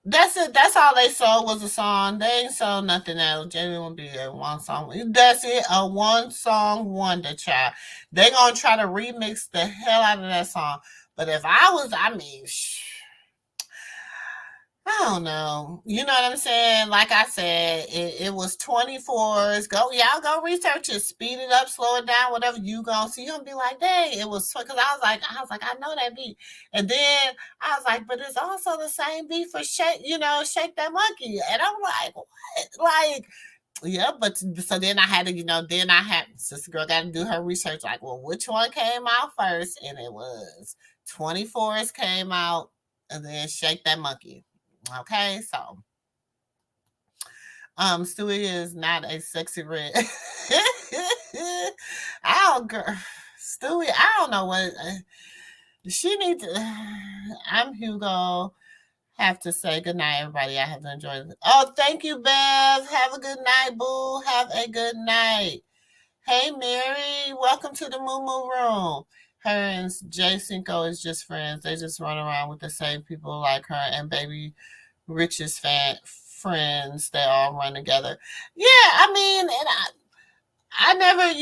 That's it. That's all they sold was a song. They ain't sold nothing else. Jamie will be a one song. That's it. A one song wonder, child. They gonna try to remix the hell out of that song. But if I was, I mean, I don't know. You know what I'm saying? Like I said, it was 24s. Y'all go research it, speed it up, slow it down, whatever you gonna see. You'll be like, dang, it was because I was like, I know that beat. And then I was like, but it's also the same beat for Shake That Monkey. And I'm like, what? Like, yeah, but so then I had to, Sister Girl got to do her research, like, well, which one came out first? And it was 24s came out, and then Shake That Monkey. Okay, so Stewie is not a sexy red. Stewie, I don't know what she needs to. I'm Hugo. Have to say good night, everybody. I have to enjoy it. Oh, thank you, Bev. Have a good night, boo. Have a good night. Hey, Mary. Welcome to the Moo Moo Room. Her and Jay Cinco is just friends. They just run around with the same people like her and Baby Rich's friends. They all run together. Yeah, I mean, and I never,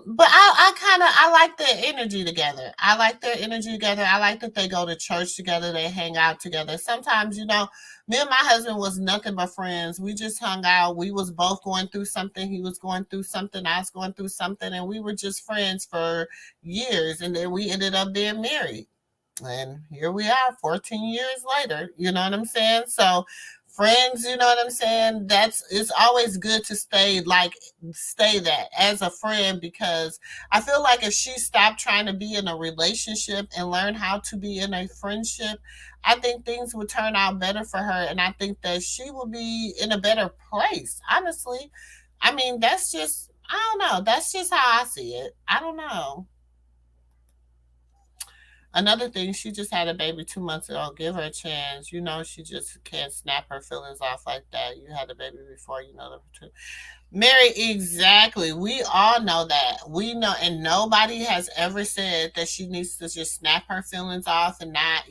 but I like their energy together. I like their energy together. I like that they go to church together. They hang out together. Sometimes, me and my husband was nothing but friends. We just hung out. We was both going through something. He was going through something. I was going through something. And we were just friends for years. And then we ended up being married. And here we are 14 years later. You know what I'm saying? So friends, you know what I'm saying? It's always good to stay that as a friend, because I feel like if she stopped trying to be in a relationship and learn how to be in a friendship, I think things would turn out better for her. And I think that she will be in a better place. Honestly, I mean, I don't know. That's just how I see it. I don't know. Another thing, she just had a baby 2 months ago. Give her a chance. She just can't snap her feelings off like that. You had a baby before, the Mary, exactly. We all know that. We know, and nobody has ever said that she needs to just snap her feelings off and not,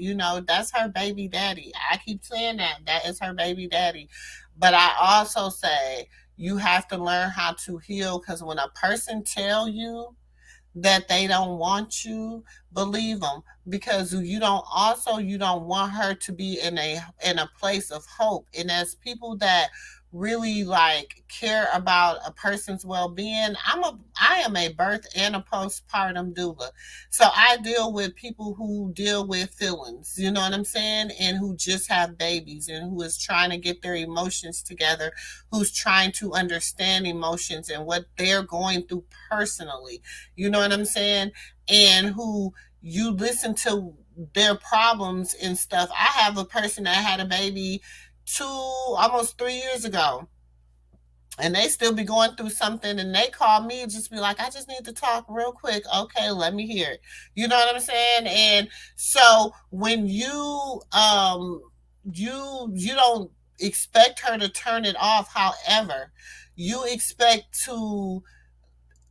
that's her baby daddy. I keep saying that. That is her baby daddy. But I also say you have to learn how to heal, because when a person tell you that they don't want you, believe them, because you don't want her to be in a place of hope. And as people that really care about a person's well-being, I am a birth and a postpartum doula. So I deal with people who deal with feelings, you know what I'm saying, and who just have babies and who is trying to get their emotions together, who's trying to understand emotions and what they're going through personally, you know what I'm saying, and who you listen to their problems and stuff. I have a person that had a baby almost 3 years ago, and they still be going through something, and they call me and just be like, I just need to talk real quick. Okay, let me hear it. You know what I'm saying? And so when you don't expect her to turn it off, however, you expect to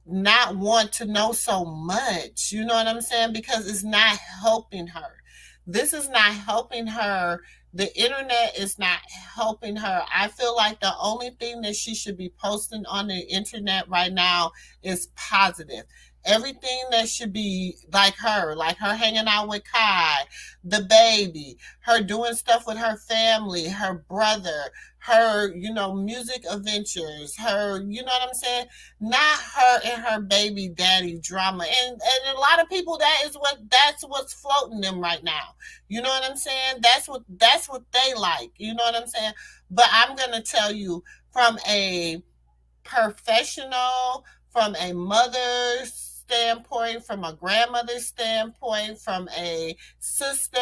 not want to know so much, you know what I'm saying? Because it's not helping her. This is not helping her The internet is not helping her. I feel like the only thing that she should be posting on the internet right now is positive. Everything that should be like her hanging out with Kai, the baby, her doing stuff with her family, her brother, her, music adventures, her, you know what I'm saying? Not her and her baby daddy drama. And a lot of people, that's what's floating them right now. You know what I'm saying? That's what they like. You know what I'm saying? But I'm gonna tell you, from a professional, from a mother's standpoint, from a grandmother's standpoint, from a sister,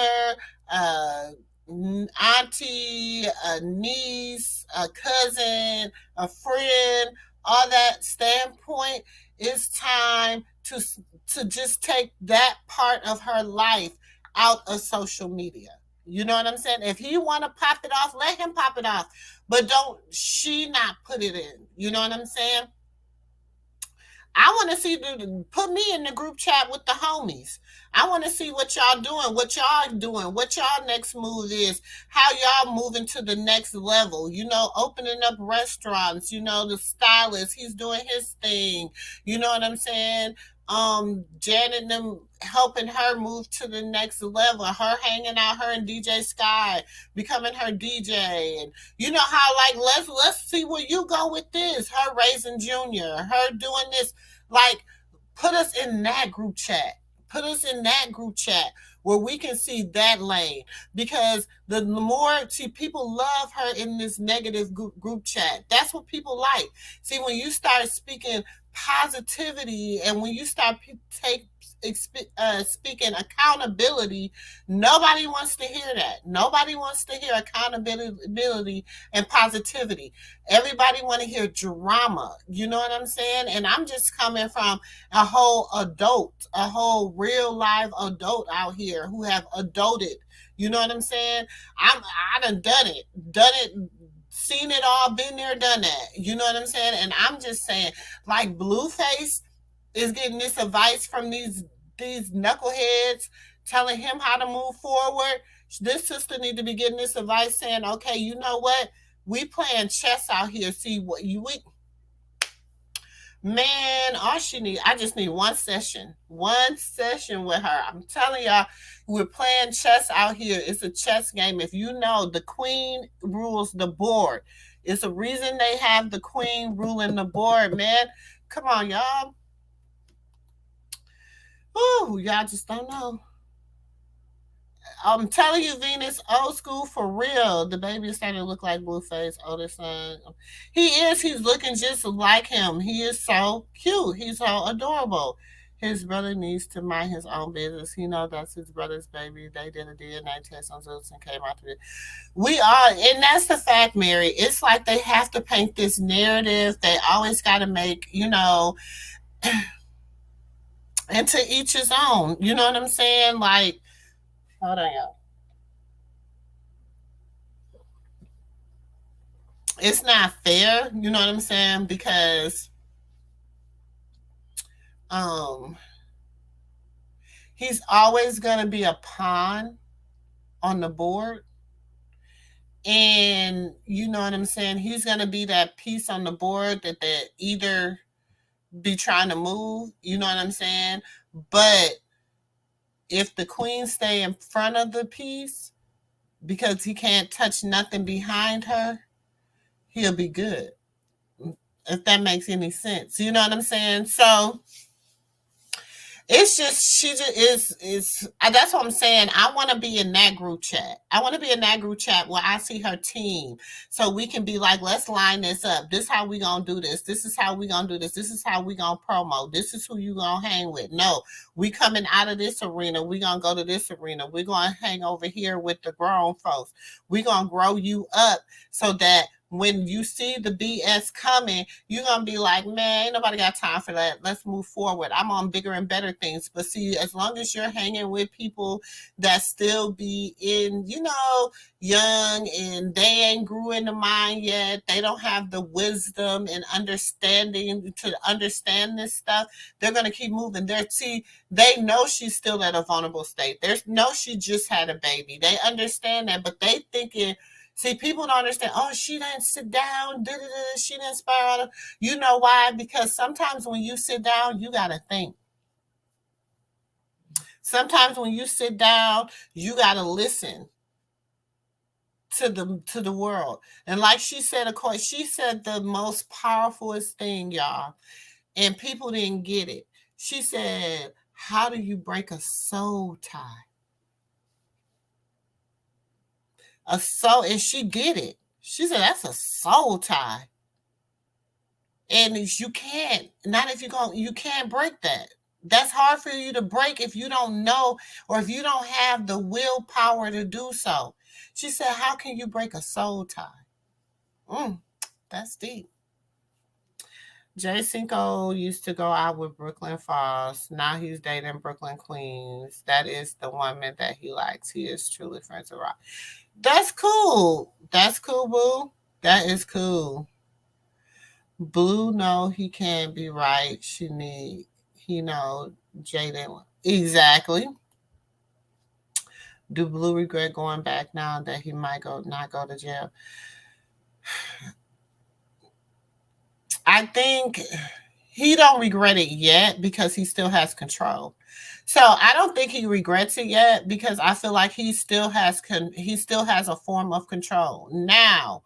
auntie, a niece, a cousin, a friend, all that standpoint, it's time to just take that part of her life out of social media. You know what I'm saying? If he want to pop it off, let him pop it off. But don't she not put it in. You know what I'm saying? I want to see, put me in the group chat with the homies. I want to see what y'all doing, what y'all next move is, how y'all moving to the next level, opening up restaurants, the stylist, he's doing his thing. You know what I'm saying? Janet and them helping her move to the next level, her hanging out, her and DJ Sky becoming her DJ, and how let's see where you go with this, her raising Junior, her doing this, put us in that group chat. Put us in that group chat where we can see that lane, because the more people love her in this negative group chat. That's what people like. See, when you start speaking positivity and when you start speaking accountability, nobody wants to hear that. Nobody wants to hear accountability and positivity. Everybody want to hear drama. You know what I'm saying? And I'm just coming from a whole real live adult out here who have adulted. You know what I'm saying? I done it, seen it all, been there, done that. You know what I'm saying? And I'm just saying, Blueface is getting this advice from these knuckleheads, telling him how to move forward. This sister need to be getting this advice, saying, okay, you know what? We playing chess out here. See what man, I just need one session with her. I'm telling y'all, we're playing chess out here. It's a chess game. If you know, the queen rules the board. It's a reason they have the queen ruling the board, man. Come on, y'all. Ooh, y'all just don't know. I'm telling you, Venus, old school for real. The baby is starting to look like Blueface, oldest son. He's looking just like him. He is so cute. He's so adorable. His brother needs to mind his own business. He knows that's his brother's baby. They did a DNA test on Zeus and came out to it. We are, and that's the fact, Mary. It's like they have to paint this narrative. They always got to make, and to each his own. You know what I'm saying? Hold on, y'all. It's not fair, you know what I'm saying? Because he's always gonna be a pawn on the board. And you know what I'm saying? He's gonna be that piece on the board that they either be trying to move, you know what I'm saying? But if the queen stay in front of the piece, because he can't touch nothing behind her, he'll be good. If that makes any sense. You know what I'm saying? So it's just, that's what I'm saying. I want to be in that group chat. I want to be in that group chat where I see her team. So we can be like, let's line this up. This is how we going to do this. This is how we going to do this. This is how we going to promo. This is who you going to hang with. No, we coming out of this arena. We going to go to this arena. We're going to hang over here with the grown folks. We're going to grow you up so that when you see the BS coming, you're going to be like, man, ain't nobody got time for that. Let's move forward. I'm on bigger and better things. But see, as long as you're hanging with people that still be in, young and they ain't grew in the mind yet, they don't have the wisdom and understanding to understand this stuff, they're going to keep moving. They know she's still at a vulnerable state. There's no, she just had a baby. They understand that, but they thinking, see, people don't understand, oh, she didn't sit down, she didn't spiral. You know why? Because sometimes when you sit down, you got to think. Sometimes when you sit down, you got to listen to the world. And like she said, of course, she said the most powerfulest thing, y'all, and people didn't get it. She said, how do you break a soul tie? A soul, and she get it. She said, that's a soul tie. And you can't, not if you can't break that. That's hard for you to break if you don't know or if you don't have the willpower to do so. She said, how can you break a soul tie? That's deep. Jay Cinco used to go out with Brooklyn Falls. Now he's dating Brooklyn Queens. That is the woman that he likes. He is truly friends with Rock. That's cool. That's cool, boo. That is cool. Blue, no, he can't be right. He know Jaden. Exactly. Do Blue regret going back now that he might not go to jail? I think he don't regret it yet because he still has control. So I don't think he regrets it yet because I feel like he still has a form of control. Now,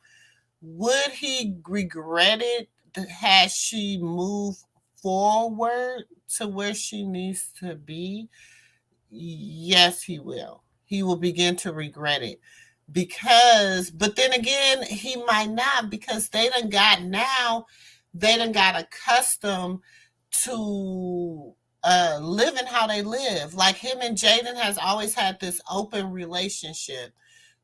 would he regret it had she moved forward to where she needs to be? Yes, he will. He will begin to regret it but then again, he might not because they done got accustomed to living how they live. Like him and Jaden has always had this open relationship.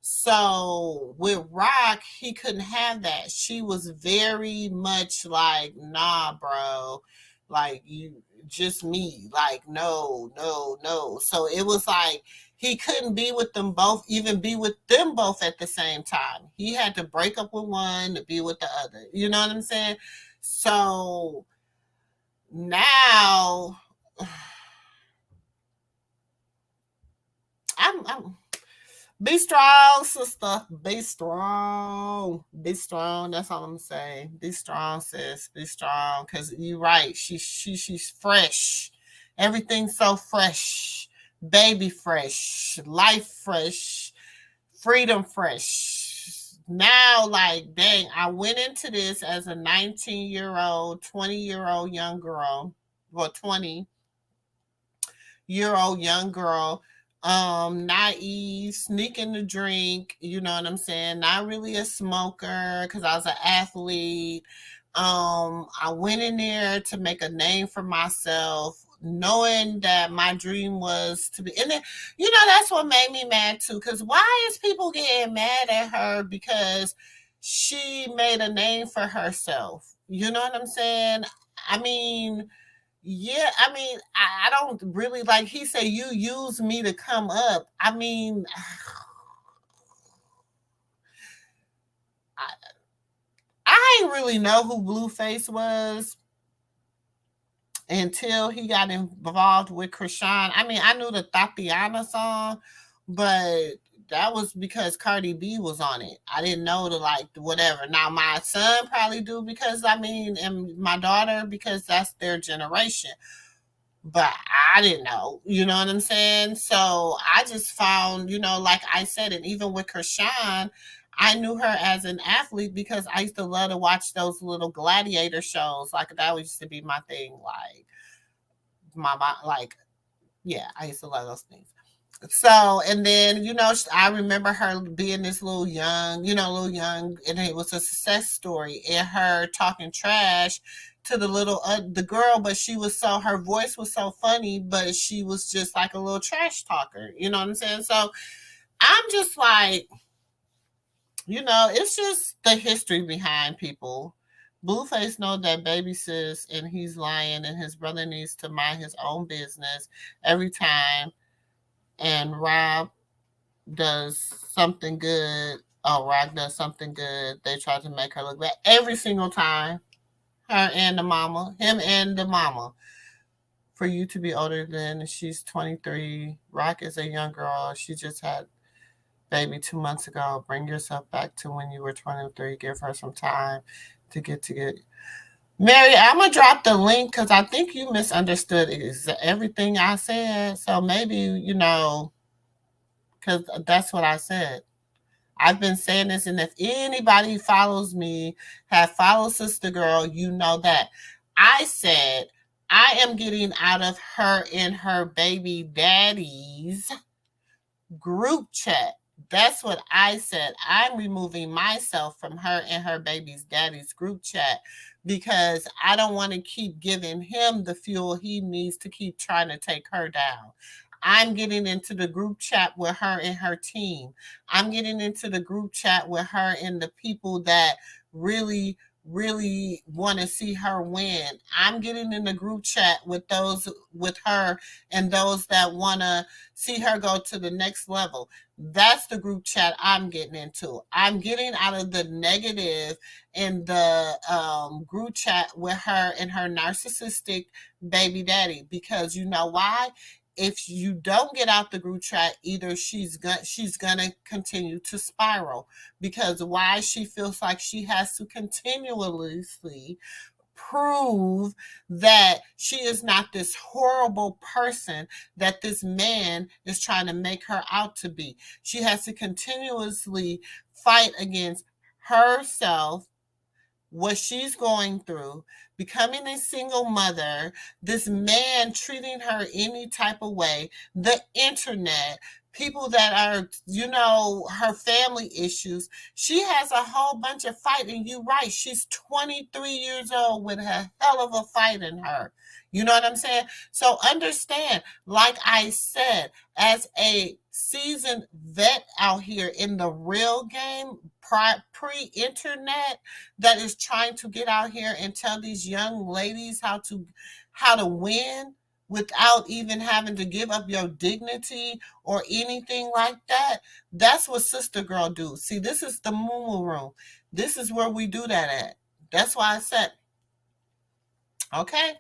So with Rock, he couldn't have that. She was very much like, nah, bro, like you just me, like no. So it was like he couldn't be with them both, even be with them both at the same time. He had to break up with one to be with the other. You know what I'm saying? So now I'm be strong, sister. Be strong. Be strong. That's all I'm saying. Be strong, sis. Be strong. Cause you're right. She's fresh. Everything's so fresh. Baby fresh. Life fresh. Freedom fresh. Now, like, dang, I went into this as a 19-year-old, 20-year-old young girl, or 20-year-old young girl, naive, sneaking to drink, you know what I'm saying? Not really a smoker because I was an athlete. I went in there to make a name for myself, knowing that my dream was to be, and then, that's what made me mad too, because why is people getting mad at her because she made a name for herself? You know what I'm saying? I mean, yeah, I don't really, like he said, you use me to come up. I mean, I didn't really know who Blueface was until he got involved with Chrisean. I mean, I knew the Tatiana song, but that was because Cardi B was on it. I didn't know whatever. Now my son probably do because and my daughter because that's their generation. But I didn't know, you know what I'm saying? So I just found, like I said, and even with Chrisean, I knew her as an athlete because I used to love to watch those little gladiator shows. Like that used to be my thing. I used to love those things. So, and then, I remember her being this little young, and it was a success story and her talking trash to the girl, but her voice was so funny, but she was just like a little trash talker. You know what I'm saying? So I'm just like, it's just the history behind people. Blueface knows that baby sis and he's lying and his brother needs to mind his own business every time. And does something good. Rock does something good. They try to make her look bad every single time. Her and the mama, him and the mama. For you to be older than she's 23. Rock is a young girl. She just had baby 2 months ago. Bring yourself back to when you were 23. Give her some time to get. Mary, I'm gonna drop the link because I think you misunderstood everything I said. So maybe because that's what I said. I've been saying this, and if anybody follows me, have followed Sister Girl, you know that I said I am getting out of her and her baby daddy's group chat. That's what I said. I'm removing myself from her and her baby's daddy's group chat because I don't want to keep giving him the fuel he needs to keep trying to take her down. I'm getting into the group chat with her and her team. I'm getting into the group chat with her and the people that really, really want to see her win. I'm getting in the group chat with her and those that want to see her go to the next level. That's the group chat I'm getting into. I'm getting out of the negative in the group chat with her and her narcissistic baby daddy because you know why? If you don't get out the group chat, either she's gonna continue to spiral because why she feels like she has to continuously prove that she is not this horrible person that this man is trying to make her out to be. She has to continuously fight against herself, what she's going through, becoming a single mother, this man treating her any type of way, the internet, people that are, her family issues. She has a whole bunch of fight, and you're right. She's 23 years old with a hell of a fight in her. You know what I'm saying? So understand, like I said, as a seasoned vet out here in the real game, pre-internet, that is trying to get out here and tell these young ladies how to win without even having to give up your dignity or anything like that. That's what Sister Girl do. See, this is the Moo Room. This is where we do that at. That's why I said, okay.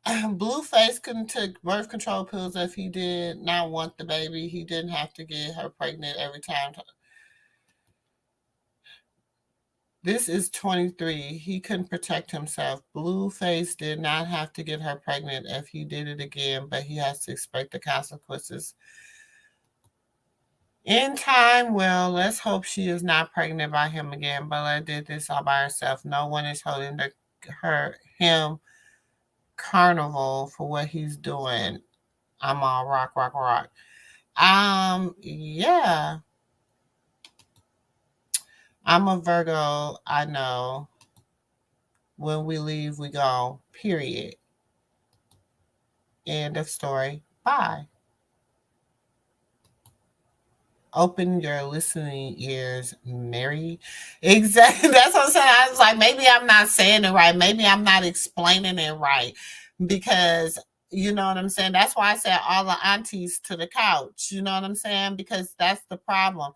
Blueface couldn't take birth control pills if he did not want the baby. He didn't have to get her pregnant every time. This is 23. He couldn't protect himself. Blueface did not have to get her pregnant if he did it again, but he has to expect the consequences. In time, well, let's hope she is not pregnant by him again. Bella did this all by herself. No one is holding him carnival for what he's doing. I'm all rock. Yeah. I'm a Virgo. I know. When we leave, we go. Period. End of story. Bye. Open your listening ears, Mary. Exactly. That's what I'm saying. I was like, maybe I'm not saying it right. Maybe I'm not explaining it right. Because you know what I'm saying? That's why I said all the aunties to the couch. You know what I'm saying? Because that's the problem.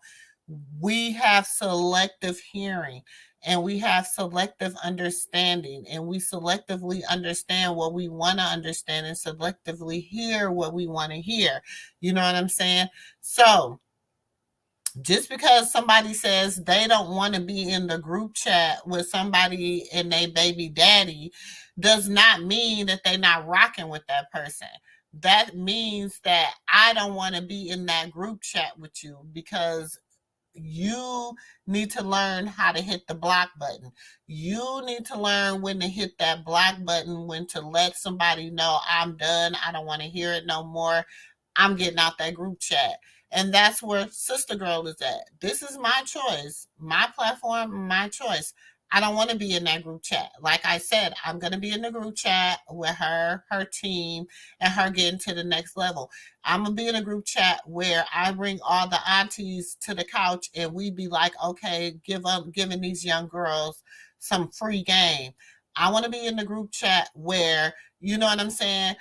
We have selective hearing and we have selective understanding, and we selectively understand what we want to understand and selectively hear what we want to hear. You know what I'm saying? So just because somebody says they don't want to be in the group chat with somebody and they baby daddy does not mean that they're not rocking with that person. That means that I don't want to be in that group chat with you because you need to learn how to hit the block button. You need to learn when to hit that block button, when to let somebody know I'm done. I don't want to hear it no more. I'm getting out that group chat. And that's where Sister Girl is at. This is my choice, my platform, my choice. I don't want to be in that group chat. Like I said, I'm going to be in the group chat with her team, and her getting to the next level. I'm going to be in a group chat where I bring all the aunties to the couch and we be like, okay, giving these young girls some free game. I want to be in the group chat where, you know what I'm saying,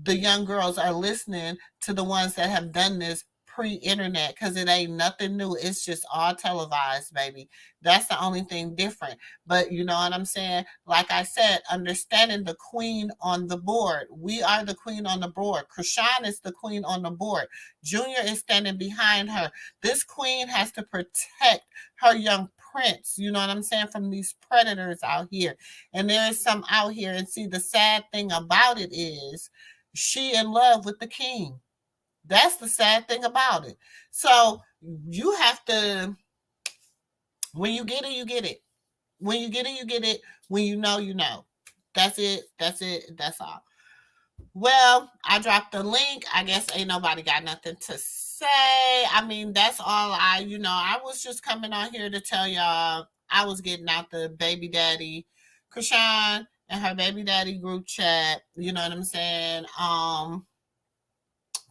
the young girls are listening to the ones that have done this pre-internet, because it ain't nothing new. It's just all televised, baby. That's the only thing different. But you know what I'm saying? Like I said, understanding the queen on the board. We are the queen on the board. Chrisean is the queen on the board. Junior is standing behind her. This queen has to protect her young prince, you know what I'm saying, from these predators out here. And there is some out here. And see, the sad thing about it is she in love with the king. That's the sad thing about it. So you have to, when you get it, you get it. When you get it, you get it. When you know, you know. That's it. That's it. That's all. Well, I dropped the link. I guess ain't nobody got nothing to say. I mean, that's all I was just coming on here to tell y'all I was getting out the baby daddy, Chrisean, and her baby daddy group chat. You know what I'm saying?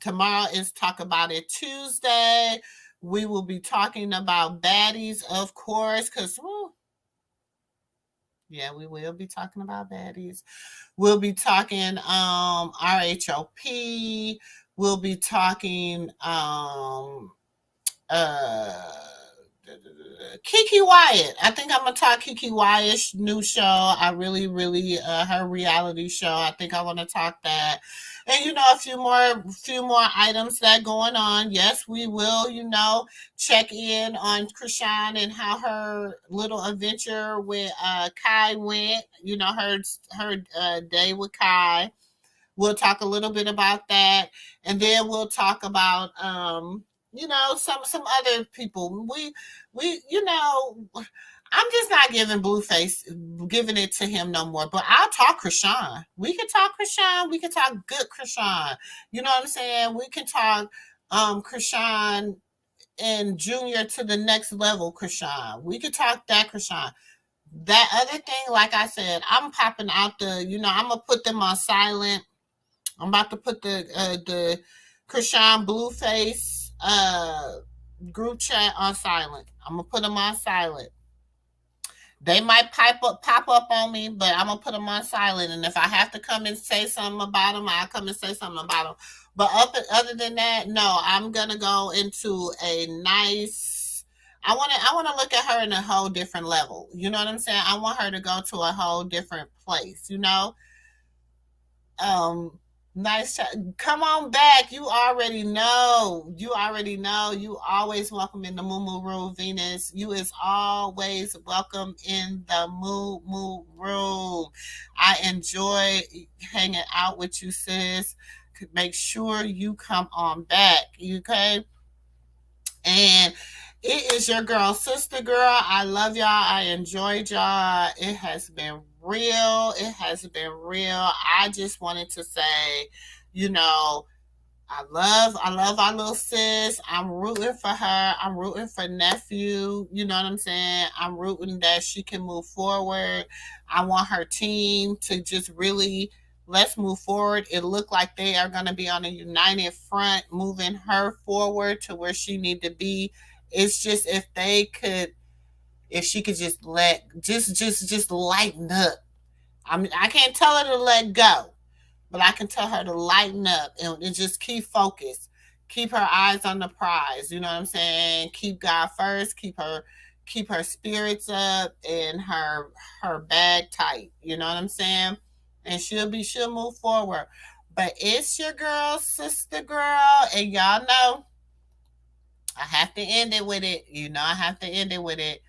Tomorrow is Talk About It Tuesday. We will be talking about baddies, of course, because, yeah, we will be talking about baddies. We'll be talking RHOP. We'll be talking Kiki Wyatt. I think I'm gonna talk Kiki Wyatt's new show. I really, her reality show. I think I want to talk that, and a few more items that going on. Yes, we will. Check in on Chrisean and how her little adventure with Kai went. Her day with Kai. We'll talk a little bit about that, and then we'll talk about some other people. I'm just not giving it to him no more. But I'll talk Chrisean. We can talk Chrisean. We can talk good Chrisean. You know what I'm saying? We can talk Chrisean and Junior to the next level Chrisean. We could talk that Chrisean. That other thing, like I said, I'm popping out I'm gonna put them on silent. I'm about to put the Chrisean Blueface group chat on silent. I'm gonna put them on silent. They might pop up on me, but I'm gonna put them on silent. And if I have to come and say something about them, I'll come and say something about them. But other than that, no, I'm gonna go into a nice. I want to look at her in a whole different level. You know what I'm saying? I want her to go to a whole different place. Nice chat. Come on back. You already know. You always welcome in the Moo Room, Venus. You is always welcome in the Moo Room. I enjoy hanging out with you, sis. Make sure you come on back. Okay? And it is your girl, Sister Girl. I love y'all. I enjoyed y'all. It has been real. I just wanted to say, I love our little sis. I'm rooting for her. I'm rooting for nephew. You know what I'm saying? I'm rooting that she can move forward. I want her team to just really let's move forward. It looked like they are going to be on a united front, moving her forward to where she need to be. It's just if she could just just lighten up. I can't tell her to let go, but I can tell her to lighten up and just keep focused. Keep her eyes on the prize. You know what I'm saying? Keep God first. Keep her spirits up and her bag tight. You know what I'm saying? And she'll move forward. But it's your girl, Sister Girl, and y'all know I have to end it with it. I have to end it with it.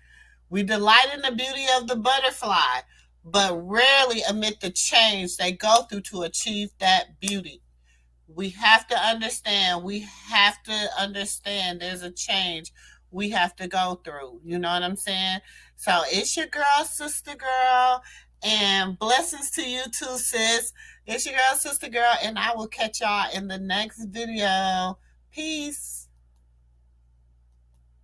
We delight in the beauty of the butterfly, but rarely admit the change they go through to achieve that beauty. We have to understand. There's a change we have to go through. You know what I'm saying? So it's your girl, Sister Girl, and blessings to you too, sis. It's your girl, Sister Girl, and I will catch y'all in the next video. Peace.